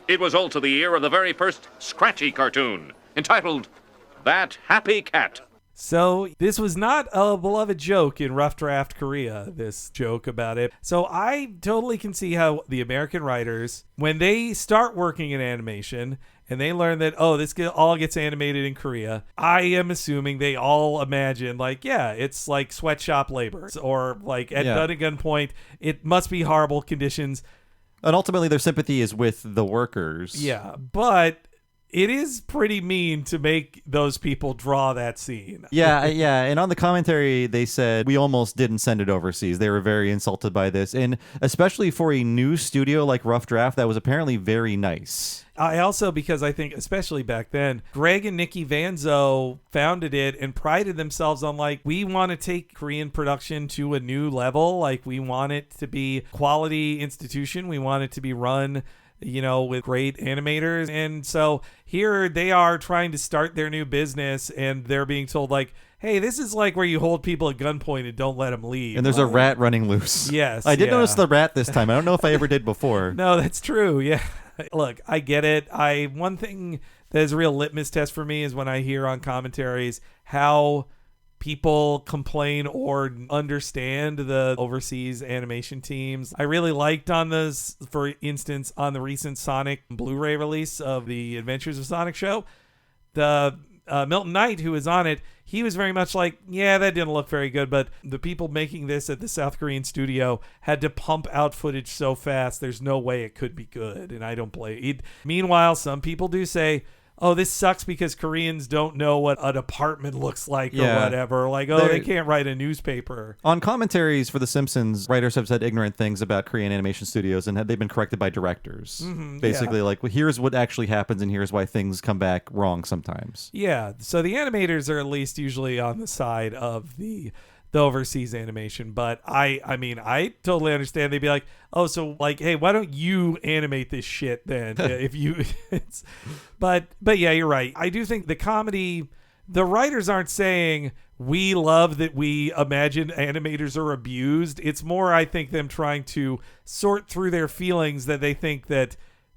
It was also the year of the very first Scratchy cartoon, entitled That Happy Cat. So this was not a beloved joke in Rough Draft Korea, this joke about it. So I totally can see how the American writers, when they start working in animation and they learn that, this all gets animated in Korea, I am assuming they all imagine it's like sweatshop labor, or at gunpoint, it must be horrible conditions. And ultimately their sympathy is with the workers. Yeah, but it is pretty mean to make those people draw that scene. Yeah. And on the commentary, they said, we almost didn't send it overseas. They were very insulted by this. And especially for a new studio like Rough Draft, that was apparently very nice. I also, because I think, especially back then, Greg and Nikki Vanzo founded it and prided themselves on, we want to take Korean production to a new level. We want it to be quality institution. We want it to be run with great animators. And so here they are trying to start their new business, and they're being told hey, this is where you hold people at gunpoint and don't let them leave. And there's a rat running loose. Yes. I did notice the rat this time. I don't know if I ever did before. No, that's true. Yeah. Look, I get it. One thing that is a real litmus test for me is when I hear on commentaries how people complain or understand the overseas animation teams. I really liked on this, for instance, on the recent Sonic Blu-ray release of the Adventures of Sonic show, the Milton Knight, who was on it, he was very much that didn't look very good, but the people making this at the South Korean studio had to pump out footage so fast, there's no way it could be good, and I don't blame it. Meanwhile, some people do say, oh, this sucks because Koreans don't know what an apartment looks like or Yeah. whatever. Like, oh, they can't write a newspaper. On commentaries for The Simpsons, writers have said ignorant things about Korean animation studios, and they've been corrected by directors. Basically, like, well, here's what actually happens, and here's why things come back wrong sometimes. Yeah, so the animators are at least usually on the side of the overseas animation, but I mean, I totally understand. They'd be like, oh, so like, hey, why don't you animate this shit then? If you, but yeah, you're right. I do think the comedy, the writers aren't saying we love that we imagine animators are abused. It's more, I think, them trying to sort through their feelings that they think that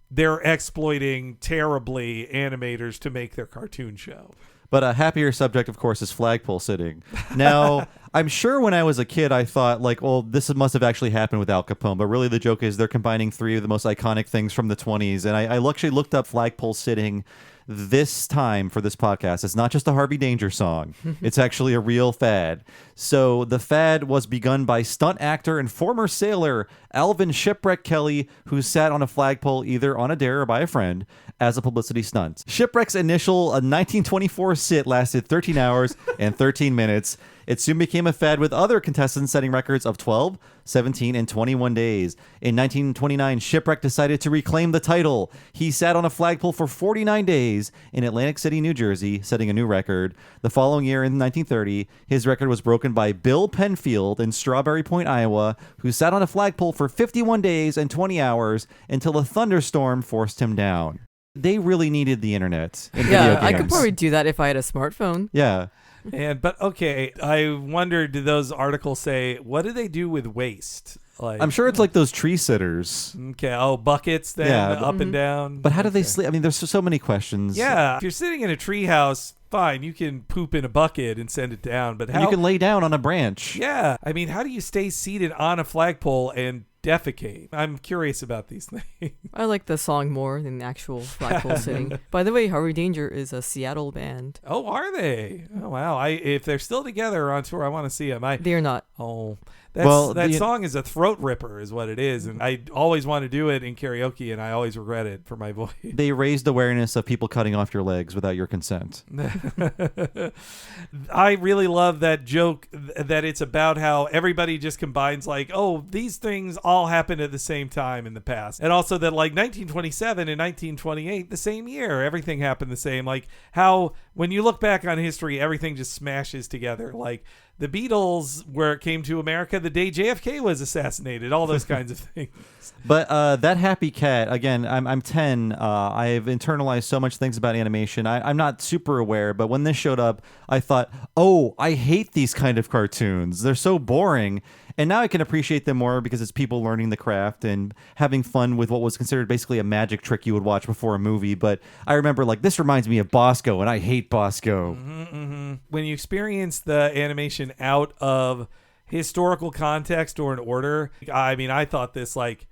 they're exploiting terribly animators to make their cartoon show. But a happier subject, of course, is flagpole sitting. Now, I'm sure when I was a kid, I thought, like, well, this must have actually happened with Al Capone. But really, the joke is they're combining three of the most iconic things from the 20s. And I actually looked up flagpole sitting this time for this podcast. It's not just a Harvey Danger song. It's actually a real fad. So the fad was begun by stunt actor and former sailor Alvin Shipwreck Kelly, who sat on a flagpole either on a dare or by a friend as a publicity stunt. Shipwreck's initial 1924 sit lasted 13 hours and 13 minutes. It soon became a fad with other contestants setting records of 12, 17, and 21 days. In 1929, Shipwreck decided to reclaim the title. He sat on a flagpole for 49 days in Atlantic City, New Jersey, setting a new record. The following year, in 1930, his record was broken by Bill Penfield in Strawberry Point, Iowa, who sat on a flagpole for 51 days and 20 hours until a thunderstorm forced him down. They really needed the internet in video games. I could probably do that if I had a smartphone. Yeah. But okay, I wonder, did those articles say, what do they do with waste? Like, I'm sure it's like those tree sitters. Okay, buckets then, up and down. But how do they sleep? I mean, there's so many questions. Yeah, if you're sitting in a tree house, fine, you can poop in a bucket and send it down. But you can lay down on a branch. Yeah, I mean, how do you stay seated on a flagpole and defecate? I'm curious about these things. I like the song more than the actual flagpole sitting. By the way, Harvey Danger is a Seattle band. Oh, are they? Oh, wow. If they're still together or on tour, I want to see them. They're not. Oh, that song is a throat ripper is what it is. And I always want to do it in karaoke, and I always regret it for my voice. They raised awareness of people cutting off your legs without your consent. I really love that joke that it's about how everybody just combines like, oh, these things all happened at the same time in the past. And also that like 1927 and 1928, the same year, everything happened the same. Like how when you look back on history, everything just smashes together. Like the Beatles, where it came to America the day JFK was assassinated, all those kinds of things. But that happy cat, again, I'm 10. I've internalized so much things about animation. I'm not super aware, but when this showed up, I thought, oh, I hate these kind of cartoons. They're so boring. And now I can appreciate them more because it's people learning the craft and having fun with what was considered basically a magic trick you would watch before a movie. But I remember, like, this reminds me of Bosco, and I hate Bosco. When you experience the animation out of historical context or an order, I mean, I thought this, like,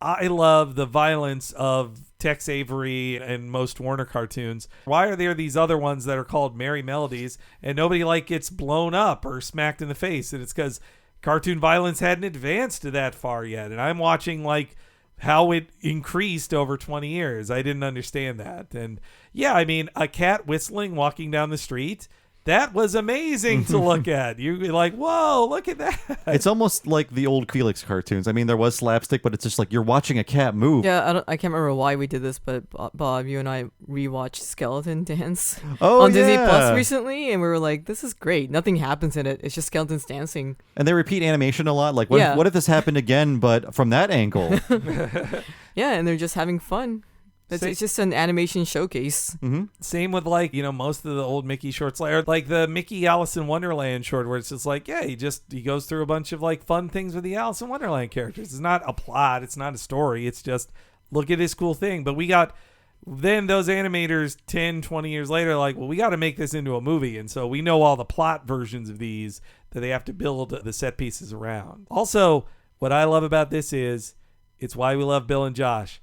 I love the violence of Tex Avery and most Warner cartoons. Why are there these other ones that are called Merry Melodies and nobody, like, gets blown up or smacked in the face? And it's because cartoon violence hadn't advanced to that far yet. And I'm watching like how it increased over 20 years. I didn't understand that. And yeah, I mean, a cat whistling walking down the street, that was amazing to look at. You're like, whoa, look at that. It's almost like the old Felix cartoons. I mean, there was slapstick, but it's just like you're watching a cat move. Yeah, I can't remember why we did this, but Bob, you and I rewatched Skeleton Dance on Disney Plus recently, and we were like, this is great. Nothing happens in it. It's just skeletons dancing. And they repeat animation a lot. Like, what if this happened again, but from that angle? Yeah, and they're just having fun. It's just an animation showcase. Mm-hmm. Same with like, most of the old Mickey shorts, like the Mickey Alice in Wonderland short, where it's just like, yeah, he goes through a bunch of like fun things with the Alice in Wonderland characters. It's not a plot. It's not a story. It's just, look at this cool thing. But we got then those animators 10, 20 years later, like, well, we got to make this into a movie. And so we know all the plot versions of these that they have to build the set pieces around. Also, what I love about this is it's why we love Bill and Josh.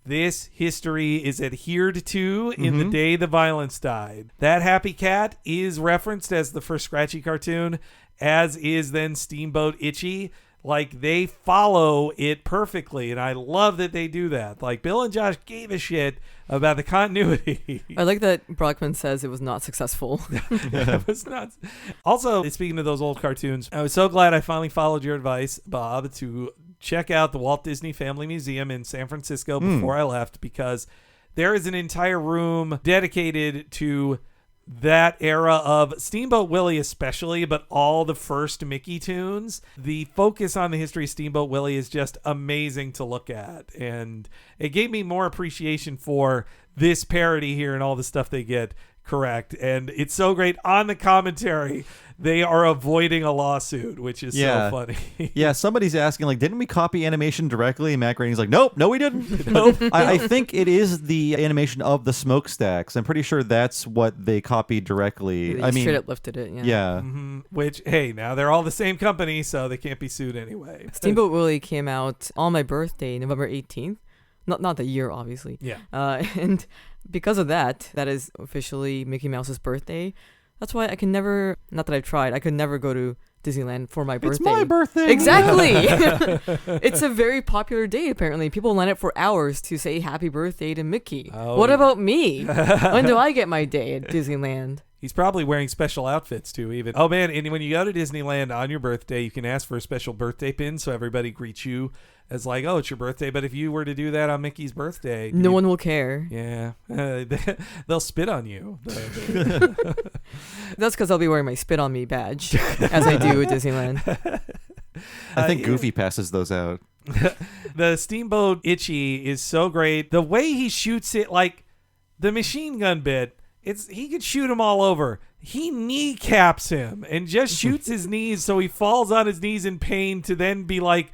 This history is adhered to in the day the violence died. That happy cat is referenced as the first Scratchy cartoon, as is then Steamboat Itchy. Like, they follow it perfectly, and I love that they do that. Like, Bill and Josh gave a shit about the continuity. I like that Brockman says it was not successful. It was not. Also, speaking of those old cartoons, I was so glad I finally followed your advice, Bob, to check out the Walt Disney Family Museum in San Francisco before I left, because there is an entire room dedicated to that era of Steamboat Willie especially, but all the first Mickey tunes. The focus on the history of Steamboat Willie is just amazing to look at, and it gave me more appreciation for this parody here and all the stuff they get correct. And it's so great on the commentary. They are avoiding a lawsuit, which is so funny. Yeah, somebody's asking, like, didn't we copy animation directly? And Matt Groening's like, nope, no, we didn't. Nope. I think it is the animation of the smokestacks. I'm pretty sure that's what they copied directly. They straight up lifted it, Yeah. Which, hey, now they're all the same company, so they can't be sued anyway. Steamboat Willie came out on my birthday, November 18th. Not the year, obviously. Yeah. And because of that, that is officially Mickey Mouse's birthday. That's why I can never, not that I've tried, I could never go to Disneyland for my birthday. It's my birthday. Exactly. It's a very popular day, apparently. People line up for hours to say happy birthday to Mickey. What about me? When do I get my day at Disneyland? He's probably wearing special outfits too, even. Oh man, and when you go to Disneyland on your birthday, you can ask for a special birthday pin so everybody greets you as like, oh, it's your birthday. But if you were to do that on Mickey's birthday, no one will care. Yeah. They'll spit on you. That's because I'll be wearing my Spit on Me badge, as I do at Disneyland. I think Goofy passes those out. The Steamboat Itchy is so great. The way he shoots it, like the machine gun bit, he could shoot him all over. He kneecaps him and just shoots his knees so he falls on his knees in pain to then be like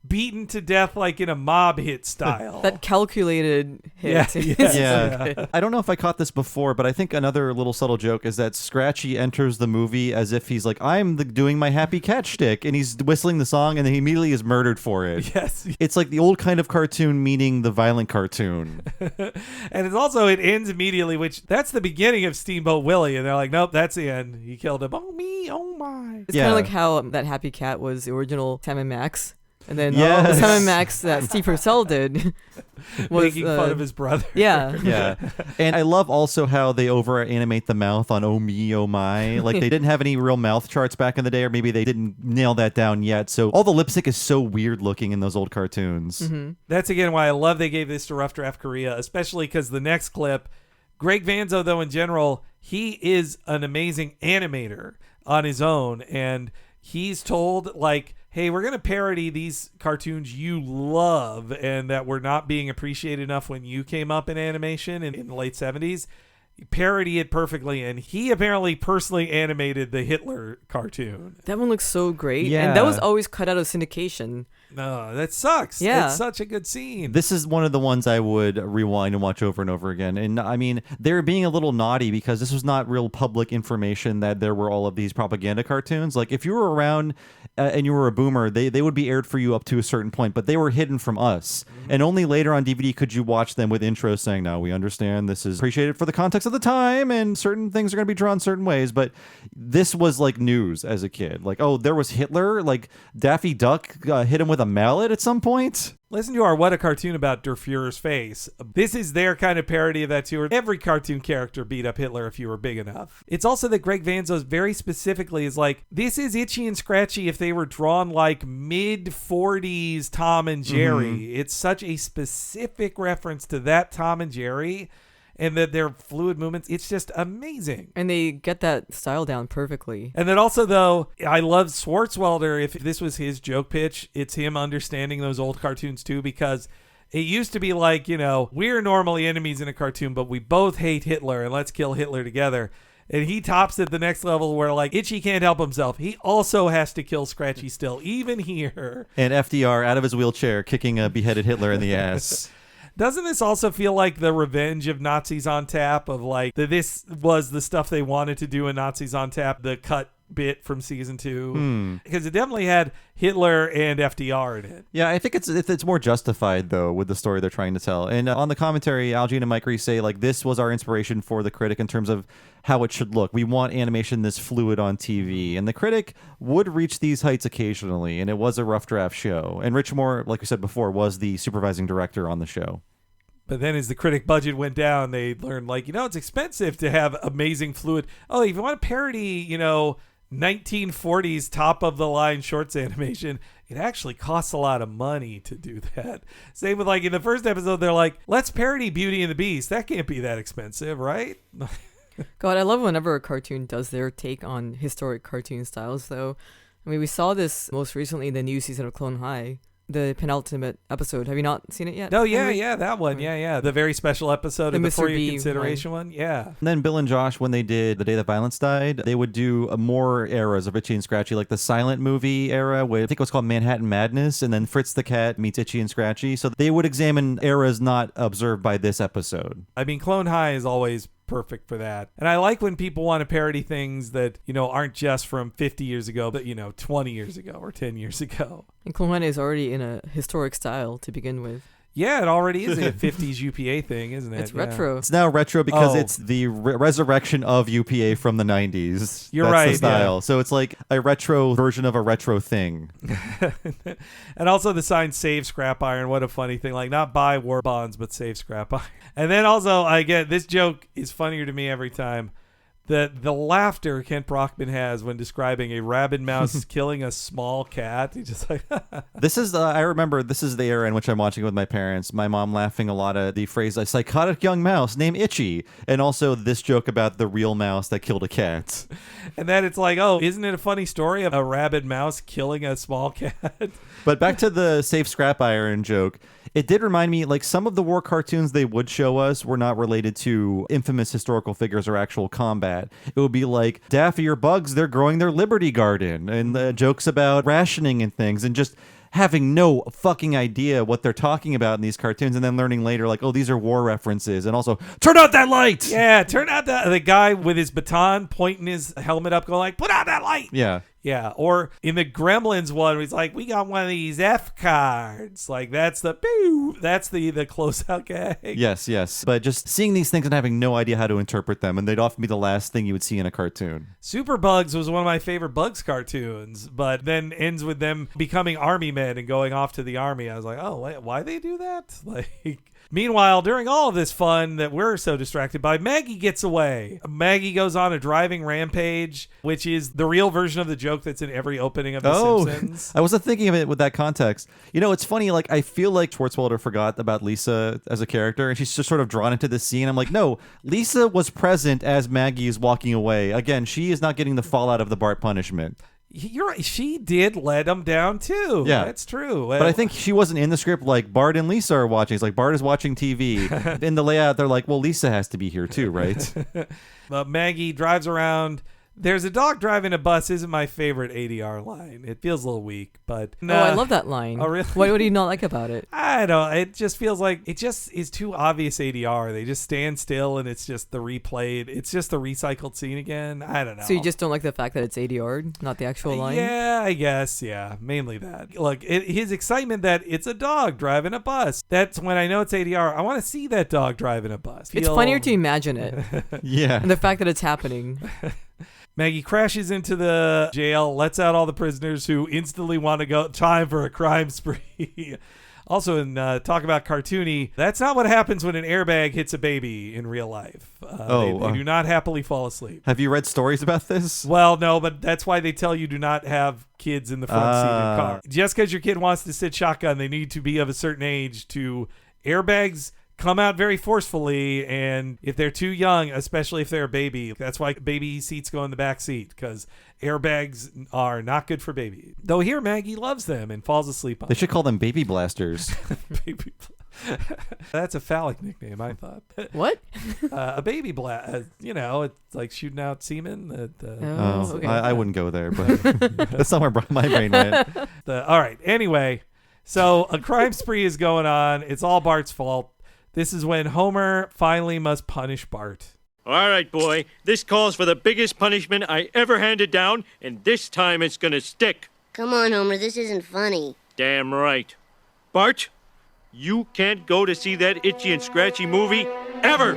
beaten to death like in a mob hit style. That calculated hit. Yeah. I don't know if I caught this before, but I think another little subtle joke is that Scratchy enters the movie as if he's like, I'm doing my happy cat shtick, and he's whistling the song, and then he immediately is murdered for it. Yes. It's like the old kind of cartoon meeting the violent cartoon. And it's also, it ends immediately, which that's the beginning of Steamboat Willie, and they're like, nope, that's the end. He killed him. Oh me, oh my. It's kind of like how that Happy Cat was the original Sam and Max. And then the Sam and Max that Steve Purcell did was making fun of his brother. Yeah. Yeah. And I love also how they over animate the mouth on oh me, oh my. Like they didn't have any real mouth charts back in the day, or maybe they didn't nail that down yet. So all the lip sync is so weird looking in those old cartoons. Mm-hmm. That's again why I love they gave this to Rough Draft Korea, especially because the next clip, Greg Vanzo, though, in general, he is an amazing animator on his own. And he's told, like, hey, we're going to parody these cartoons you love and that were not being appreciated enough when you came up in animation in the late 70s. Parody it perfectly, and he apparently personally animated the Hitler cartoon. That one looks so great. Yeah. And that was always cut out of syndication. No, that sucks. Yeah. It's such a good scene. This is one of the ones I would rewind and watch over and over again. And I mean, they're being a little naughty because this was not real public information that there were all of these propaganda cartoons. Like if you were around and you were a boomer, they would be aired for you up to a certain point, but they were hidden from us. Mm-hmm. And only later on DVD could you watch them with intros saying, now we understand this is appreciated for the context of the time and certain things are going to be drawn certain ways. But this was like news as a kid. Like, oh, there was Hitler. Like Daffy Duck hit him with a mallet at some point. Listen to our What a Cartoon About Der Fuhrer's Face. This is their kind of parody of that too. Every cartoon character beat up Hitler if you were big enough. It's also that Greg Vanzo very specifically is like, this is Itchy and Scratchy if they were drawn like mid-40s Tom and Jerry. Mm-hmm. It's such a specific reference to that Tom and Jerry and that their fluid movements. It's just amazing. And they get that style down perfectly. And then also, though, I love Swartzwelder. If this was his joke pitch, it's him understanding those old cartoons, too, because it used to be like, you know, we're normally enemies in a cartoon, but we both hate Hitler, and let's kill Hitler together. And he tops it the next level where, like, Itchy can't help himself. He also has to kill Scratchy still, even here. And FDR out of his wheelchair kicking a beheaded Hitler in the ass. Doesn't this also feel like the Revenge of Nazis on Tap of like this was the stuff they wanted to do in Nazis on Tap, the cut bit from season 2? Because it definitely had Hitler and FDR in it. Yeah, I think it's more justified though with the story they're trying to tell. And on the commentary, Algene and Mike Reese say like this was our inspiration for the critic in terms of how it should look. We want animation this fluid on TV. And the critic would reach these heights occasionally, and it was a rough draft show. And Rich Moore, like we said before, was the supervising director on the show. But then as the critic budget went down, they learned, like, it's expensive to have amazing fluid. Oh, if you want to parody, 1940s top-of-the-line shorts animation, it actually costs a lot of money to do that. Same with, like, in the first episode, they're like, let's parody Beauty and the Beast. That can't be that expensive, right? God, I love whenever a cartoon does their take on historic cartoon styles, though. I mean, we saw this most recently in the new season of Clone High, the penultimate episode. Have you not seen it yet? Oh, yeah, that one. Yeah. The very special episode of the For Your B Consideration one. Yeah. And then Bill and Josh, when they did The Day That Violence Died, they would do more eras of Itchy and Scratchy, like the silent movie era, where I think it was called Manhattan Madness, and then Fritz the Cat meets Itchy and Scratchy. So they would examine eras not observed by this episode. I mean, Clone High is always perfect for that. And I like when people want to parody things that, aren't just from 50 years ago, but, 20 years ago or 10 years ago. And Clone High is already in a historic style to begin with. Yeah, it already is a 50s UPA thing, isn't it? It's retro. It's now retro because it's the resurrection of UPA from the 90s. You're That's right. the style. Yeah. So it's like a retro version of a retro thing. And also the sign Save Scrap Iron. What a funny thing. Like, not buy war bonds, but save scrap iron. And then also, I get this joke is funnier to me every time. The laughter Kent Brockman has when describing a rabid mouse killing a small cat. He's just like, This is, I remember, this is the era in which I'm watching with my parents. My mom laughing a lot at the phrase, a psychotic young mouse named Itchy. And also this joke about the real mouse that killed a cat. And then it's like, oh, isn't it a funny story of a rabid mouse killing a small cat? But back to the Save Scrap Iron joke. It did remind me, like, some of the war cartoons they would show us were not related to infamous historical figures or actual combat. It would be like, Daffy or Bugs, they're growing their Liberty Garden, and jokes about rationing and things, and just having no fucking idea what they're talking about in these cartoons, and then learning later, like, oh, these are war references, and also, turn out that light! Yeah, turn out the guy with his baton pointing his helmet up going like, put out that light! Yeah. Yeah, or in the Gremlins one, he's like, we got one of these F cards. Like, that's the closeout gag. Yes. But just seeing these things and having no idea how to interpret them, and they'd often be the last thing you would see in a cartoon. Super Bugs was one of my favorite Bugs cartoons, but then ends with them becoming army men and going off to the army. I was like, oh, why they do that? Like... Meanwhile, during all of this fun that we're so distracted by, Maggie gets away. Maggie goes on a driving rampage, which is the real version of the joke that's in every opening of The Simpsons. I wasn't thinking of it with that context. It's funny, like, I feel like Schwartzwelder forgot about Lisa as a character, and she's just sort of drawn into this scene. I'm like, no, Lisa was present as Maggie is walking away. Again, she is not getting the fallout of the Bart punishment. You're right. She did let him down too. Yeah, that's true. But I think she wasn't in the script like Bart and Lisa are watching. It's like Bart is watching TV. In the layout, they're like, well, Lisa has to be here too, right? Maggie drives around. There's a dog driving a bus isn't my favorite ADR line. It feels a little weak, but... I love that line. Oh, really? What do you not like about it? I don't. It just feels like it just is too obvious ADR. They just stand still and it's just the replayed. It's just the recycled scene again. I don't know. So you just don't like the fact that it's ADR, not the actual line? Yeah, I guess. Yeah, mainly that. Look, his excitement that it's a dog driving a bus. That's when I know it's ADR. I want to see that dog driving a bus. It's funnier to imagine it. Yeah. And the fact that it's happening. Maggie crashes into the jail, lets out all the prisoners who instantly want to go. Time for a crime spree. Also, in talk about cartoony, that's not what happens when an airbag hits a baby in real life. They do not happily fall asleep. Have you read stories about this? Well, no, but that's why they tell you do not have kids in the front seat of the car. Just because your kid wants to sit shotgun, they need to be of a certain age to airbags come out very forcefully, and if they're too young, especially if they're a baby, that's why baby seats go in the back seat, because airbags are not good for baby. Though here Maggie loves them and falls asleep on They should call them baby blasters. That's a phallic nickname, I thought. What? A baby blast. It's like shooting out semen. Okay. I wouldn't go there, but that's not where my brain went. All right. Anyway, so a crime spree is going on. It's all Bart's fault. This is when Homer finally must punish Bart. All right, boy. This calls for the biggest punishment I ever handed down, and this time it's gonna stick. Come on, Homer. This isn't funny. Damn right. Bart, you can't go to see that Itchy and Scratchy movie ever.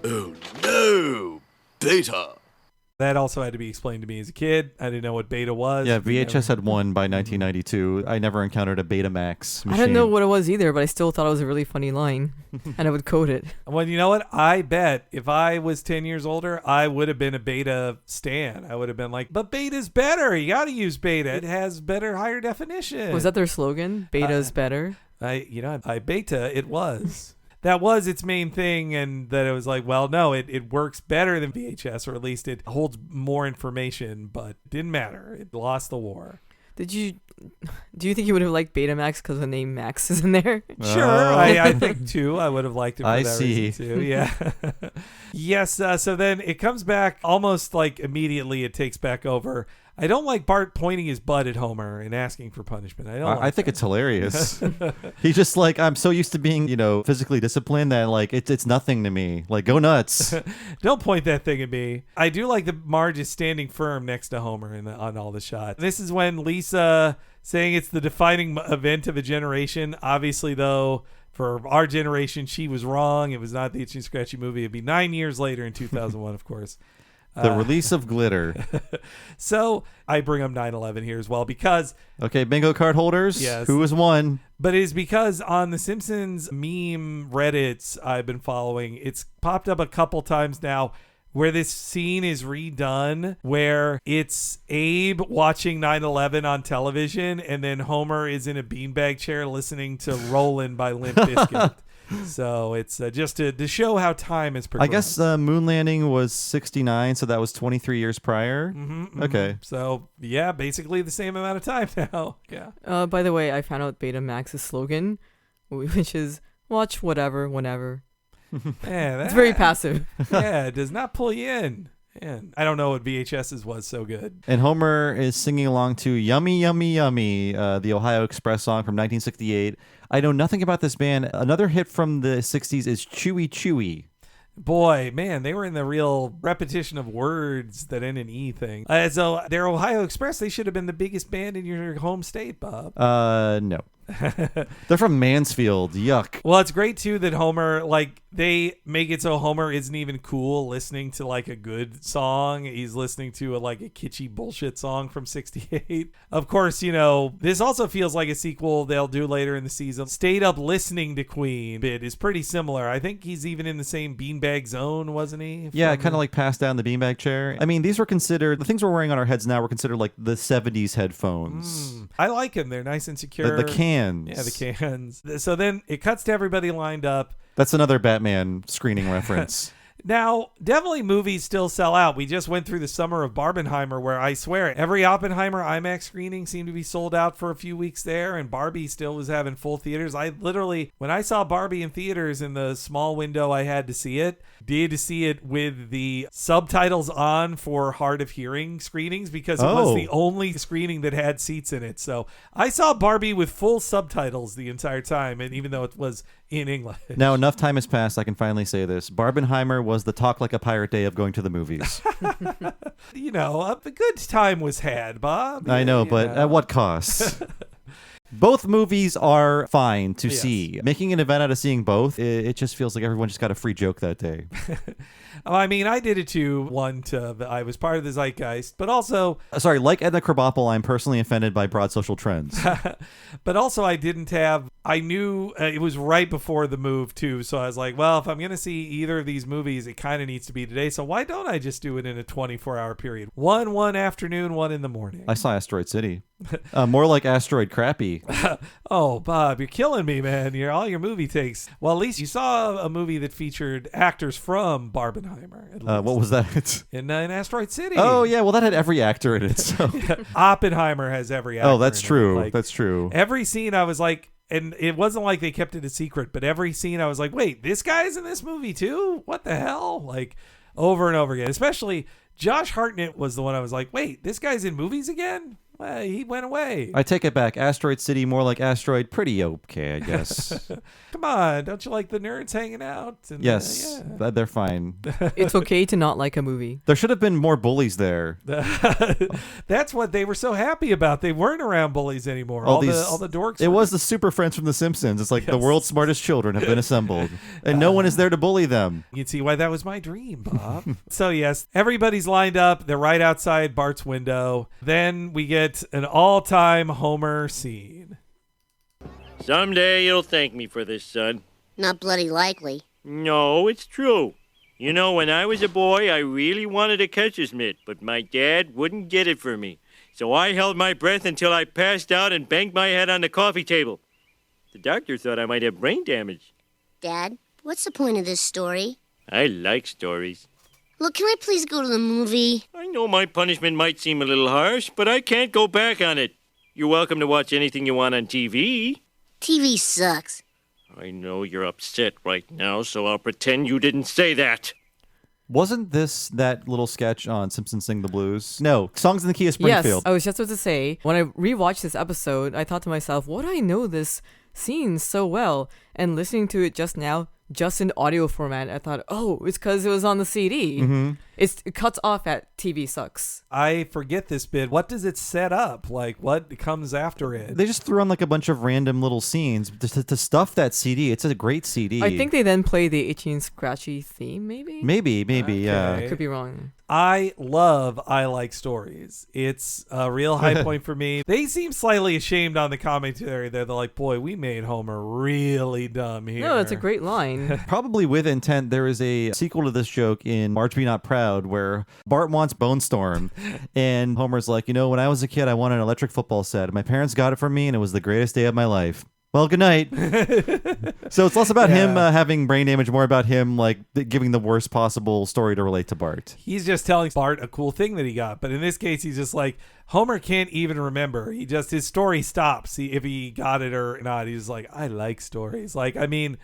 Oh no, Beta. That also had to be explained to me as a kid. I didn't know what Beta was. Yeah, VHS had one by 1992. I never encountered a Betamax machine. I didn't know what it was either, but I still thought it was a really funny line, and I would code it. Well, you know what? I bet if I was 10 years older, I would have been a Beta stan. I would have been like, but Beta's better. You got to use Beta. It has better, higher definition. Was that their slogan? Beta's better? I Beta, it was. That was its main thing, and that it was like, well, no, it works better than VHS, or at least it holds more information, but it didn't matter. It lost the war. Do you think you would have liked Betamax because the name Max is in there? Sure, I think too. I would have liked it for I that see. reason too. Yeah. Yes. So then it comes back almost like immediately. It takes back over. I don't like Bart pointing his butt at Homer and asking for punishment. I think it's hilarious. He's just like, I'm so used to being, physically disciplined that like it's nothing to me. Like, go nuts. Don't point that thing at me. I do like that Marge is standing firm next to Homer on all the shots. This is when Lisa saying it's the defining event of a generation. Obviously, though, for our generation, she was wrong. It was not the Itchy and Scratchy movie. It'd be 9 years later in 2001, of course. The release of glitter. So I bring up 9/11 here as well because... Okay, bingo card holders. Yes. Who has won? But it is because on the Simpsons meme Reddits I've been following, it's popped up a couple times now where this scene is redone where it's Abe watching 9/11 on television and then Homer is in a beanbag chair listening to Rollin' by Limp Bizkit. So it's just to show how time has progressed. I guess moon landing was 69, so that was 23 years prior. Okay. So, yeah, basically the same amount of time now. Yeah. By the way, I found out Betamax's slogan, which is watch whatever, whenever. Yeah, it's very passive. Yeah, it does not pull you in. Man, I don't know what VHS's was so good. And Homer is singing along to Yummy, Yummy, Yummy, the Ohio Express song from 1968. I know nothing about this band. Another hit from the 60s is Chewy Chewy. Boy, man, they were in the real repetition of words that end in E thing. So they're Ohio Express. They should have been the biggest band in your home state, Bob. No. They're from Mansfield. Yuck. Well, it's great too that Homer, like, they make it so Homer isn't even cool listening to like a good song. He's listening to a kitschy bullshit song from 68. Of course, this also feels like a sequel they'll do later in the season. Stayed up listening to Queen bit is pretty similar. I think he's even in the same beanbag zone, wasn't he? Yeah, kind of like passed down the beanbag chair. I mean, these were considered, the things we're wearing on our heads now were considered like the 70s headphones. I like them. They're nice and secure. The cans. Yeah, the cans. So then it cuts to everybody lined up. That's another Batman screening reference. Now, definitely movies still sell out. We just went through the summer of Barbenheimer where I swear every Oppenheimer IMAX screening seemed to be sold out for a few weeks there, and Barbie still was having full theaters. I literally, when I saw Barbie in theaters in the small window I had to see it, did see it with the subtitles on for hard of hearing screenings because it was the only screening that had seats in it. So I saw Barbie with full subtitles the entire time, and even though it was in English. Now, enough time has passed. I can finally say this. Barbenheimer was the talk like a pirate day of going to the movies. A good time was had, Bob. I know, but at what cost? Both movies are fine to see. Making an event out of seeing both, it just feels like everyone just got a free joke that day. I mean, I did it too. I was part of the zeitgeist, but also... Sorry, like Edna Krabappel, I'm personally offended by broad social trends. But also I knew it was right before the move too, so I was like, well, if I'm going to see either of these movies, it kind of needs to be today, so why don't I just do it in a 24-hour period? One afternoon, one in the morning. I saw Asteroid City. More like Asteroid Crappy. Oh, Bob, you're killing me, man. All your movie takes. Well, at least you saw a movie that featured actors from Barbenheimer. What was that? In Asteroid City. Oh, yeah. Well, that had every actor in it. So. Oppenheimer has every actor. Oh, that's in true. It. That's true. Every scene I was like, and it wasn't like they kept it a secret, but every scene I was like, wait, this guy's in this movie too? What the hell? Like, over and over again. Especially Josh Hartnett was the one I was like, wait, this guy's in movies again? Well, he went away. I take it back. Asteroid City, more like Asteroid. Pretty okay, I guess. Come on, don't you like the nerds hanging out? And, Yes, they're fine. It's okay to not like a movie. There should have been more bullies there. That's what they were so happy about. They weren't around bullies anymore. All the dorks. It was the super friends from The Simpsons. It's like the world's smartest children have been assembled, and no one is there to bully them. You can see why that was my dream, Bob. So yes, everybody's lined up. They're right outside Bart's window. Then we get an all-time Homer scene. Someday you'll thank me for this, son. Not bloody likely. No, it's true. You know, when I was a boy, I really wanted a catcher's mitt, but my dad wouldn't get it for me. So I held my breath until I passed out and banged my head on the coffee table. The doctor thought I might have brain damage. Dad, what's the point of this story? I like stories. Look, can I please go to the movie? I know my punishment might seem a little harsh, but I can't go back on it. You're welcome to watch anything you want on TV. TV sucks. I know you're upset right now, so I'll pretend you didn't say that. Wasn't this that little sketch on Simpsons Sing the Blues? No, Songs in the Key of Springfield. Yes, I was just about to say, when I rewatched this episode, I thought to myself, what do I know this scene so well? And listening to it just now, just in audio format, I thought, oh, it's because it was on the CD. Mm-hmm. It cuts off at TV Sucks. I forget this bit. What does it set up? Like, what comes after it? They just threw on like a bunch of random little scenes to stuff that CD. It's a great CD. I think they then play the 18 Scratchy theme, maybe? Maybe, Okay. yeah. I could be wrong. I love I Like Stories. It's a real high point for me. They seem slightly ashamed on the commentary there. They're like, boy, we made Homer really dumb here. No, that's a great line. Probably with intent. There is a sequel to this joke in Marge Be Not Proud where Bart wants Bone Storm and Homer's like, you know, when I was a kid, I wanted an electric football set. My parents got it for me and it was the greatest day of my life. Well, good night. So it's less about him having brain damage, more about him like giving the worst possible story to relate to Bart. He's just telling Bart a cool thing that he got. But in this case, he's just like, Homer can't even remember. His story stops if he got it or not. He's like, I like stories. Like, I mean,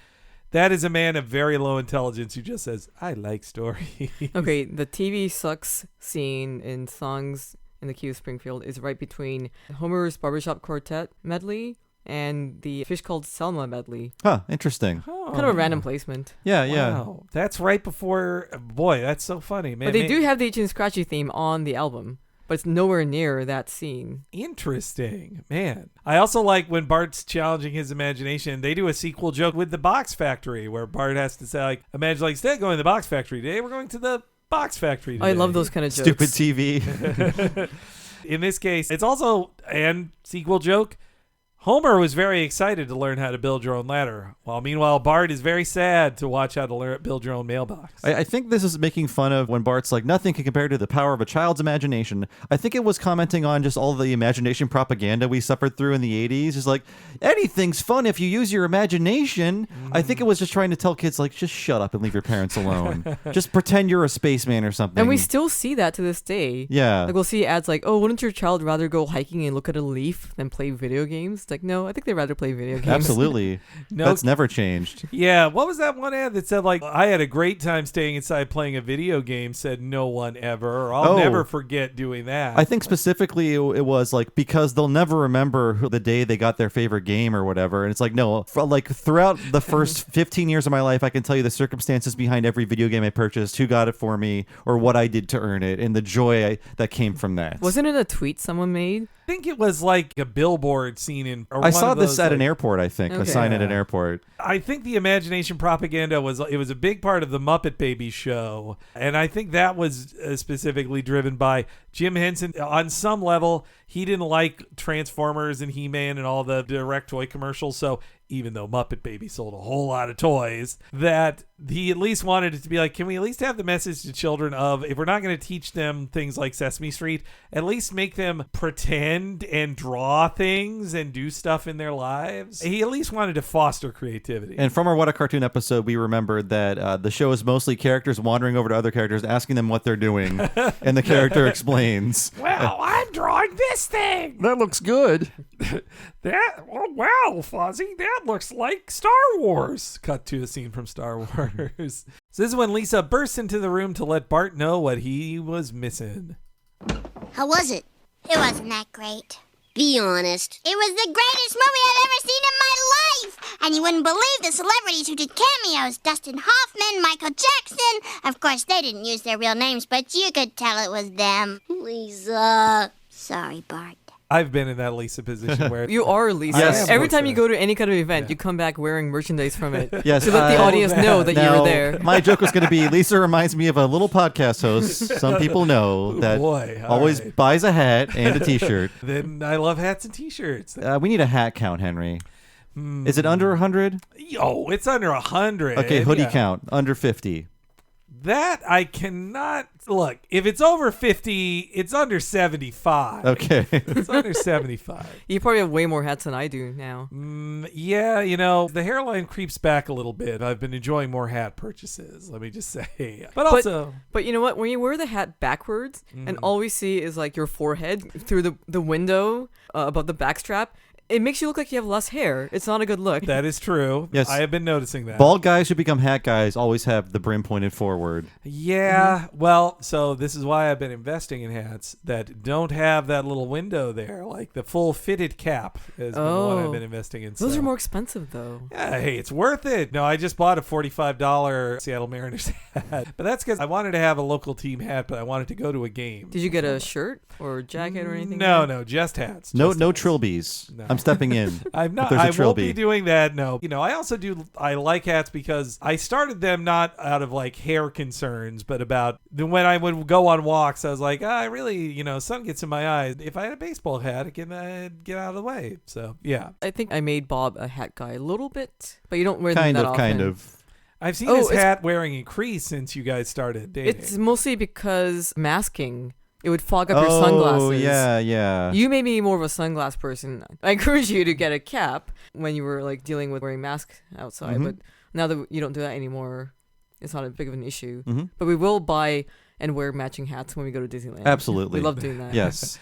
that is a man of very low intelligence who just says, I like stories. Okay, the TV Sucks scene in Songs in the Key of Springfield is right between Homer's Barbershop Quartet medley and the Fish Called Selma medley. Huh, interesting. Kind of a random placement. Yeah. Wow. That's right before. Boy, that's so funny, man. But they do have the Itchy and Scratchy theme on the album, but it's nowhere near that scene. Interesting, man. I also like when Bart's challenging his imagination. They do a sequel joke with the Box Factory where Bart has to say, like, imagine, like, instead of going to the Box Factory today, we're going to the Box Factory today. I love those kind of jokes. Stupid TV. In this case, it's also and sequel joke. Homer was very excited to learn how to build your own ladder, while meanwhile Bart is very sad to watch how to build your own mailbox. I think this is making fun of when Bart's like, nothing can compare to the power of a child's imagination. I think it was commenting on just all the imagination propaganda we suffered through in the 80s. It's like, anything's fun if you use your imagination. I think it was just trying to tell kids, like, just shut up and leave your parents alone. Just pretend you're a spaceman or something. And we still see that to this day. Yeah. Like, we'll see ads like, oh, wouldn't your child rather go hiking and look at a leaf than play video games? It's like, no, I think they'd rather play video games. Absolutely. No. That's never changed. Yeah, what was that one ad that said, like, I had a great time staying inside playing a video game, said no one ever, or I'll never forget doing that. I think specifically it was like, because they'll never remember the day they got their favorite game or whatever. And it's like, no, like throughout the first 15 years of my life, I can tell you the circumstances behind every video game I purchased, who got it for me, or what I did to earn it, and the joy that came from that. Wasn't it a tweet someone made? I think it was like a billboard scene in. I saw this at an airport, I think. Okay. A sign at an airport. I think the imagination propaganda was a big part of the Muppet Babies show, and I think that was specifically driven by Jim Henson. On some level, he didn't like Transformers and He-Man and all the direct toy commercials, so even though Muppet Baby sold a whole lot of toys, that he at least wanted it to be like, can we at least have the message to children of, if we're not going to teach them things like Sesame Street, at least make them pretend and draw things and do stuff in their lives. He at least wanted to foster creativity. And from our What a Cartoon episode, we remembered that the show is mostly characters wandering over to other characters, asking them what they're doing, and the character explains. Well, I'm drawing this thing. That looks good. Well, Fuzzy, that looks like Star Wars. Cut to a scene from Star Wars. So this is when Lisa bursts into the room to let Bart know what he was missing. How was it? It wasn't that great. Be honest. It was the greatest movie I've ever seen in my life! And you wouldn't believe the celebrities who did cameos. Dustin Hoffman, Michael Jackson. Of course, they didn't use their real names, but you could tell it was them. Lisa. Sorry, Bart. I've been in that Lisa position where You are Lisa. Yes. Every time you go to any kind of event, you come back wearing merchandise from it. Yes, to let the audience know that you now, were there. My joke was going to be Lisa reminds me of a little podcast host. Some people know that boy, always right. buys a hat and a T-shirt. Then I love hats and T-shirts. We need a hat count, Henry. Is it under 100? Oh, it's under 100. Okay, hoodie yeah. count under 50. That I cannot look. If it's over 50, it's under 75. Okay. It's under 75. You probably have way more hats than I do now. Yeah, the hairline creeps back a little bit. I've been enjoying more hat purchases, let me just say. But also... But you know what? When you wear the hat backwards and all we see is like your forehead through the window above the backstrap, it makes you look like you have less hair. It's not a good look. That is true. Yes. I have been noticing that. Bald guys who become hat guys always have the brim pointed forward. Yeah. Well, so this is why I've been investing in hats that don't have that little window there, like the full fitted cap has been what I've been investing in. Those are more expensive, though. Yeah, hey, it's worth it. No, I just bought a $45 Seattle Mariners hat. But that's because I wanted to have a local team hat, but I wanted to go to a game. Did you get a shirt or jacket or anything? No, just hats. No just hats. trilbies. No. I'm stepping in. I'm not. If there's a I won't trilby. be doing that. No. I also do. I like hats because I started them not out of like hair concerns, but about when I would go on walks, I was like, I really, sun gets in my eyes. If I had a baseball hat, I can get out of the way. So yeah. I think I made Bob a hat guy a little bit, but you don't wear them Kind that of, often. kind of. I've seen his hat wearing increase since you guys started dating. It's mostly because masking. It would fog up your sunglasses. Oh, yeah. You made me more of a sunglass person. I encourage you to get a cap when you were like dealing with wearing masks outside, but now that you don't do that anymore, it's not a big of an issue. But we will buy and wear matching hats when we go to Disneyland. Absolutely. We love doing that. Yes.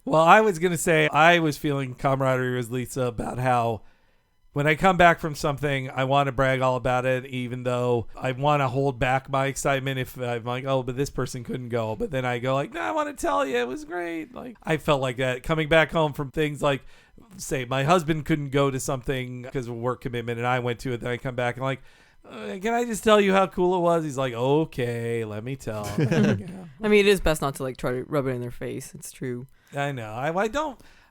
Well, I was going to say I was feeling camaraderie with Lisa about how when I come back from something, I want to brag all about it, even though I want to hold back my excitement if I'm like, oh, but this person couldn't go. But then I go like, no, I want to tell you it was great. Like I felt like that coming back home from things like, say, my husband couldn't go to something because of a work commitment and I went to it. Then I come back and like, can I just tell you how cool it was? He's like, okay, let me tell. I mean, it is best not to like try to rub it in their face. It's true. I know.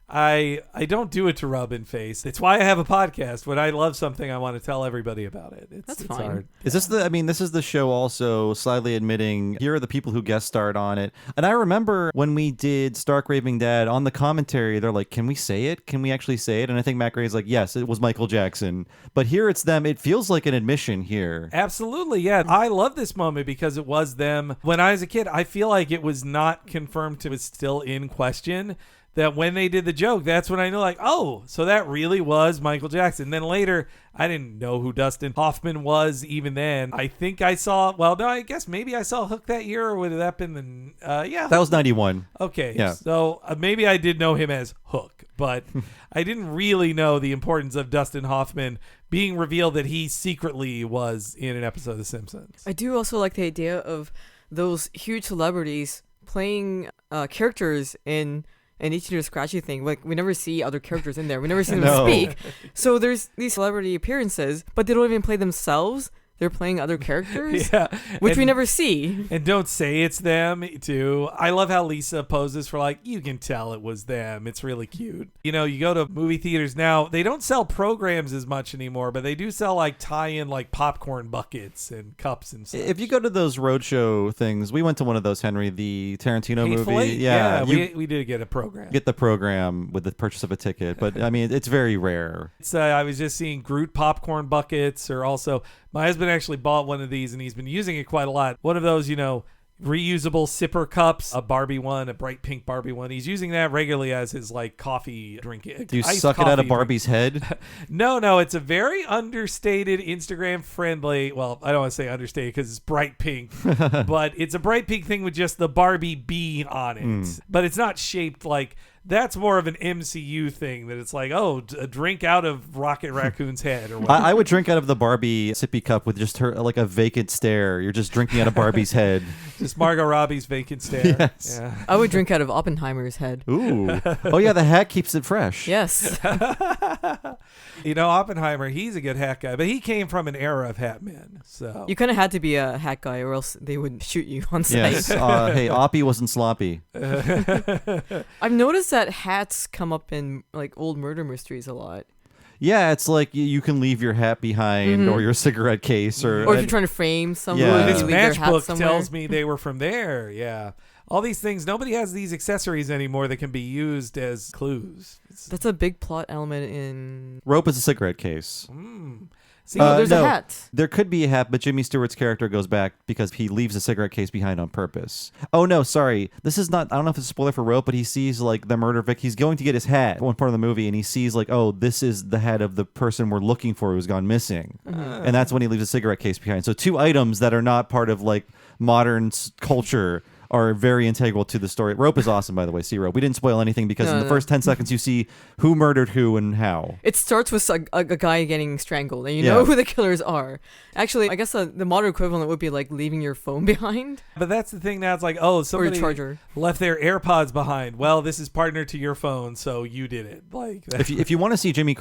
I don't do it to rub in face. It's why I have a podcast. When I love something, I want to tell everybody about it. It's fine. hard. Is this this is the show also slyly admitting, here are the people who guest starred on it. And I remember when we did Stark Raving Dad on the commentary, they're like, can we say it? Can we actually say it? And I think Matt Gray's like, yes, it was Michael Jackson. But here it's them. It feels like an admission here. Absolutely, yeah. I love this moment because it was them. When I was a kid, I feel like it was not confirmed. It was still in question. That when they did the joke, that's when I knew, like, oh, so that really was Michael Jackson. Then later, I didn't know who Dustin Hoffman was even then. I think I saw, well, no, I guess maybe I saw Hook that year, or would have that been the, yeah. That was 91. Okay, yeah. So maybe I did know him as Hook, but I didn't really know the importance of Dustin Hoffman being revealed that he secretly was in an episode of The Simpsons. I do also like the idea of those huge celebrities playing characters in each of the Scratchy thing. Like, we never see other characters in there. We never see them speak. So there's these celebrity appearances, but they don't even play themselves. They're playing other characters, which we never see. And don't say it's them, too. I love how Lisa poses for, like, you can tell it was them. It's really cute. You go to movie theaters now, they don't sell programs as much anymore, but they do sell, like, tie-in, like, popcorn buckets and cups and stuff. If you go to those roadshow things, we went to one of those, Henry, the Tarantino Hateful movie. Eight? Yeah, we did get a program. Get the program with the purchase of a ticket. But, I mean, it's very rare. I was just seeing Groot popcorn buckets, or also... My husband actually bought one of these, and he's been using it quite a lot. One of those, reusable sipper cups, a Barbie one, a bright pink Barbie one. He's using that regularly as his, like, coffee drink. Do you suck it out of Barbie's head? No. It's a very understated, Instagram-friendly... Well, I don't want to say understated because it's bright pink. But it's a bright pink thing with just the Barbie bee on it. But it's not shaped like... that's more of an MCU thing, that it's like, oh, a drink out of Rocket Raccoon's head or whatever. I would drink out of the Barbie sippy cup with just her like a vacant stare. You're just drinking out of Barbie's head. Just Margot Robbie's vacant stare. Yes. Yeah. I would drink out of Oppenheimer's head. Ooh. Oh yeah, the hat keeps it fresh. Yes. You know, Oppenheimer, he's a good hat guy, but he came from an era of hat men. So You kind of had to be a hat guy, or else they would shoot you on site. Yes. Hey, Oppie wasn't sloppy. I've noticed that hats come up in like old murder mysteries a lot. Yeah, it's like you can leave your hat behind or your cigarette case, or if you're trying to frame someone. Yeah. This you leave their hat matchbook somewhere. tells me they were from there. Yeah. All these things, nobody has these accessories anymore that can be used as clues. That's a big plot element in... Rope is a cigarette case. See, there's a hat. There could be a hat, but Jimmy Stewart's character goes back because he leaves a cigarette case behind on purpose. Oh no, sorry. This is not, I don't know if it's a spoiler for Rope, but he sees like the murder victim. He's going to get his hat at one part of the movie, and he sees like, oh, this is the hat of the person we're looking for who's gone missing. And that's when he leaves a cigarette case behind. So two items that are not part of like modern culture are very integral to the story. Rope is awesome, by the way. See Rope. We didn't spoil anything because in the first 10 seconds you see who murdered who and how. It starts with a guy getting strangled, and you know who the killers are. Actually, I guess the modern equivalent would be like leaving your phone behind. But that's the thing now. It's like, oh, somebody charger. left their AirPods behind. Well, this is partner to your phone, so you did it. Like, if you want to see Jimmy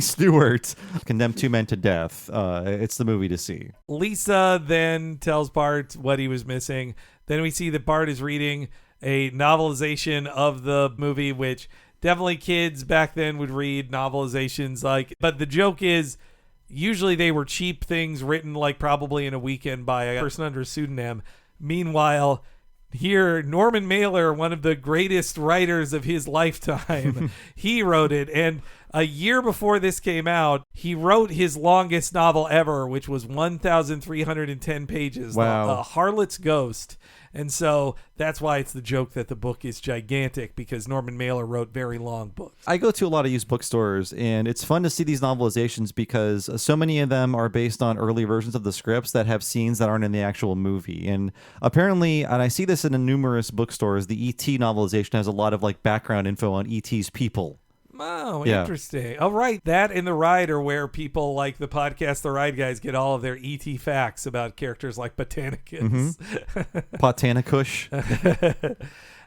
Stewart condemn two men to death, it's the movie to see. Lisa then tells Bart what he was missing. Then we see that Bart is reading a novelization of the movie, which definitely kids back then would read novelizations like. But the joke is, usually they were cheap things written like probably in a weekend by a person under a pseudonym. Meanwhile, here, Norman Mailer, one of the greatest writers of his lifetime, he wrote it. And a year before this came out, he wrote his longest novel ever, which was 1,310 pages. Wow. The Harlot's Ghost. And so that's why it's the joke that the book is gigantic, because Norman Mailer wrote very long books. I go to a lot of used bookstores, and it's fun to see these novelizations because so many of them are based on early versions of the scripts that have scenes that aren't in the actual movie. And apparently, and I see this in numerous bookstores, the E.T. novelization has a lot of like background info on E.T.'s people. Oh, Yeah. interesting. Oh, right. That and The Ride are where people like the podcast The Ride guys get all of their ET facts about characters like Botanicus. Botanicus.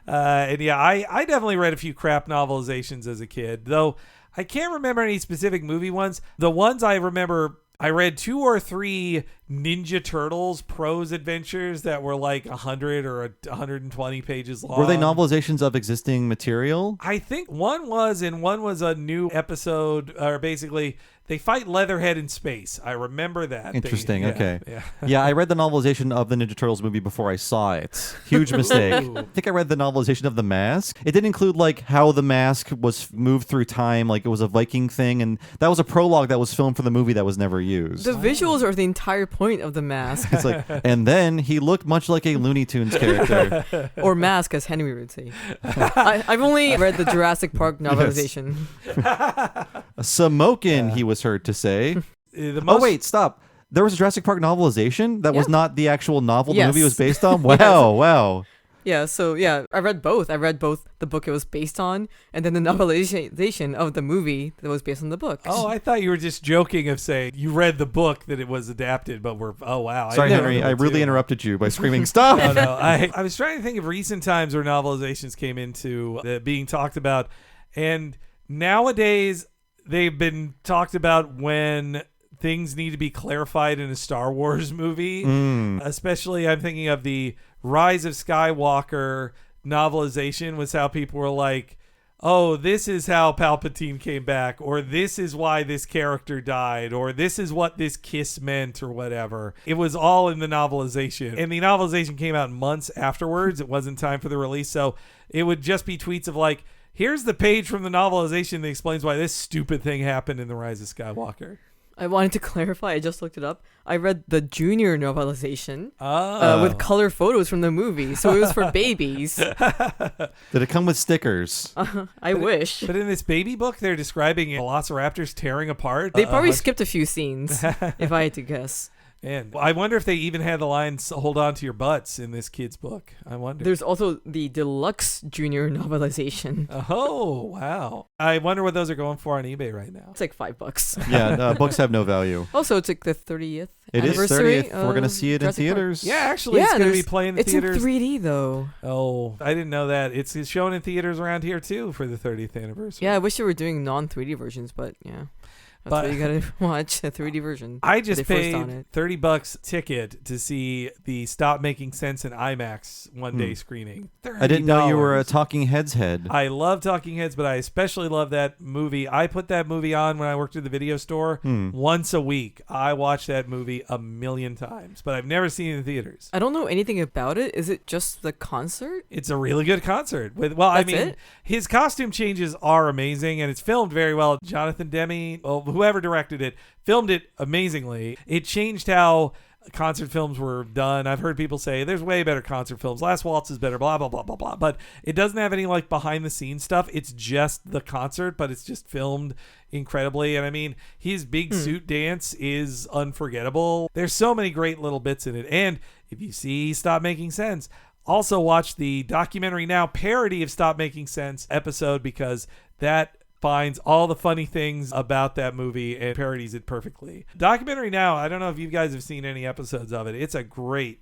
And yeah, I definitely read a few crap novelizations as a kid, though I can't remember any specific movie ones. The ones I remember, I read 2 or 3 Ninja Turtles prose adventures that were like 100 or 120 pages long. Were they novelizations of existing material? I think one was, and one was a new episode, or basically they fight Leatherhead in space. I remember that. Interesting. Yeah. Yeah, I read the novelization of the Ninja Turtles movie before I saw it. Huge mistake. I think I read the novelization of The Mask. It didn't include like how the mask was moved through time, like it was a Viking thing, and that was a prologue that was filmed for the movie that was never used. The visuals are the entire point of The Mask. It's like, and then he looked much like a Looney Tunes character. Or Mask, as Henry would say. I've only read the Jurassic Park novelization. Samokin, he was heard to say. Oh, wait, stop. There was a Jurassic Park novelization that was not the actual novel the movie was based on? Wow, wow. Yeah, so yeah, I read both. I read both the book it was based on and then the novelization of the movie that was based on the book. Oh, I thought you were just joking of saying you read the book that it was adapted, but oh wow. Sorry, Henry, I really interrupted you by screaming, stop! No, I was trying to think of recent times where novelizations came into being talked about, and nowadays they've been talked about when things need to be clarified in a Star Wars movie. Especially, I'm thinking of the Rise of Skywalker novelization was how people were like, oh, this is how Palpatine came back, or this is why this character died, or this is what this kiss meant, or whatever. It was all in the novelization. And the novelization came out months afterwards. It wasn't time for the release. So it would just be tweets of like, here's the page from the novelization that explains why this stupid thing happened in The Rise of Skywalker. I wanted to clarify. I just looked it up. I read the junior novelization with color photos from the movie, so it was for babies. Did it come with stickers? I wish. But in this baby book, they're describing velociraptors tearing apart. They probably skipped a few scenes, if I had to guess. And I wonder if they even had the lines "Hold on to your butts" in this kid's book. I wonder. There's also the deluxe junior novelization. Oh, wow. I wonder what those are going for on eBay right now. It's like $5. Yeah, books have no value. Also, it's like the 30th It is anniversary. 30th. We're going to see it in Jurassic Park. theaters. Yeah, actually, it's going to be playing in theaters. It's in 3D, though. Oh, I didn't know that. It's shown in theaters around here, too, for the 30th anniversary. Yeah, I wish they were doing non-3D versions, but yeah. That's why you gotta watch a 3D version. I just paid $30 ticket to see the Stop Making Sense in IMAX one-day screening. I didn't know you were a Talking Heads head. I love Talking Heads, but I especially love that movie. I put that movie on when I worked at the video store once a week. I watched that movie a million times, but I've never seen it in theaters. I don't know anything about it. Is it just the concert? It's a really good concert. His costume changes are amazing, and it's filmed very well. Jonathan Demme, whoever directed it, filmed it amazingly. It changed how concert films were done. I've heard people say there's way better concert films. Last Waltz is better, blah, blah, blah, blah, blah. But it doesn't have any like behind the scenes stuff. It's just the concert, but it's just filmed incredibly. And I mean, his big suit dance is unforgettable. There's so many great little bits in it. And if you see Stop Making Sense, also watch the Documentary Now parody of Stop Making Sense episode, because that finds all the funny things about that movie and parodies it perfectly. Documentary Now, I don't know if you guys have seen any episodes of it. It's a great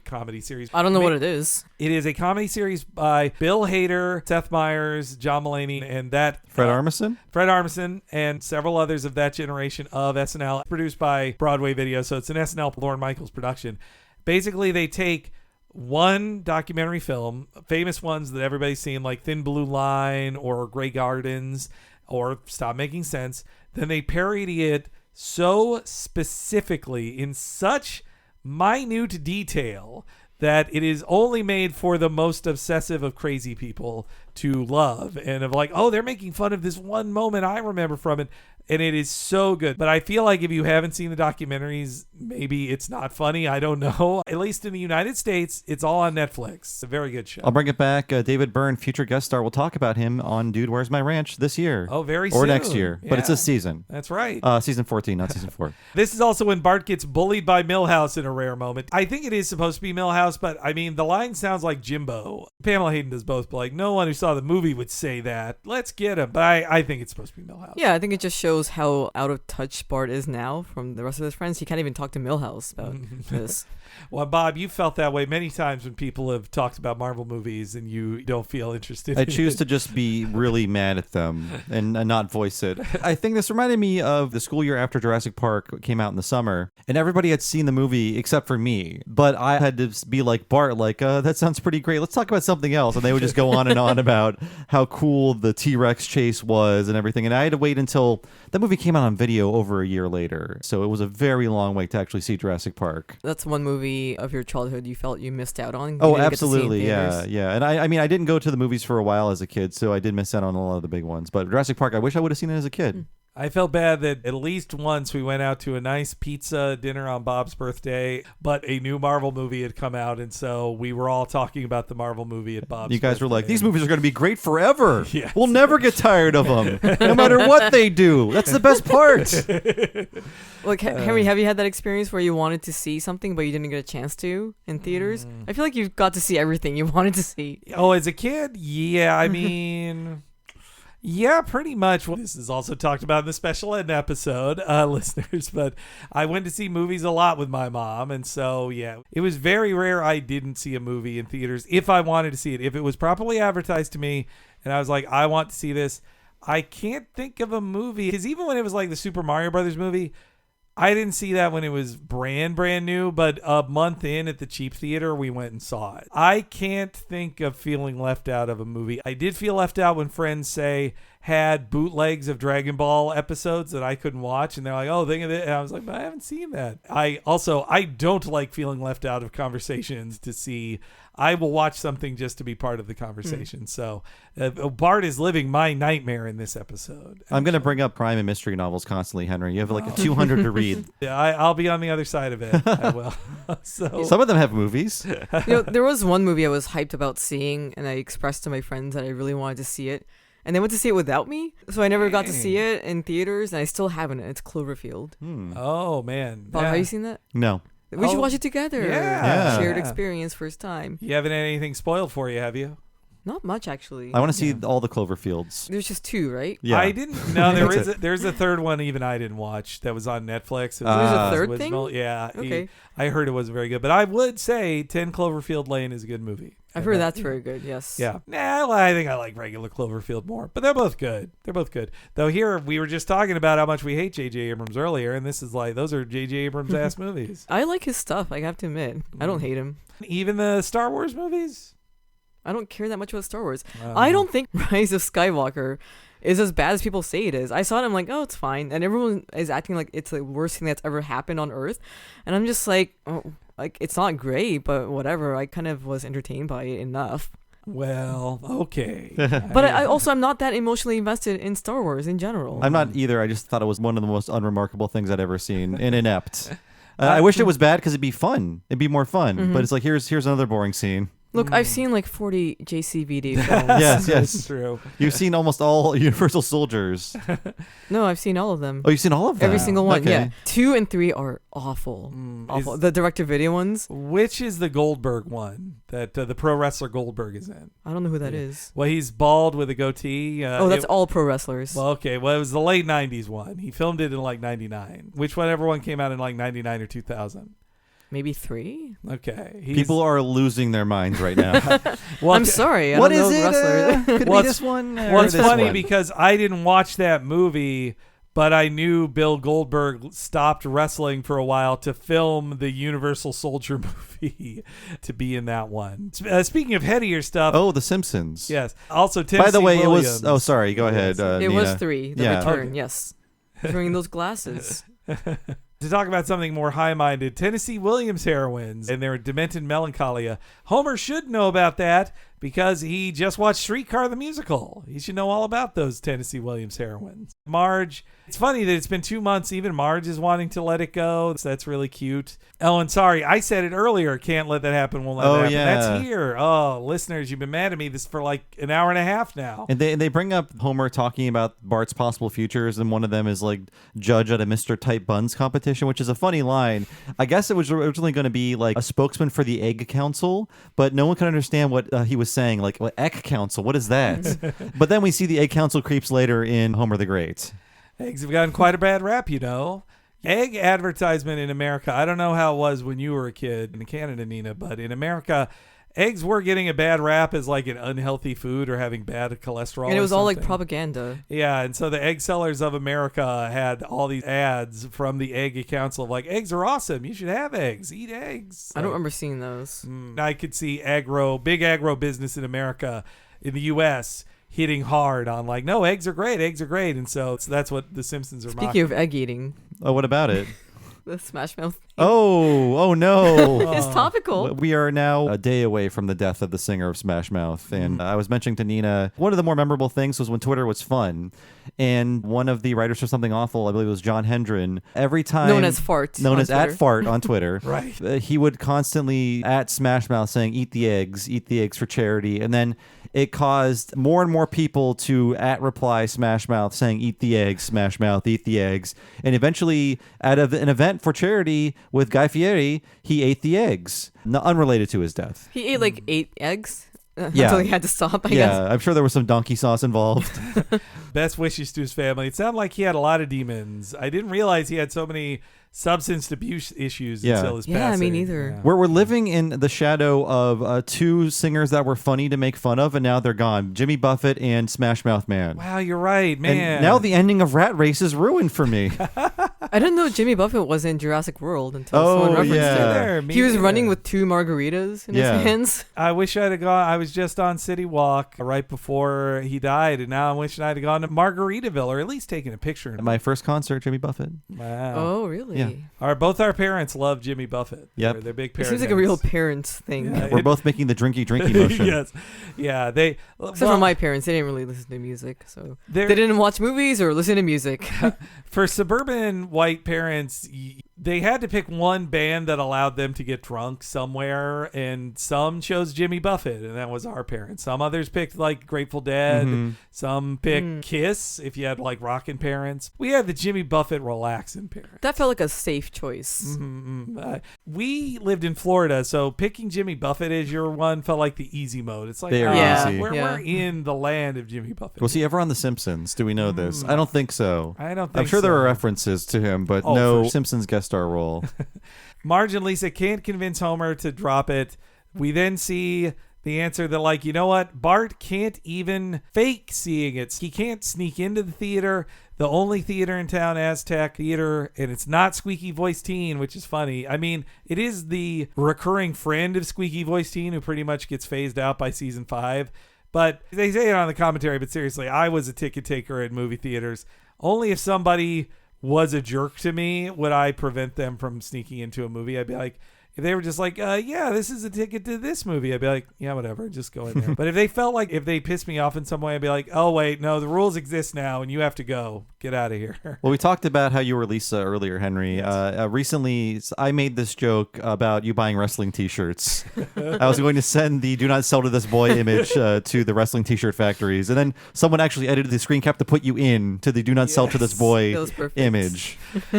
comedy series. I don't know what it is. It is a comedy series by Bill Hader, Seth Meyers, John Mulaney, and Fred Armisen? Fred Armisen, and several others of that generation of SNL. Produced by Broadway Video, so it's an SNL Lorne Michaels production. Basically, they take one documentary film, famous ones that everybody's seen, like Thin Blue Line or Grey Gardens or Stop Making Sense. Then they parody it so specifically in such minute detail that it is only made for the most obsessive of crazy people to love, and of like, oh, they're making fun of this one moment I remember from it. And it is so good. But I feel like if you haven't seen the documentaries, maybe it's not funny. I don't know. At least in the United States, it's all on Netflix. It's a very good show. I'll bring it back. David Byrne, future guest star. We'll talk about him on Dude, Where's My Ranch this year. Oh, very soon. Or next year. But it's this season. That's right. Season 14, not season 4. This is also when Bart gets bullied by Milhouse in a rare moment. I think it is supposed to be Milhouse, but I mean, the line sounds like Jimbo. Pamela Hayden does both, but like, no one who saw the movie would say that. Let's get him. But I think it's supposed to be Milhouse. Yeah, I think it just shows how out of touch Bart is now from the rest of his friends. He can't even talk to Milhouse about this. Well, Bob, you felt that way many times when people have talked about Marvel movies and you don't feel interested. I choose to just be really mad at them and not voice it. I think this reminded me of the school year after Jurassic Park came out in the summer, and everybody had seen the movie except for me. But I had to be like, Bart, like, that sounds pretty great. Let's talk about something else. And they would just go on and on about how cool the T-Rex chase was and everything. And I had to wait until that movie came out on video over a year later. So it was a very long wait to actually see Jurassic Park. That's one movie of your childhood you felt you missed out on. Oh, absolutely. Yeah. And I mean, I didn't go to the movies for a while as a kid, so I did miss out on a lot of the big ones. But Jurassic Park, I wish I would have seen it as a kid. I felt bad that at least once we went out to a nice pizza dinner on Bob's birthday, but a new Marvel movie had come out, and so we were all talking about the Marvel movie at Bob's You guys birthday. were like, these movies are going to be great forever. Yes. We'll never get tired of them, no matter what they do. That's the best part. Like, Henry, have you had that experience where you wanted to see something, but you didn't get a chance to in theaters? I feel like you've got to see everything you wanted to see. Oh, as a kid? Yeah, I mean... Yeah, pretty much. Well, this is also talked about in the special ed episode, listeners, but I went to see movies a lot with my mom, and so, yeah, it was very rare I didn't see a movie in theaters if I wanted to see it. If it was properly advertised to me, and I was like, I want to see this, I can't think of a movie, because even when it was like the Super Mario Brothers movie, I didn't see that when it was brand new, but a month in at the cheap theater, we went and saw it. I can't think of feeling left out of a movie. I did feel left out when friends had bootlegs of Dragon Ball episodes that I couldn't watch, and they're like, oh, think of it. And I was like, but I haven't seen that. I don't like feeling left out of conversations to see. I will watch something just to be part of the conversation. So Bart is living my nightmare in this episode. I'm going to bring up crime and mystery novels constantly, Henry. You have like 200 to read. Yeah, I'll be on the other side of it. I will. So some of them have movies. There was one movie I was hyped about seeing, and I expressed to my friends that I really wanted to see it. and they went to see it without me, so I never got to see it in theaters, and I still haven't. It's Cloverfield. Oh man, Bob, have you seen that? No. We should watch it together. Yeah. Shared experience, first time. You haven't had anything spoiled for you, have you? Not much, actually. I want to see all the Cloverfields. There's just 2, right? Yeah. I didn't. No, there's a third one even I didn't watch that was on Netflix. It was there's a third original. thing? Yeah. Okay. I heard it wasn't very good, but I would say 10 Cloverfield Lane is a good movie. I've heard that's very good, yes. Yeah. Nah, I think I like regular Cloverfield more, but they're both good. Though here, we were just talking about how much we hate J.J. Abrams earlier, and this is like, those are J.J. Abrams-ass movies. I like his stuff, I have to admit. I don't hate him. Even the Star Wars movies? I don't care that much about Star Wars. I don't think Rise of Skywalker is as bad as people say it is. I saw it, I'm like, oh, it's fine. And everyone is acting like it's the worst thing that's ever happened on Earth. And I'm just like, oh, like, it's not great, but whatever. I kind of was entertained by it enough. Well, okay. But I'm not that emotionally invested in Star Wars in general. I'm not either. I just thought it was one of the most unremarkable things I'd ever seen and inept. I wish it was bad because it'd be fun. It'd be more fun. But it's like, here's another boring scene. Look, I've seen like 40 JCVD films. Yes. That's true. You've seen almost all Universal Soldiers. No, I've seen all of them. Oh, you've seen all of them? Every single one, okay. yeah. 2 and 3 are awful. Awful. The direct-to-video ones. Which is the Goldberg one that the pro wrestler Goldberg is in? I don't know who that is. Well, he's bald with a goatee. That's all pro wrestlers. Well, okay. Well, it was the late 90s one. He filmed it in like 99. Whichever one came out in like 99 or 2000. Maybe 3? Okay. People are losing their minds right now. Well, I'm sorry. What I don't is know it? wrestlers. Could it be this one? Well, it's funny one? because I didn't watch that movie, but I knew Bill Goldberg stopped wrestling for a while to film the Universal Soldier movie to be in that one. Speaking of headier stuff. Oh, The Simpsons. Yes. Also, Tennessee By the way, Williams. it was... Oh, sorry. Go ahead, It Nina. was 3. The return, Okay. yes. Wearing those glasses. To talk about something more high-minded, Tennessee Williams heroines and their demented melancholia. Homer should know about that because he just watched Streetcar the Musical. He should know all about those Tennessee Williams heroines. Marge, it's funny that it's been 2 months. Even Marge is wanting to let it go. So that's really cute. Oh, and sorry, I said it earlier. Can't let that happen. Won't let that happen. Yeah. That's here. Oh, listeners, you've been mad at me this for like an hour and a half now. And they bring up Homer talking about Bart's possible futures, and one of them is like judge at a Mr. Tight Buns competition, which is a funny line. I guess it was originally going to be like a spokesman for the Egg Council, but no one could understand what he was saying. Like, what Egg Council? What is that? But then we see the Egg Council creeps later in Homer the Great. Eggs have gotten quite a bad rap, you know. Egg advertisement in America, I don't know how it was when you were a kid in Canada, Nina, but in America, eggs were getting a bad rap as like an unhealthy food or having bad cholesterol. And it was or all like something. propaganda. Yeah, and so the Egg Sellers of America had all these ads from the Egg Council of like, eggs are awesome. You should have eggs. Eat eggs. I don't remember seeing those. I could see big agro business in America, in the U.S., hitting hard on like, no, eggs are great. Eggs are great. And so that's what the Simpsons are Speaking mocking. of egg eating. Oh, what about it? The Smash Mouth. Oh no. It's topical. We are now a day away from the death of the singer of Smash Mouth. And I was mentioning to Nina, one of the more memorable things was when Twitter was fun. And one of the writers for Something Awful, I believe it was John Hendren, every time... Known as Fart. Known as Twitter. @Fart on Twitter. Right. He would constantly at Smash Mouth saying, eat the eggs for charity. And then it caused more and more people to @reply Smash Mouth saying, eat the eggs, Smash Mouth, eat the eggs. And eventually, at an event for charity with Guy Fieri, he ate the eggs, unrelated to his death. He ate like 8 eggs Yeah. until he had to stop, I guess. Yeah, I'm sure there was some donkey sauce involved. Best wishes to his family. It sounded like he had a lot of demons. I didn't realize he had so many substance abuse issues until his passing. Me neither. Yeah. We're living in the shadow of 2 singers that were funny to make fun of, and now they're gone. Jimmy Buffett and Smash Mouth Man. Wow, you're right, man. And now the ending of Rat Race is ruined for me. I didn't know Jimmy Buffett was in Jurassic World until Oh, someone referenced yeah. it. He was running with 2 margaritas in his hands. I wish I'd have gone. I was just on City Walk right before he died, and now I'm wishing I'd have gone to Margaritaville or at least taken a picture. My first concert, Jimmy Buffett. Wow. Oh, really? Yeah. Both our parents love Jimmy Buffett. Yep. They're big It parents. seems like a real parents thing. Yeah, We're both making the drinky motion. Yes. Yeah. Except for my parents, they didn't really listen to music, so they They're- didn't watch movies or listen to music. For suburban white parents, they had to pick one band that allowed them to get drunk somewhere, and some chose Jimmy Buffett, and that was our parents. Some others picked like Grateful Dead. Some picked Kiss if you had like rockin' parents. We had the Jimmy Buffett relaxing parents. That felt like a safe choice. We lived in Florida, so picking Jimmy Buffett as your one felt like the easy mode. It's like, Very easy. We're in the land of Jimmy Buffett. Was he ever on The Simpsons? Do we know this? I don't think so. I don't think I'm sure so. there are references to him, but no Simpsons guest star role. Marge and Lisa can't convince Homer to drop it. We then see the answer that, like, you know what? Bart can't even fake seeing it. He can't sneak into the theater. The only theater in town, Aztec Theater, and it's not Squeaky Voice Teen, which is funny. I mean, it is the recurring friend of Squeaky Voice Teen who pretty much gets phased out by season 5. But they say it on the commentary, but seriously, I was a ticket taker at movie theaters. Only if somebody was a jerk to me would I prevent them from sneaking into a movie. I'd be like, if they were just like, yeah, this is a ticket to this movie, I'd be like, yeah, whatever, just go in there. But if they felt like, if they pissed me off in some way, I'd be like, oh, wait, no, the rules exist now and you have to go. Get out of here. Well, we talked about how you were Lisa earlier, Henry. Recently, I made this joke about you buying wrestling T-shirts. I was going to send the "Do Not Sell to This Boy" image to the wrestling T-shirt factories, and then someone actually edited the screen cap to put you in to the "Do Not Sell to This Boy" image.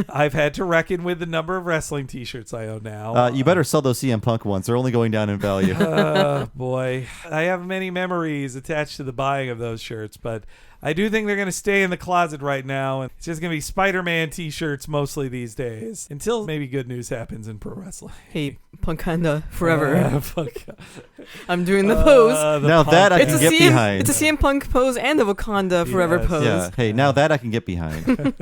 I've had to reckon with the number of wrestling T-shirts I own now. You better sell those CM Punk ones. They're only going down in value. Oh, boy. I have many memories attached to the buying of those shirts, but I do think they're going to stay in the closet right now, and it's just going to be Spider-Man T-shirts mostly these days, until maybe good news happens in pro wrestling. Hey, Punkanda forever. Fuck. I'm doing the pose. Now that I can get behind. It's a CM Punk pose and a Wakanda forever pose. Yeah. Hey, now that I can get behind.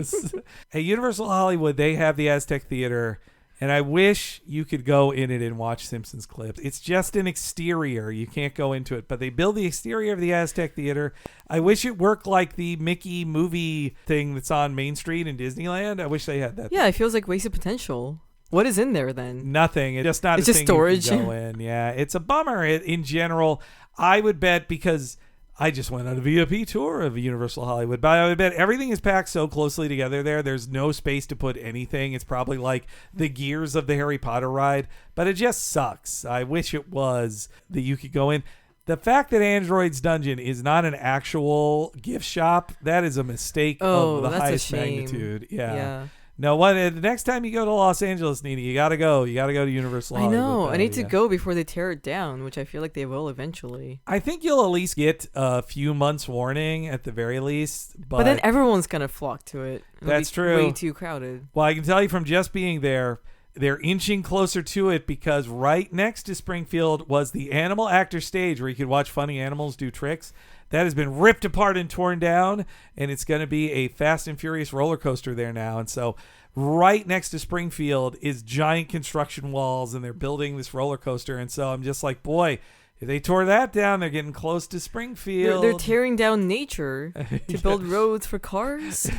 Hey, Universal Hollywood, they have the Aztec Theater, and I wish you could go in it and watch Simpsons clips. It's just an exterior. You can't go into it. But they build the exterior of the Aztec Theater. I wish it worked like the Mickey movie thing that's on Main Street in Disneyland. I wish they had that. Yeah, it feels like wasted potential. What is in there then? Nothing. It's just not it's a just thing storage. You can go in. Yeah, it's a bummer. In general, I would bet, because I just went on a VIP tour of Universal Hollywood, but I would bet everything is packed so closely together there. There's no space to put anything. It's probably like the gears of the Harry Potter ride, but it just sucks. I wish it was that you could go in. The fact that Android's Dungeon is not an actual gift shop, that is a mistake of the that's highest a shame. magnitude. Yeah. No, the next time you go to Los Angeles, Nina, you gotta go. You gotta go to Universal Hollywood. I know. I need to go before they tear it down, which I feel like they will eventually. I think you'll at least get a few months warning at the very least. But then everyone's gonna flock to it. That's true. Way too crowded. Well, I can tell you from just being there, they're inching closer to it, because right next to Springfield was the Animal Actor Stage where you could watch funny animals do tricks. That has been ripped apart and torn down, and it's going to be a Fast and Furious roller coaster there now. And so right next to Springfield is giant construction walls, and they're building this roller coaster. And so I'm just like, boy, if they tore that down, they're getting close to Springfield. They're tearing down nature to build roads for cars.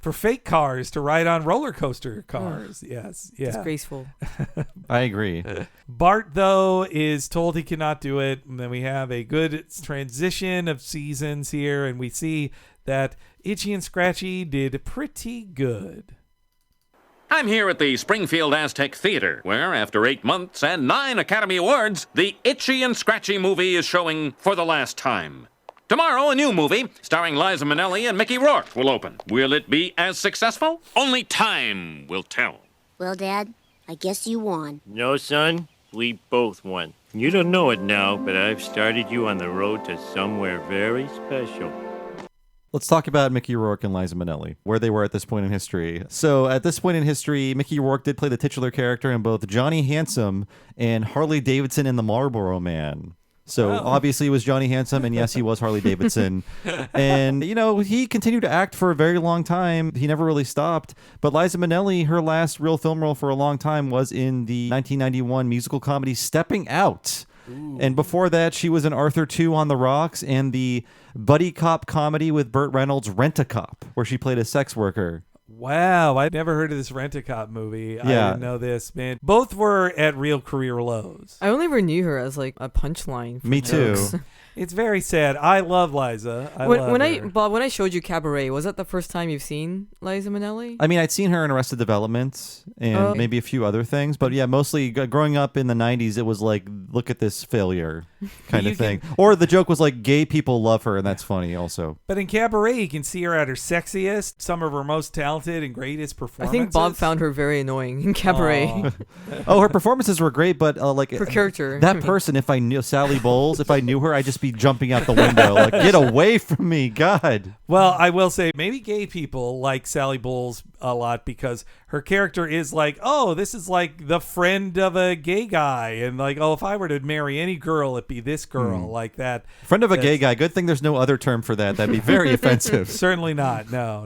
For fake cars to ride on roller coaster cars. Yes. Yeah. Disgraceful. I agree. Bart, though, is told he cannot do it. And then we have a good transition of seasons here, and we see that Itchy and Scratchy did pretty good. I'm here at the Springfield Aztec Theater, where, after 8 months and 9 Academy Awards, the Itchy and Scratchy movie is showing for the last time. Tomorrow, a new movie starring Liza Minnelli and Mickey Rourke will open. Will it be as successful? Only time will tell. Well, Dad, I guess you won. No, son, we both won. You don't know it now, but I've started you on the road to somewhere very special. Let's talk about Mickey Rourke and Liza Minnelli, where they were at this point in history. So at this point in history, Mickey Rourke did play the titular character in both Johnny Handsome and Harley Davidson and the Marlboro Man. So obviously it was Johnny Handsome, and yes, he was Harley Davidson. And, you know, he continued to act for a very long time. He never really stopped. But Liza Minnelli, her last real film role for a long time was in the 1991 musical comedy Stepping Out. Ooh. And before that, she was in Arthur 2 on the Rocks and the buddy cop comedy with Burt Reynolds, Rent-A-Cop, where she played a sex worker. Wow, I'd never heard of this Rent-A-Cop movie. Yeah. I didn't know this, man. Both were at real career lows. I only ever knew her as like a punchline. Me too. It's very sad. I love Liza. Bob, when I showed you Cabaret, was that the first time you've seen Liza Minnelli? I mean, I'd seen her in Arrested Development and maybe a few other things, but yeah, mostly growing up in the 90s, it was like, look at this failure kind of thing. Or the joke was like, gay people love her, and that's funny also. But in Cabaret, you can see her at her sexiest, some of her most talented and greatest performances. I think Bob found her very annoying in Cabaret. Her performances were great, but like her character. That person, if I knew Sally Bowles, if I knew her, I'd just be jumping out the window. Like, get away from me, God. Well, I will say maybe gay people like Sally Bowles a lot because her character is like, oh, this is like the friend of a gay guy. And like, oh, if I were to marry any girl, it'd be this girl like that. Friend of a gay guy. Good thing there's no other term for that. That'd be very offensive. Certainly not. No.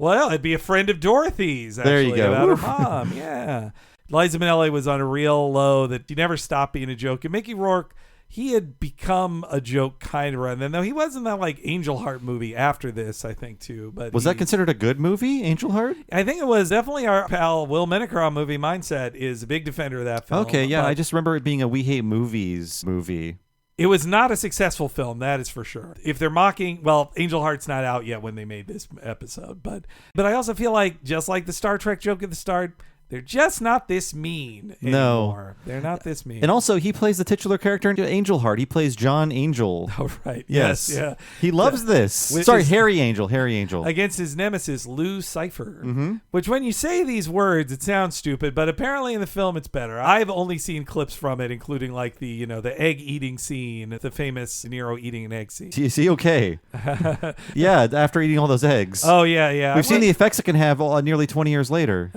It'd be a friend of Dorothy's. Actually, there you go. About her mom. Yeah. Liza Minnelli was on a real low that she never stopped being a joke. And Mickey Rourke, he had become a joke kind of, and then though he was in that like Angel Heart movie after this, I think too. But was that considered a good movie, Angel Heart? I think it was definitely our pal Will Menaker movie. Mindset is a big defender of that film. Okay, yeah, I just remember it being a We Hate Movies movie. It was not a successful film, that is for sure. If they're mocking, well, Angel Heart's not out yet when they made this episode, but I also feel like just like the Star Trek joke at the start, they're just not this mean anymore. No. They're not this mean. And also, he plays the titular character in Angel Heart. He plays John Angel. Oh, right. Yes. Yeah. He loves this. Harry Angel. Against his nemesis, Lou Cipher. Which, when you say these words, it sounds stupid, but apparently in the film it's better. I've only seen clips from it, including like the egg-eating scene, the famous Nero eating an egg scene. Is he okay? Yeah, after eating all those eggs. Oh, yeah. We've seen the effects it can have nearly 20 years later.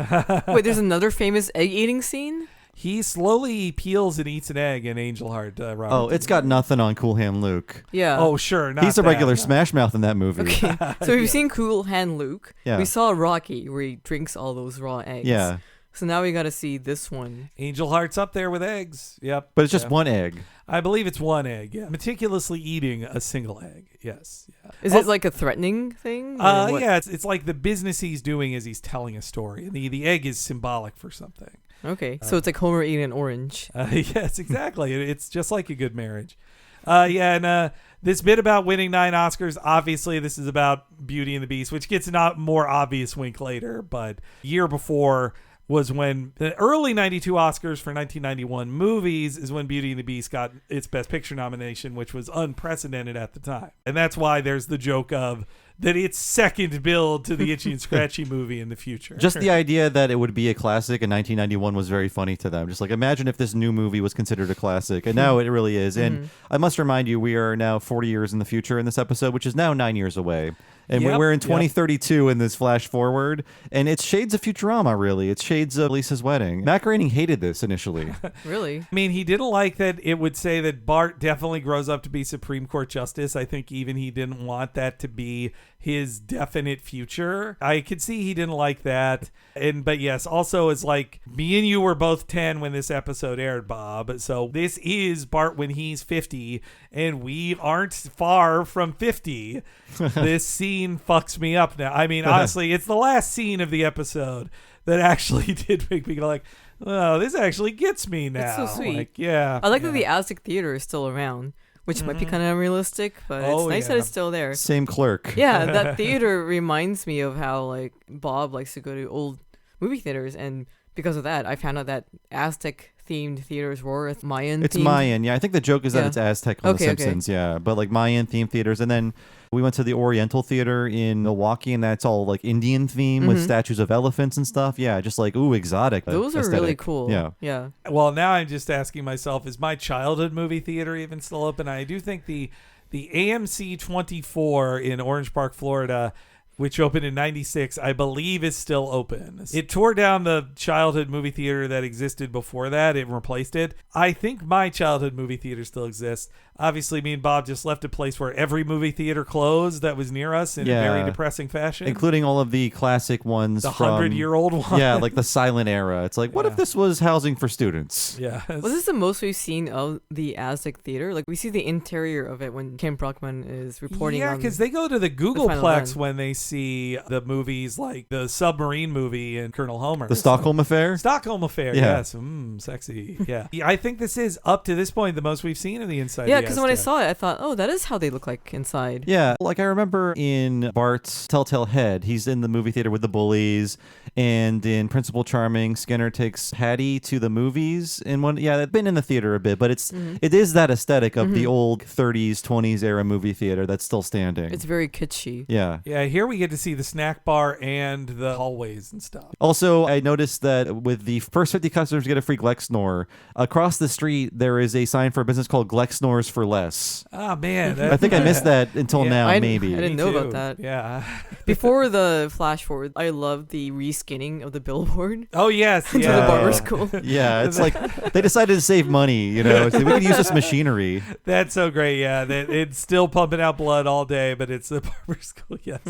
Wait, there's another famous egg eating scene? He slowly peels and eats an egg in Angel Heart. It's got nothing on Cool Hand Luke. Yeah. Oh, sure. He's a regular Smash Mouth in that movie. Okay. So we've seen Cool Hand Luke. Yeah. We saw Rocky where he drinks all those raw eggs. Yeah. So now we got to see this one. Angel Heart's up there with eggs. Yep. But it's just one egg. I believe it's one egg. Yeah. Meticulously eating a single egg. Yes. Yeah. Is it like a threatening thing? Yeah. It's like the business he's doing as he's telling a story. The egg is symbolic for something. Okay. So it's like Homer eating an orange. Yes, exactly. It's just like a good marriage. This bit about winning 9 Oscars, obviously this is about Beauty and the Beast, which gets a more obvious wink later. But year before was when the early 92 Oscars for 1991 movies is when Beauty and the Beast got its Best Picture nomination, which was unprecedented at the time. And that's why there's the joke of that it's second billed to the Itchy and Scratchy movie in the future. Just the idea that it would be a classic in 1991 was very funny to them. Just like, imagine if this new movie was considered a classic. And now it really is. And I must remind you, we are now 40 years in the future in this episode, which is now 9 years away. And we're in 2032 in this flash forward. And it's shades of Futurama, really. It's shades of Lisa's Wedding. Matt Groening hated this initially. Really? I mean, he didn't like that it would say that Bart definitely grows up to be Supreme Court Justice. I think even he didn't want that to be his definite future. I could see he didn't like that. But yes, also it's like me and you were both 10 when this episode aired, Bob. So this is Bart when he's 50 and we aren't far from 50. This scene fucks me up now. I mean, honestly, it's the last scene of the episode that actually did make me go like, oh, this actually gets me now. It's so sweet. Like, yeah. I like that the Aztec Theater is still around. Which might be kind of unrealistic, but it's nice that it's still there. Same clerk. Yeah, that theater reminds me of how like Bob likes to go to old movie theaters, and because of that, I found out that Aztec-themed theaters were Mayan. It's Mayan, yeah. I think the joke is that it's Aztec on The Simpsons, yeah. But like Mayan-themed theaters, and then we went to the Oriental Theater in Milwaukee, and that's all like Indian theme with statues of elephants and stuff. Yeah, just like, ooh, exotic. Those are really cool. Yeah. Well, now I'm just asking myself, is my childhood movie theater even still open? I do think the AMC 24 in Orange Park, Florida, which opened in 96, I believe is still open. It tore down the childhood movie theater that existed before that. It replaced it. I think my childhood movie theater still exists. Obviously, me and Bob just left a place where every movie theater closed that was near us in a very depressing fashion. Including all of the classic ones the from... 100-year-old one. Yeah, like the silent era. It's like, what if this was housing for students? Yeah. Was this the most we've seen of the Aztec Theater? Like, we see the interior of it when Kim Brockman is reporting on... Yeah, because they go to the Googleplex when they see the movies like the submarine movie and Colonel Homer. The Stockholm Affair? Stockholm Affair, Yeah. yes. Sexy. Yeah. I think this is, up to this point, the most we've seen of the inside. Yeah, of the because when I Aztec. saw it, I thought, oh, that is how they look like inside. Yeah, like I remember in Bart's Telltale Head, he's in the movie theater with the bullies, and in Principal Charming, Skinner takes Hattie to the movies. In one, yeah, they've been in the theater a bit, but it is that aesthetic of the old 30s, 20s era movie theater that's still standing. It's very kitschy. Yeah. Yeah, here we get to see the snack bar and the hallways and stuff. Also, I noticed that with the first 50 customers get a free Glexnor, across the street there is a sign for a business called Glexnors for Less. Oh, man. I think I missed that until now, maybe. I didn't know about that. Yeah. Before the flash forward, I loved the reskinning of the billboard. Oh, yes. To Yeah. the barber school. Yeah, it's like they decided to save money, you know. So we could use this machinery. That's so great, yeah. It's still pumping out blood all day, but it's the barber school, yes.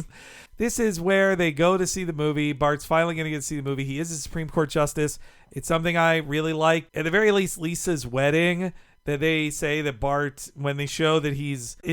This is where they go to see the movie. Bart's finally going to get to see the movie. He is a Supreme Court justice. It's something I really like. At the very least, Lisa's wedding, that they say that Bart, when they show that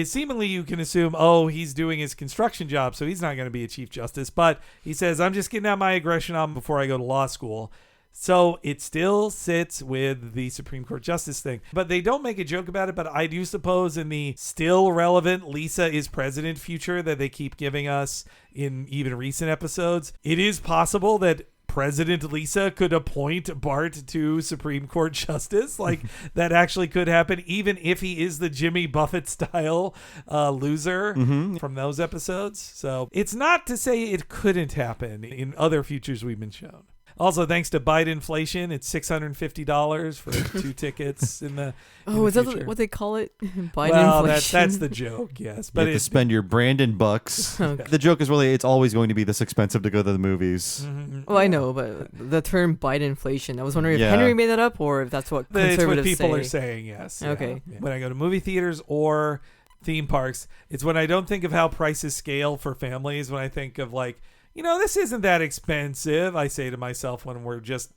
seemingly you can assume, oh, he's doing his construction job, so he's not going to be a Chief Justice. But he says, I'm just getting out my aggression on before I go to law school. So it still sits with the Supreme Court justice thing. But they don't make a joke about it, but I do suppose in the still relevant Lisa is president future that they keep giving us in even recent episodes, it is possible that President Lisa could appoint Bart to Supreme Court justice. Like, that actually could happen, even if he is the Jimmy Buffett style loser from those episodes. So it's not to say it couldn't happen in other futures we've been shown. Also, thanks to Biden inflation, it's $650 for 2 tickets in the is future. that what they call it? Biden well, inflation. that's the joke, yes. But You have to spend your Brandon bucks. Okay. The joke is really it's always going to be this expensive to go to the movies. Well, I know, but the term Biden inflation, I was wondering if Yeah. Henry made that up or if that's what it's conservatives what people say. are saying, yes. Yeah. Okay. Yeah. When I go to movie theaters or theme parks, it's when I don't think of how prices scale for families, when I think of like, this isn't that expensive, I say to myself when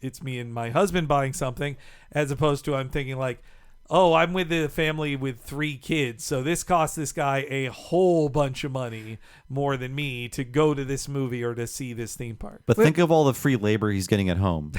it's me and my husband buying something, as opposed to I'm thinking like, oh, I'm with a family with 3 kids, so this costs this guy a whole bunch of money more than me to go to this movie or to see this theme park. But think of all the free labor he's getting at home.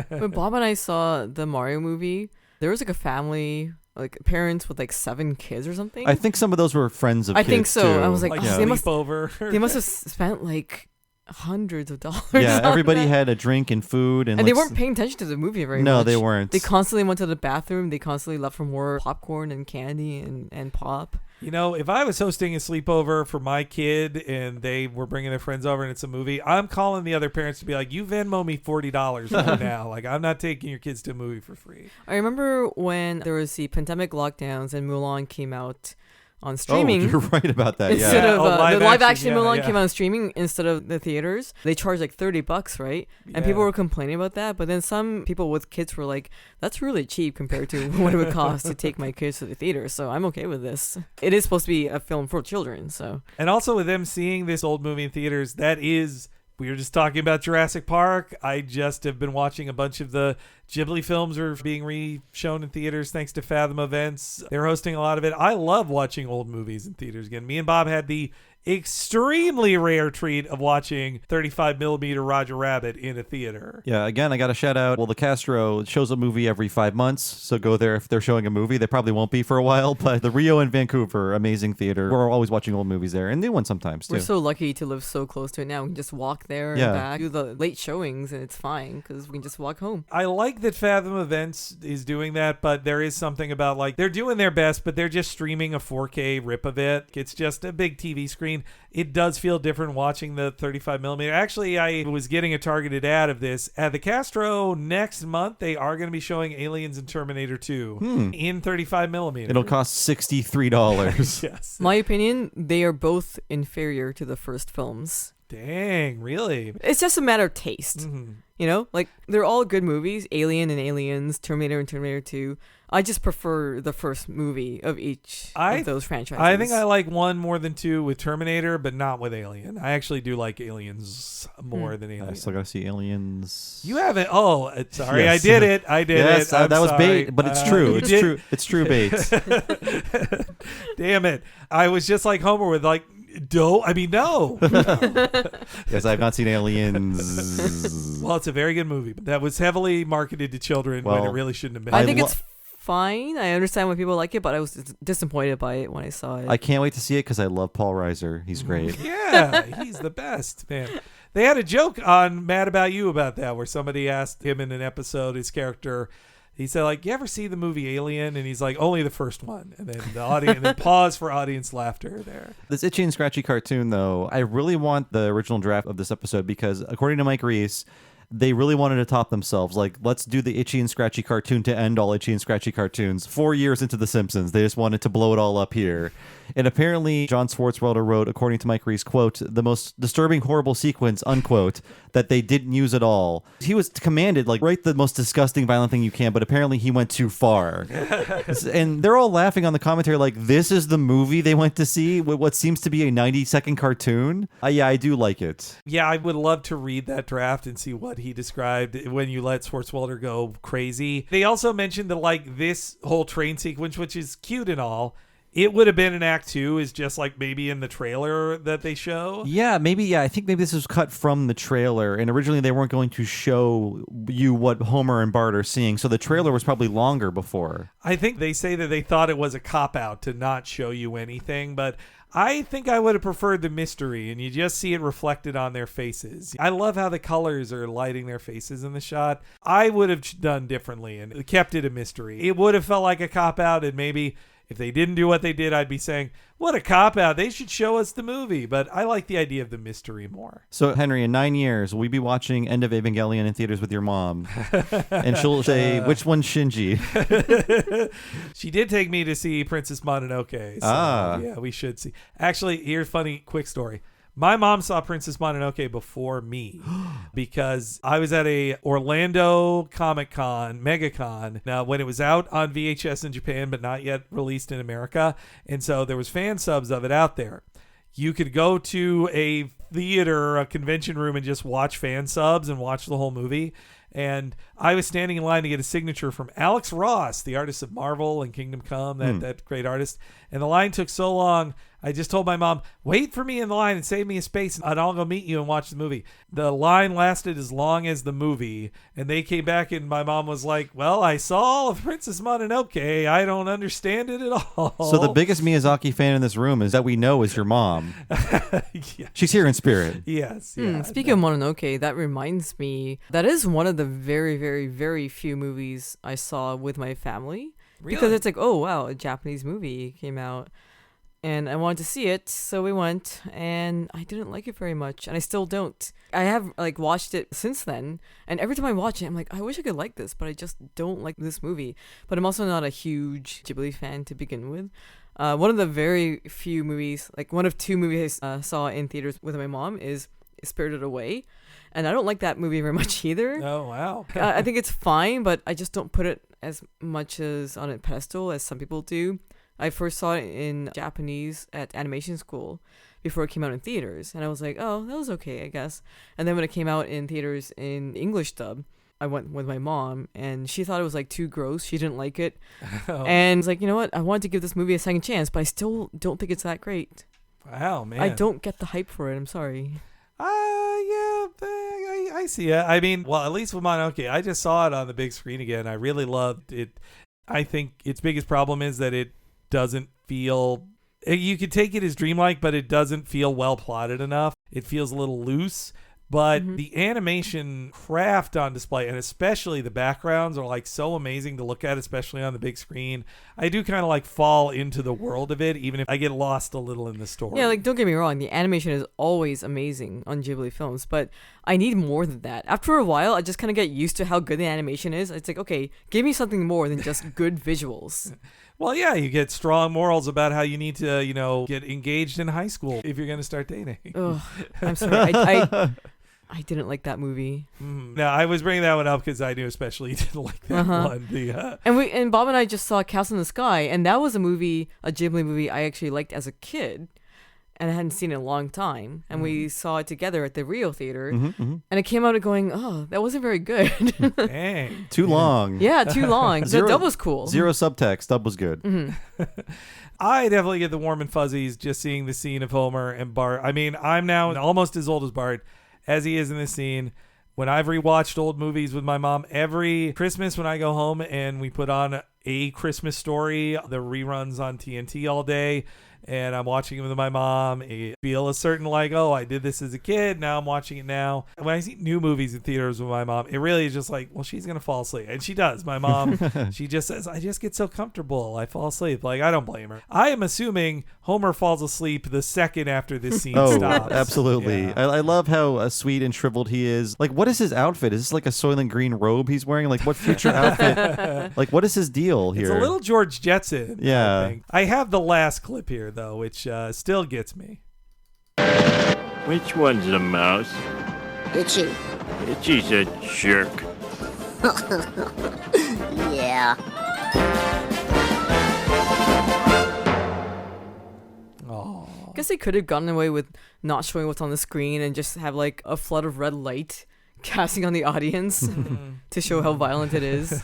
When Bob and I saw the Mario movie, there was like a family, like parents with like 7 kids or something. I think some of those were friends of I kids, think so. too. I was like, Like they must sleepover. have spent like hundreds of dollars. Yeah, on everybody that. had a drink and food. And they like, weren't paying attention to the movie very much. No, they weren't. They constantly went to the bathroom. They constantly left for more popcorn and candy and pop. If I was hosting a sleepover for my kid and they were bringing their friends over and it's a movie, I'm calling the other parents to be like, you Venmo me $40 right now. Like, I'm not taking your kids to a movie for free. I remember when there was the pandemic lockdowns and Mulan came out on streaming. Oh, you're right about that. Instead Yeah. of the live action Mulan yeah. came out on streaming instead of the theaters. They charged like $30, right? And people were complaining about that. But then some people with kids were like, "That's really cheap compared to what it would cost to take my kids to the theater." So I'm okay with this. It is supposed to be a film for children, so. And also with them seeing this old movie in theaters, we were just talking about Jurassic Park. I just have been watching a bunch of the Ghibli films are being re-shown in theaters thanks to Fathom Events. They're hosting a lot of it. I love watching old movies in theaters again. Me and Bob had the extremely rare treat of watching 35mm Roger Rabbit in a theater. Yeah, again, I got to shout out. Well, the Castro shows a movie every 5 months, so go there if they're showing a movie. They probably won't be for a while, but the Rio and Vancouver, amazing theater. We're always watching old movies there, and new ones sometimes, too. We're so lucky to live so close to it now. We can just walk there and back, do the late showings, and it's fine because we can just walk home. I like that Fathom Events is doing that, but there is something about, like, they're doing their best, but they're just streaming a 4K rip of it. It's just a big TV screen. It does feel different watching the 35mm. Actually, I was getting a targeted ad of this. At the Castro next month, they are going to be showing Aliens and Terminator 2 in 35mm. It'll cost $63. Yes. My opinion, they are both inferior to the first films. Dang, really? It's just a matter of taste. Mm-hmm. Like, they're all good movies. Alien and Aliens, Terminator and Terminator 2. I just prefer the first movie of each of those franchises. I think I like 1 more than 2 with Terminator, but not with Alien. I actually do like Aliens more than Alien. I still got to see Aliens. You haven't? Oh, sorry. Yes. I did it. Yes, it. I'm that was sorry. bait, but it's true. It's true. It's true bait. Damn it. I was just like Homer with like, No. Yes, I've not seen Aliens. Well, it's a very good movie, but that was heavily marketed to children when it really shouldn't have been. I think it's fine. I understand why people like it, but I was disappointed by it when I saw it. I can't wait to see it because I love Paul Reiser. He's great. Yeah, he's the best, man. They had a joke on Mad About You about that, where somebody asked him in an episode, his character, he said, like, you ever see the movie Alien? And he's like, only the first one. And then the audience, and then pause for audience laughter there. This Itchy and Scratchy cartoon, though, I really want the original draft of this episode because, according to Mike Reese, they really wanted to top themselves. Like, let's do the Itchy and Scratchy cartoon to end all Itchy and Scratchy cartoons. 4 years into The Simpsons, they just wanted to blow it all up here. And apparently, John Swartzwelder wrote, according to Mike Reese, quote, the most disturbing, horrible sequence, unquote, that they didn't use at all. He was commanded, like, write the most disgusting, violent thing you can, but apparently he went too far. And they're all laughing on the commentary like, this is the movie they went to see with what seems to be a 90-second cartoon? Yeah, I do like it. Yeah, I would love to read that draft and see what he described when you let Swartzwelder go crazy. They also mentioned that, like, this whole train sequence, which is cute and all, it would have been in Act 2, is just like maybe in the trailer that they show. Yeah, maybe. Yeah, I think maybe this was cut from the trailer. And originally they weren't going to show you what Homer and Bart are seeing. So the trailer was probably longer before. I think they say that they thought it was a cop-out to not show you anything. But I think I would have preferred the mystery, and you just see it reflected on their faces. I love how the colors are lighting their faces in the shot. I would have done differently and kept it a mystery. It would have felt like a cop-out, and maybe if they didn't do what they did, I'd be saying, what a cop-out. They should show us the movie. But I like the idea of the mystery more. So, Henry, in 9 years, will we be watching End of Evangelion in theaters with your mom? And she'll say, which one's Shinji? She did take me to see Princess Mononoke. So, yeah, we should see. Actually, here's a funny, quick story. My mom saw Princess Mononoke before me because I was at a Orlando Comic-Con, MegaCon, now when it was out on VHS in Japan but not yet released in America. And so there was fan subs of it out there. You could go to a theater, a convention room, and just watch fan subs and watch the whole movie. And I was standing in line to get a signature from Alex Ross, the artist of Marvel and Kingdom Come, that great artist. And the line took so long, I just told my mom, wait for me in the line and save me a space, and I'll go meet you and watch the movie. The line lasted as long as the movie, and they came back, and my mom was like, well, I saw all of Princess Mononoke. I don't understand it at all. So the biggest Miyazaki fan in this room is that we know is your mom. Yeah. She's here in spirit. Yes. Yeah, Speaking of Mononoke, that reminds me, that is one of the very, very, very few movies I saw with my family. Really? Because it's like, oh, wow, a Japanese movie came out. And I wanted to see it, so we went, and I didn't like it very much, and I still don't. I have, like, watched it since then, and every time I watch it, I'm like, I wish I could like this, but I just don't like this movie. But I'm also not a huge Ghibli fan to begin with. One of the very few movies, like one of two movies I saw in theaters with my mom is Spirited Away, and I don't like that movie very much either. Oh, wow. I think it's fine, but I just don't put it as much as on a pedestal as some people do. I first saw it in Japanese at animation school before it came out in theaters. And I was like, oh, that was okay, I guess. And then when it came out in theaters in English dub, I went with my mom, and she thought it was like too gross. She didn't like it. Oh. And I was like, you know what? I wanted to give this movie a second chance, but I still don't think it's that great. Wow, man. I don't get the hype for it. I'm sorry. Yeah, I see it. I mean, well, at least with Mononoke, I just saw it on the big screen again. I really loved it. I think its biggest problem is that it doesn't feel, you could take it as dreamlike, but it doesn't feel well plotted enough. It feels a little loose, but the animation craft on display, and especially the backgrounds, are like so amazing to look at, especially on the big screen. I do kind of like fall into the world of it, even if I get lost a little in the story. Yeah, like, don't get me wrong, the animation is always amazing on Ghibli films, but I need more than that. After a while, I just kind of get used to how good the animation is. It's like, okay, give me something more than just good visuals. Well, yeah, you get strong morals about how you need to, get engaged in high school if you're going to start dating. Ugh, I'm sorry. I didn't like that movie. No, I was bringing that one up because I knew especially you didn't like that one. And Bob and I just saw Castle in the Sky, and that was a Ghibli movie I actually liked as a kid. and I hadn't seen it in a long time. And we saw it together at the Rio Theater. And I came out of going, oh, that wasn't very good. Dang. Too long. Yeah, too long. The dub was cool. Zero subtext. Dub was good. I definitely get the warm and fuzzies just seeing the scene of Homer and Bart. I mean, I'm now almost as old as Bart as he is in this scene. When I've rewatched old movies with my mom, every Christmas when I go home and we put on A Christmas Story, the reruns on TNT all day, and I'm watching it with my mom, I feel a certain like, oh, I did this as a kid, now I'm watching it now. And when I see new movies in theaters with my mom, it really is just like, well, she's going to fall asleep. And she does. My mom, she just says, I just get so comfortable. I fall asleep. Like, I don't blame her. I am assuming Homer falls asleep the second after this scene stops. Absolutely. Yeah. I love how sweet and shriveled he is. Like, what is his outfit? Is this like a Soylent Green robe he's wearing? Like, what future outfit? Like, what is his deal here? It's a little George Jetson. Yeah. I have the last clip here, though, which still gets me. Which one's a mouse? Itchy. Itchy's a jerk. Yeah. I guess they could have gotten away with not showing what's on the screen and just have like a flood of red light casting on the audience to show how violent it is.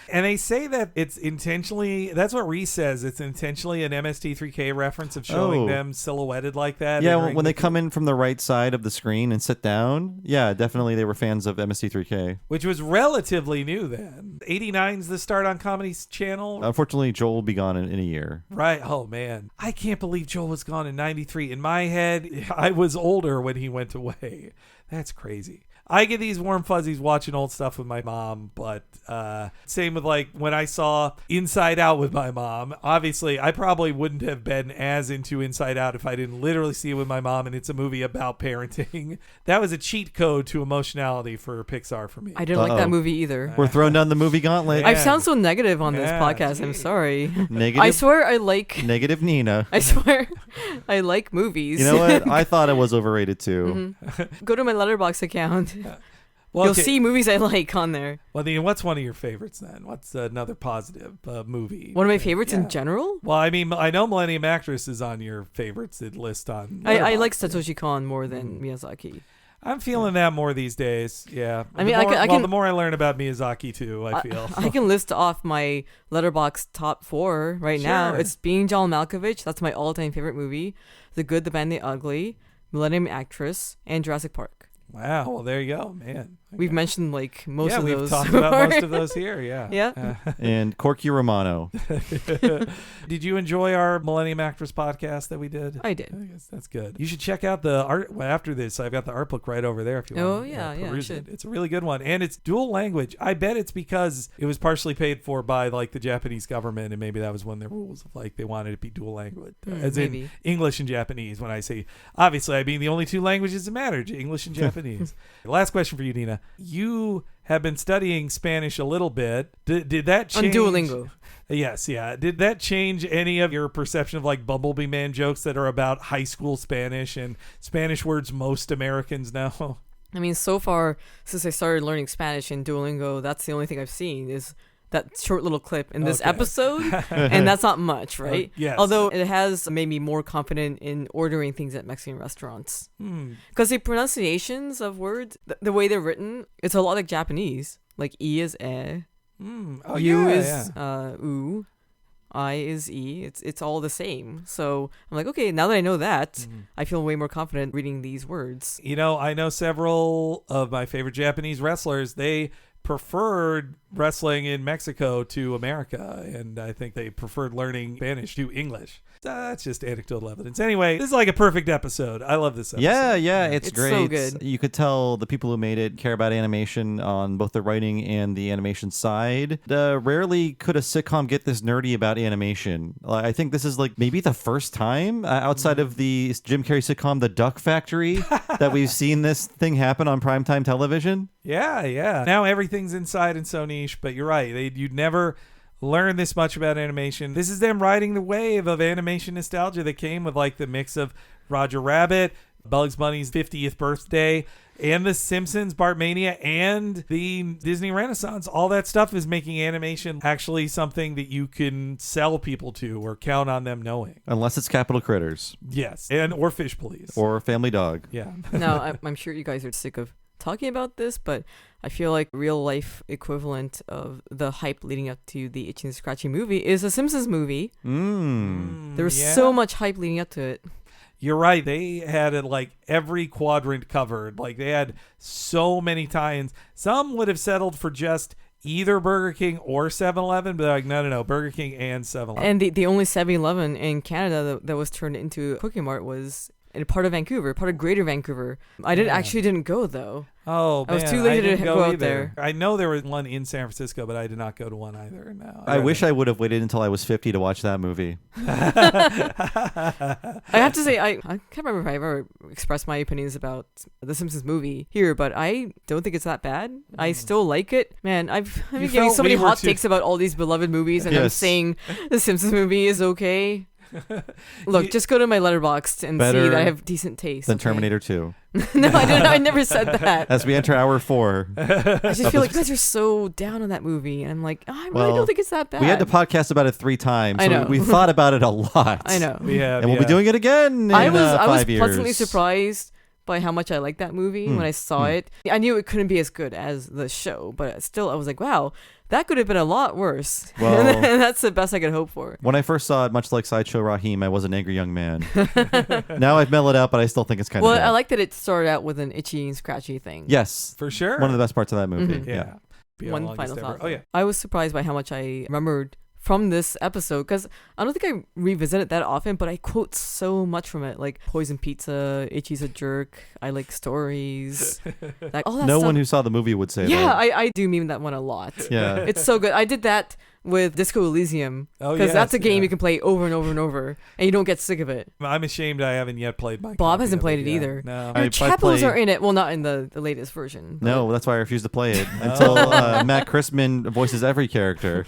And they say that it's intentionally, that's what Reese says, it's intentionally an MST3K reference of showing them silhouetted like that. Yeah, when they come in from the right side of the screen and sit down, yeah, definitely they were fans of MST3K. Which was relatively new then. 89's the start on Comedy Channel. Unfortunately, Joel will be gone in a year. Right. Oh, man. I can't believe Joel was gone in 93. In my head, I was older when he went away. That's crazy. I get these warm fuzzies watching old stuff with my mom, but same with like when I saw Inside Out with my mom. Obviously, I probably wouldn't have been as into Inside Out if I didn't literally see it with my mom, and it's a movie about parenting. That was a cheat code to emotionality for Pixar for me. I didn't like that movie either. We're throwing down the movie gauntlet. I sound so negative on this podcast. I'm sorry. Negative. I swear I like... Negative Nina. I swear I like movies. You know what? I thought it was overrated too. Go to my Letterboxd account. Well, You'll okay. see movies I like on there. Well, then, what's one of your favorites then? What's another positive movie? One of my favorites in general? Well, I mean, I know Millennium Actress is on your favorites list on. I like Satoshi Kon more than Miyazaki. I'm feeling that more these days. Yeah. I mean, the more I learn about Miyazaki too, I feel. I can list off my Letterboxd top 4 right now. It's Being John Malkovich. That's my all-time favorite movie. The Good, the Bad, and the Ugly. Millennium Actress. And Jurassic Park. Wow. Well, there you go, man. We've mentioned like most of those. Yeah, we've talked about most of those here. Yeah. Yeah. And Corky Romano. Did you enjoy our Millennium Actress podcast that we did? I did. I guess that's good. You should check out the art. Well, after this, I've got the art book right over there if you want. Oh yeah, I should. It's a really good one, and it's dual language. I bet it's because it was partially paid for by like the Japanese government, and maybe that was one of their rules of like they wanted it to be dual language, as maybe. in English and Japanese. When I say obviously, I mean the only two languages that matter: English and Japanese. Last question for you, Nina. You have been studying Spanish a little bit. Did that change? On Duolingo. Yes, yeah. Did that change any of your perception of like Bumblebee Man jokes that are about high school Spanish and Spanish words most Americans know? I mean, so far, since I started learning Spanish in Duolingo, that's the only thing I've seen is that short little clip in this episode, and that's not much, right? Yes. Although it has made me more confident in ordering things at Mexican restaurants. Because the pronunciations of words, the way they're written, it's a lot like Japanese. Like E is E, U is U, I is E. It's all the same. So I'm like, okay, now that I know that, I feel way more confident reading these words. You know, I know several of my favorite Japanese wrestlers. They preferred wrestling in Mexico to America, and I think they preferred learning Spanish to English. That's just anecdotal evidence. Anyway, this is like a perfect episode. I love this episode. Yeah, it's great. So good. You could tell the people who made it care about animation on both the writing and the animation side. Rarely could a sitcom get this nerdy about animation. I think this is like maybe the first time outside of the Jim Carrey sitcom The Duck Factory that we've seen this thing happen on primetime television. Yeah. Now everything's inside and so niche, but you're right. You'd never learn this much about animation. This is them riding the wave of animation nostalgia that came with like the mix of Roger Rabbit, Bugs Bunny's 50th birthday, and the Simpsons, Bartmania, and the Disney Renaissance. All that stuff is making animation actually something that you can sell people to or count on them knowing. Unless it's Capital Critters. Yes, and or Fish Police. Or Family Dog. Yeah. No, I'm sure you guys are sick of talking about this, but I feel like real life equivalent of the hype leading up to the Itchy and Scratchy movie is a Simpsons movie. There was so much hype leading up to it. You're right. They had it like every quadrant covered. Like they had so many tie-ins. Some would have settled for just either Burger King or 7-Eleven, but they're like, no, Burger King and 7-Eleven. And the only 7-Eleven in Canada that was turned into a Cookie Mart was in part of Vancouver, part of Greater Vancouver. I didn't go though. Oh, I was too lazy to go out there. I know there was one in San Francisco, but I did not go to one either. No, I wish I would have waited until I was 50 to watch that movie. I have to say, I can't remember if I ever expressed my opinions about the Simpsons movie here, but I don't think it's that bad. I still like it. Man, I've been getting so many hot takes about all these beloved movies, and I'm saying the Simpsons movie is okay. Look, just go to my letterbox and see that I have decent taste. Than Terminator 2. No, I didn't. I never said that. As we enter hour 4. I just feel like you guys are so down on that movie, and I'm like, I really don't think it's that bad. We had to podcast about it 3 times. So I know. we thought about it a lot. I know. And we'll be doing it again in 5 years. I was pleasantly surprised by how much I liked that movie when I saw it. I knew it couldn't be as good as the show, but still I was like, wow, that could have been a lot worse. Well, and that's the best I could hope for. When I first saw it, much like Sideshow Raheem, I was an angry young man. Now I've mellowed out, but I still think it's kind of bad. I like that it started out with an Itchy and Scratchy thing. Yes. For sure. One of the best parts of that movie. Yeah. One final thought. Oh, yeah. I was surprised by how much I remembered from this episode, because I don't think I revisit it that often, but I quote so much from it, like Poison Pizza, Itchy's a jerk, I like stories. All that no stuff. one who saw the movie would say that. Yeah, I do meme that one a lot. Yeah. It's so good. I did that with Disco Elysium, because that's a game you can play over and over and over, and you don't get sick of it. I'm ashamed I haven't yet played my Bob hasn't played it either. No. Your chapels are in it. Well, not in the latest version. No, that's why I refuse to play it until Matt Christman voices every character.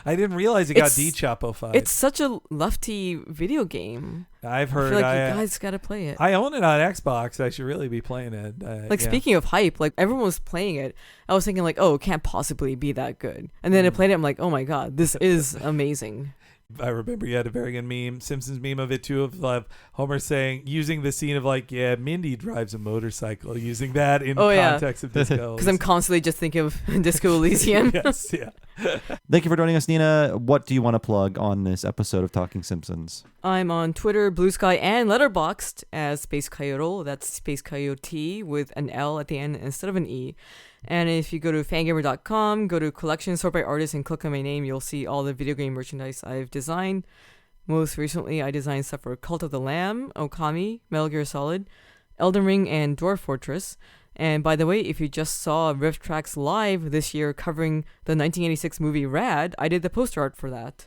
I didn't realize it got de-chapo-fied. It's such a lefty video game. I've heard. I feel like you guys got to play it. I own it on Xbox. I should really be playing it. Speaking of hype, like everyone was playing it. I was thinking like, oh, it can't possibly be that good. And then I played it. I'm like, oh my god, this is amazing. I remember you had a very good meme, Simpsons meme of it too, of Homer using the scene of like, yeah, Mindy drives a motorcycle, using that in context of Disco. Because I'm constantly just thinking of Disco Elysium. Yes, yeah. Thank you for joining us, Nina. What do you want to plug on this episode of Talking Simpsons? I'm on Twitter, Blue Sky, and Letterboxd as Space Coyote. That's Space Coyote with an L at the end instead of an E. And if you go to fangamer.com, go to collection, sort by artist, and click on my name, you'll see all the video game merchandise I've designed. Most recently, I designed stuff for Cult of the Lamb, Okami, Metal Gear Solid, Elden Ring, and Dwarf Fortress. And by the way, if you just saw Rift Tracks live this year covering the 1986 movie Rad, I did the poster art for that.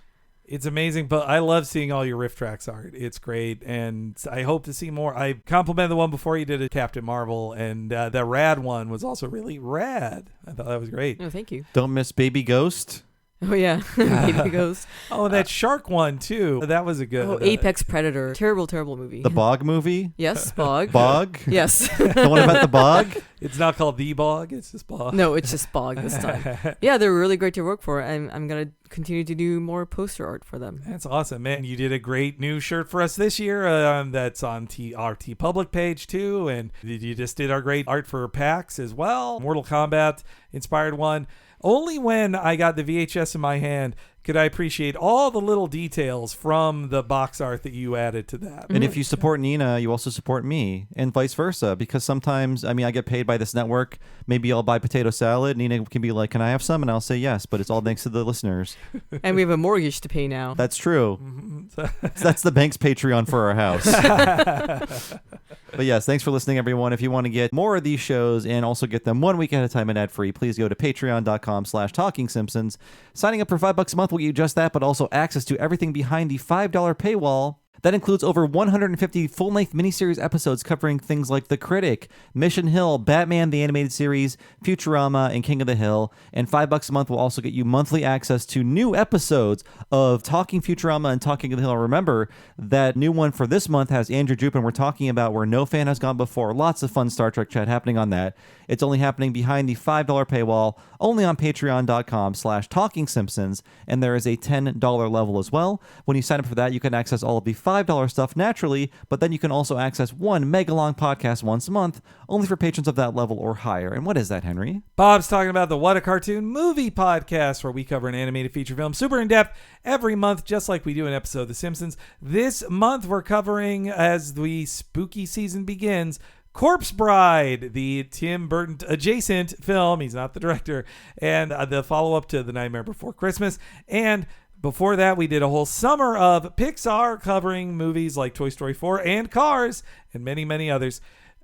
It's amazing, but I love seeing all your Rift Tracks art. It's great, and I hope to see more. I complimented the one before you did it, Captain Marvel, and the Rad one was also really rad. I thought that was great. Oh, thank you. Don't miss Baby Ghost. Oh, yeah. Baby Ghost. Oh, that shark one, too. That was a good... Oh, Apex Predator. Terrible movie. The Bog movie? Yes, Bog. Bog? Yes. The one about the Bog? It's not called The Bog, it's just Bog. No, it's just Bog this time. Yeah, they're really great to work for, and I'm going to continue to do more poster art for them. That's awesome, man. You did a great new shirt for us this year that's on our Public page, too, and you just did our great art for PAX as well. Mortal Kombat inspired one. Only when I got the VHS in my hand could I appreciate all the little details from the box art that you added to that. And if you support Nina, you also support me, and vice versa, because sometimes, I get paid by this network. Maybe I'll buy potato salad. Nina can be like, can I have some? And I'll say yes, but it's all thanks to the listeners. And we have a mortgage to pay now. That's true. That's the bank's Patreon for our house. But yes, thanks for listening, everyone. If you want to get more of these shows and also get them 1 week at a time and ad-free, please go to patreon.com/TalkingSimpsons. Signing up for $5 a month will get you just that, but also access to everything behind the $5 paywall. That includes over 150 full-length miniseries episodes covering things like The Critic, Mission Hill, Batman the Animated Series, Futurama, and King of the Hill. And $5 a month will also get you monthly access to new episodes of Talking Futurama and Talking of the Hill. Remember, that new one for this month has Andrew Jupe, and we're talking about Where No Fan Has Gone Before. Lots of fun Star Trek chat happening on that. It's only happening behind the $5 paywall, only on patreon.com/TalkingSimpsons, and there is a $10 level as well. When you sign up for that, you can access all of the $5 stuff naturally, but then you can also access one mega-long podcast once a month, only for patrons of that level or higher. And what is that, Henry? Bob's talking about the What a Cartoon movie podcast, where we cover an animated feature film super in-depth every month, just like we do an episode of The Simpsons. This month, we're covering, as the spooky season begins, Corpse Bride, the Tim Burton adjacent film. He's not the director. And the follow-up to The Nightmare Before Christmas. And before that, we did a whole summer of Pixar covering movies like Toy Story 4 and Cars and many, many others.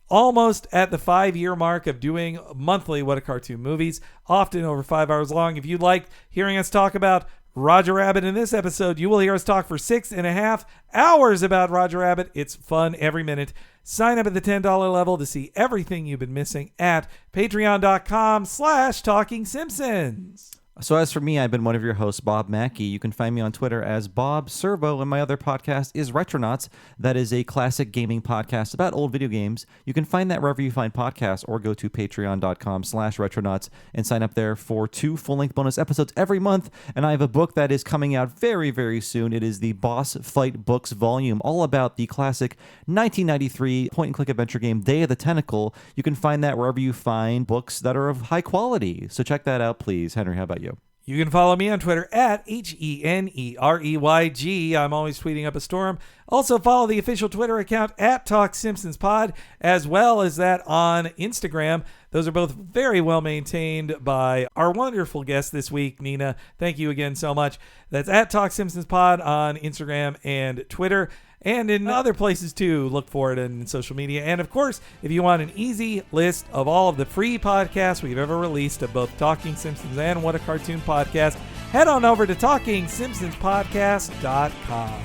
Almost at the 5-year mark of doing monthly What a Cartoon movies, often over 5 hours long. If you like hearing us talk about Roger Rabbit in this episode, you will hear us talk for 6.5 hours about Roger Rabbit. It's fun every minute. Sign up at the $10 level to see everything you've been missing at patreon.com/TalkingSimpsons. So as for me, I've been one of your hosts, Bob Mackey. You can find me on Twitter as Bob Servo, and my other podcast is Retronauts. That is a classic gaming podcast about old video games. You can find that wherever you find podcasts, or go to patreon.com/Retronauts and sign up there for 2 full-length bonus episodes every month. And I have a book that is coming out very, very soon. It is the Boss Fight Books volume, all about the classic 1993 point-and-click adventure game, Day of the Tentacle. You can find that wherever you find books that are of high quality. So check that out, please. Henry, how about you? You can follow me on Twitter at HENEREYG. I'm always tweeting up a storm. Also follow the official Twitter account at TalkSimpsonsPod, as well as that on Instagram. Those are both very well maintained by our wonderful guest this week, Nina. Thank you again so much. That's at TalkSimpsonsPod on Instagram and Twitter. And in other places too, look for it in social media. And of course, if you want an easy list of all of the free podcasts we've ever released of both Talking Simpsons and What a Cartoon podcast, head on over to TalkingSimpsonsPodcast.com.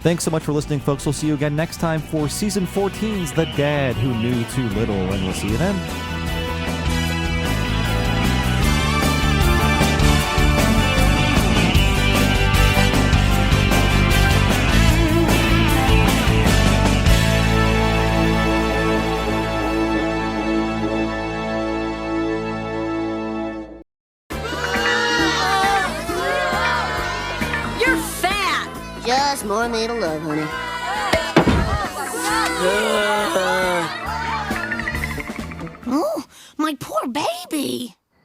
Thanks so much for listening, folks. We'll see you again next time for Season 14's The Dad Who Knew Too Little, and we'll see you then. Just more made of love, honey. Oh, my poor baby.